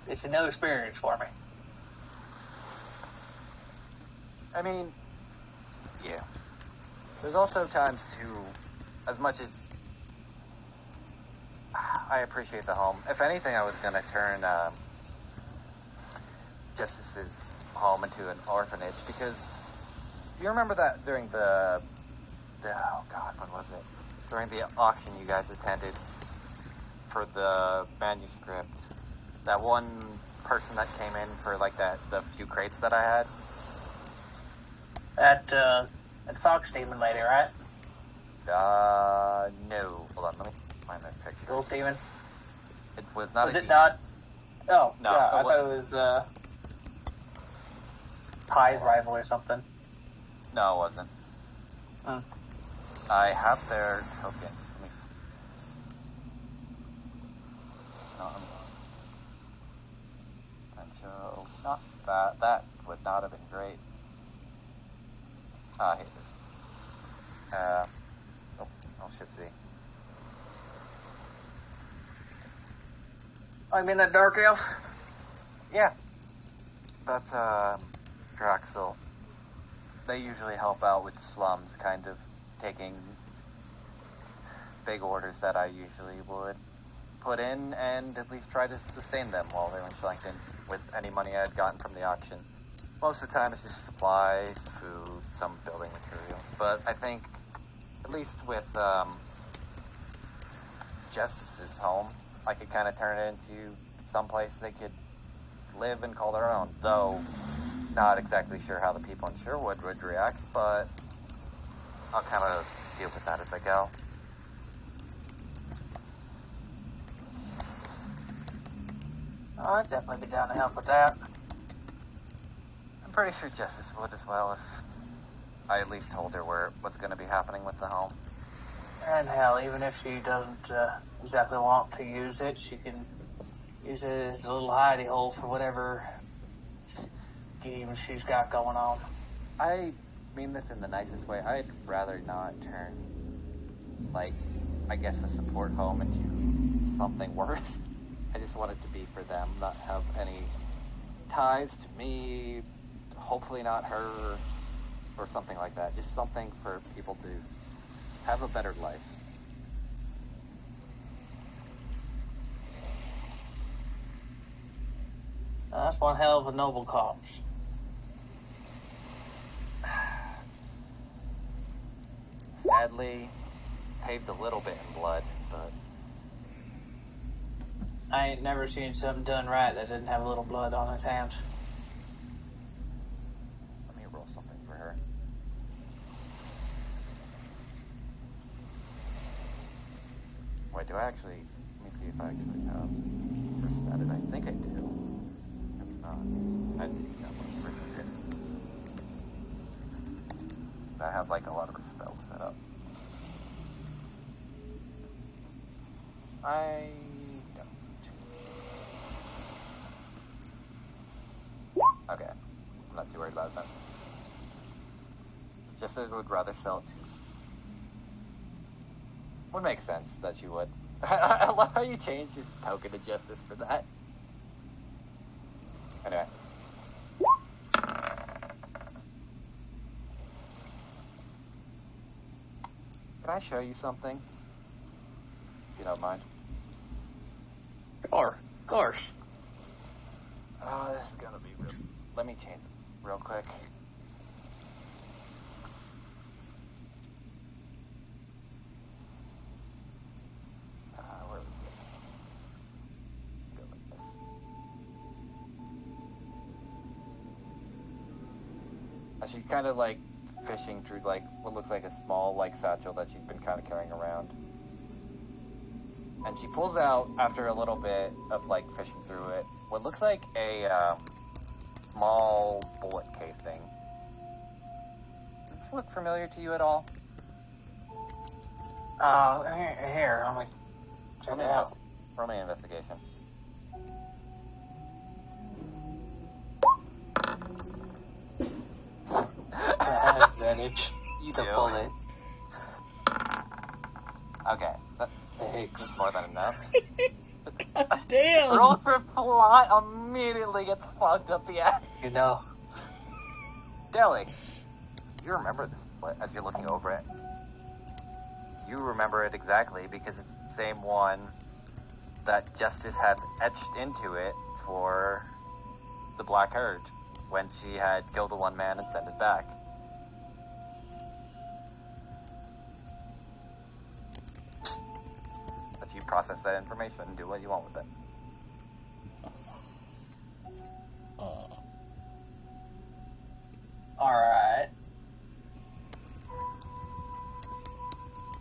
it's a new experience for me. I mean, yeah. There's also times too, as much as I appreciate the home. If anything, I was gonna turn Justice's home into an orphanage, because you remember that during the oh god, when was it? During the auction you guys attended for the manuscript, that one person that came in for like the few crates that I had. That Fox Demon lady, right? No. Hold on, let me find that picture. Wolf Demon. It was not. Was it not? Oh, no. Yeah, I thought it was Pie's rival or something. No, it wasn't. I have their tokens. Let me. No, so not that. That would not have been great. Here it is. I'll shift Z. I mean that dark elf? Yeah. That's, Draxel. They usually help out with slums, kind of taking big orders that I usually would put in and at least try to sustain them while they were in Shellington with any money I had gotten from the auction. Most of the time it's just supplies, food, some building materials. But I think, at least with Justice's home, I could kind of turn it into some place they could live and call their own. Though, not exactly sure how the people in Sherwood would react, but I'll kind of deal with that as I go. Oh, I'd definitely be down to help with that. I'm pretty sure Justice would as well if I at least told her what's going to be happening with the home. And hell, even if she doesn't exactly want to use it, she can use it as a little hidey hole for whatever games she's got going on. I mean this in the nicest way. I'd rather not turn, like, I guess a support home into something worse. I just want it to be for them, not have any ties to me, hopefully not her, or something like that. Just something for people to have a better life. That's one hell of a noble cause. Sadly, paved a little bit in blood, but I ain't never seen something done right that didn't have a little blood on its hands. let me roll something for her. Wait, do I actually? Let me see if I actually have percentage. I think I do. If not, I think that one percentage. I have like a lot of her spells set up. I don't. Okay, I'm not too worried about that. Just as would rather sell it to. Would make sense that you would. I love how you changed your token to Justice for that. Anyway. Can I show you something? If you don't mind. Of course. Oh, this is gonna be real. Let me change it real quick. Where are we go like this. I she's kind of like fishing through like what looks like a small like satchel that she's been kind of carrying around. And she pulls out, after a little bit of like fishing through it, what looks like a small bullet casing. Does this look familiar to you at all? Here, I'm like, check it out. Roll me an investigation. Advantage. You to do. bullet. Okay. Thanks. That's more than enough. Damn! Roll for plot immediately gets fucked up the ass. You know. Deli, you remember this split as you're looking over it. You remember it exactly because it's the same one that Justice had etched into it for the Black Herd when she had killed the one man and sent it back. But you process that information and do what you want with it. Alright.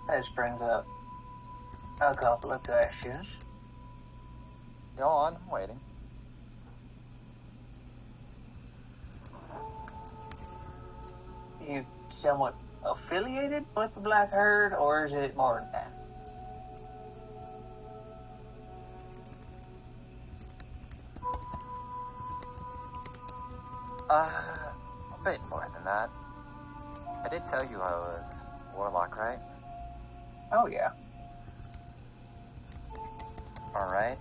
This brings up a couple of questions. Go on, I'm waiting. You somewhat affiliated with the Black Herd, or is it more than that? A bit more than that. I did tell you I was Warlock, right? Oh, yeah. Alright.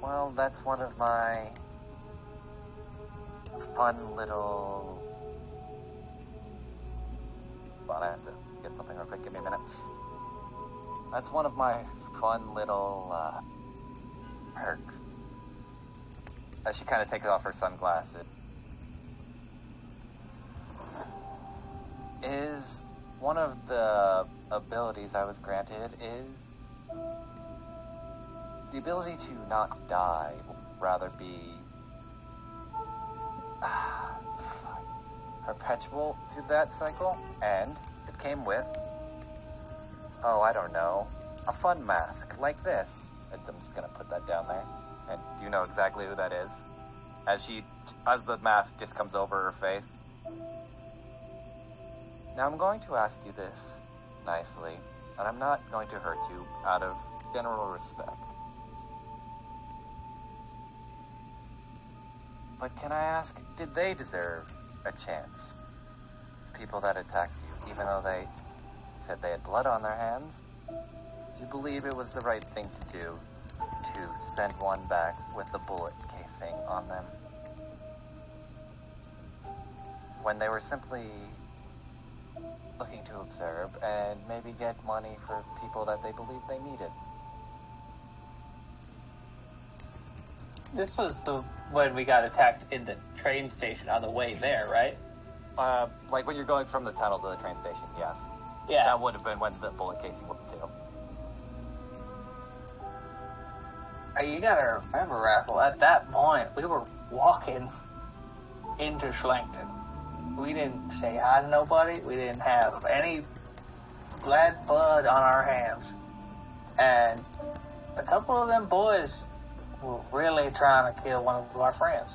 Well, that's one of my fun little... Hold on, I have to get something real quick. Give me a minute. That's one of my fun little perks. As she kind of takes off her sunglasses. Is one of the abilities I was granted is the ability to not die, rather be perpetual to that cycle, and it came with, oh, I don't know, a fun mask like this. And I'm just gonna put that down there, and you know exactly who that is. As the mask just comes over her face. Now I'm going to ask you this nicely, and I'm not going to hurt you out of general respect. But can I ask, did they deserve a chance? People that attacked you, even though they said they had blood on their hands? Do you believe it was the right thing to do to send one back with the bullet casing on them? When they were simply looking to observe and maybe get money for people that they believed they needed. This was when we got attacked in the train station on the way there, right? Like when you're going from the tunnel to the train station, yes. Yeah. That would have been when the bullet casing went too. You gotta remember, Raffle, at that point, we were walking into Schlington. We didn't say hi to nobody. We didn't have any blood on our hands. And a couple of them boys were really trying to kill one of our friends.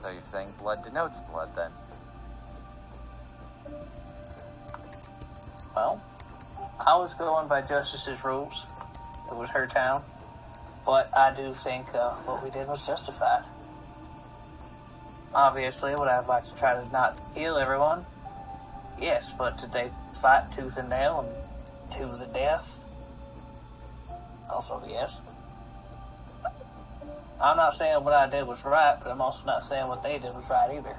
So you're saying blood denotes blood, then? Well, I was going by Justice's rules. It was her town. But I do think what we did was justified. Obviously, would I like to try to not kill everyone? Yes, but did they fight tooth and nail and to the death? Also, yes. I'm not saying what I did was right, but I'm also not saying what they did was right either.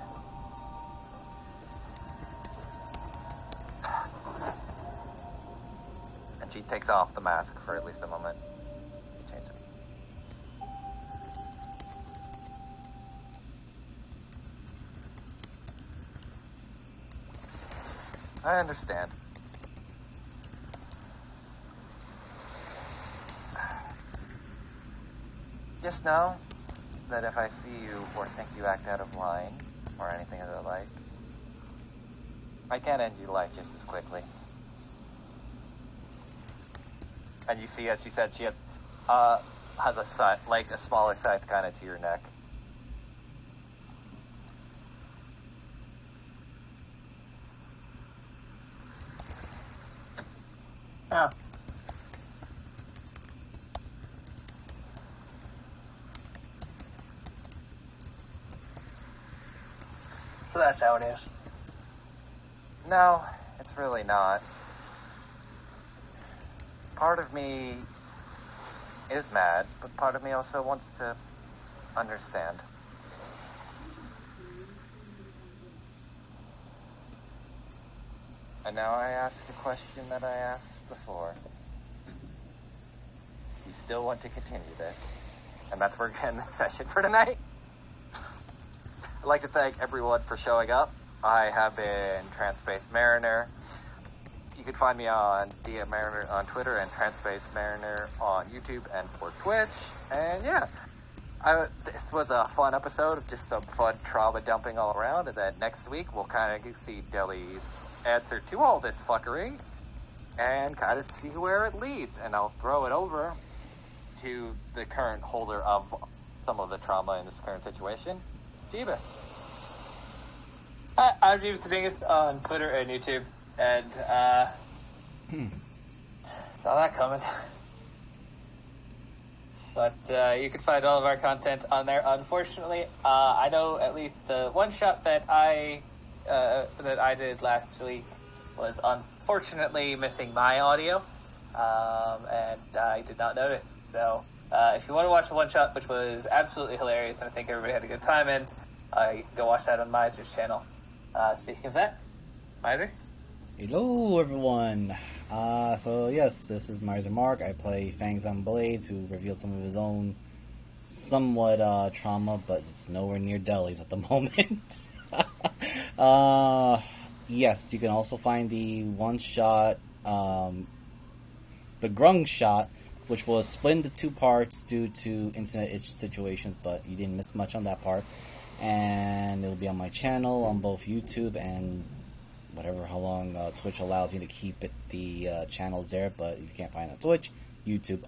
And she takes off the mask for at least a moment. Change it. I understand. Just know that if I see you or think you act out of line, or anything of the like, I can end your life just as quickly. And you see, as she said, she has a scythe, like a smaller scythe kind of to your neck. Oh. So that's how it is. No, it's really not. Part of me is mad, but part of me also wants to understand. And now I ask a question that I asked before. You still want to continue this? And that's where we're going to end the session for tonight. I'd like to thank everyone for showing up. I have been Transspace Mariner. You can find me on DM Mariner on Twitter and Transspace Mariner on YouTube and for Twitch. And yeah, this was a fun episode of just some fun trauma dumping all around. And then next week we'll kind of see Deli's answer to all this fuckery and kind of see where it leads. And I'll throw it over to the current holder of some of the trauma in this current situation, Jeebus. Hi, I'm James the Dingus on Twitter and YouTube, and saw that coming. But you can find all of our content on there. Unfortunately, I know at least the one shot that I did last week was unfortunately missing my audio, and I did not notice. So if you want to watch the one shot, which was absolutely hilarious, and I think everybody had a good time in, you can go watch that on Miser's channel. Speaking of that, Miser? Hello, everyone. So yes, this is Miser Mark. I play Fangs on Blades, who revealed some of his own somewhat trauma, but it's nowhere near Deli's at the moment. Yes, you can also find the one-shot, the Grung shot, which was split into two parts due to internet situations, but you didn't miss much on that part. And it'll be on my channel on both YouTube and how long Twitch allows me to keep it, the channels there. But if you can't find it on Twitch, YouTube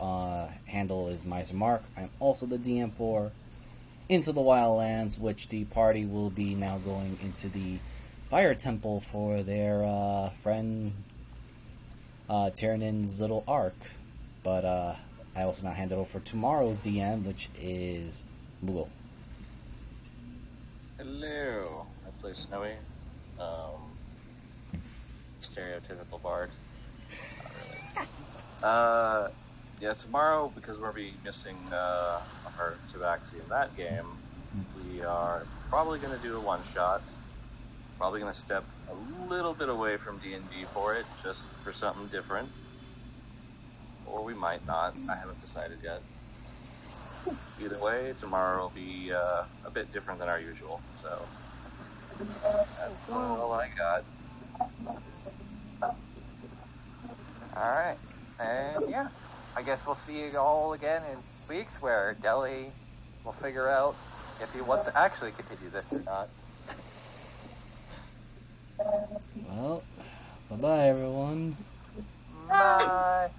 handle is Miser Mark. I'm also the DM for Into the Wildlands, which the party will be now going into the Fire Temple for their friend Tyrannin's little arc. But I also now hand it over for tomorrow's DM, which is Moogle. Hello, I play Snowy. Stereotypical bard. Not really. Yeah, tomorrow, because we'll be missing our Tabaxi in that game, we are probably going to do a one-shot. Probably going to step a little bit away from D&D for it, just for something different. Or we might not. I haven't decided yet. Either way, tomorrow will be a bit different than our usual, so that's all I got. Alright, and yeah, I guess we'll see you all again in weeks where Deli will figure out if he wants to actually continue this or not. Well, bye-bye, everyone. Bye!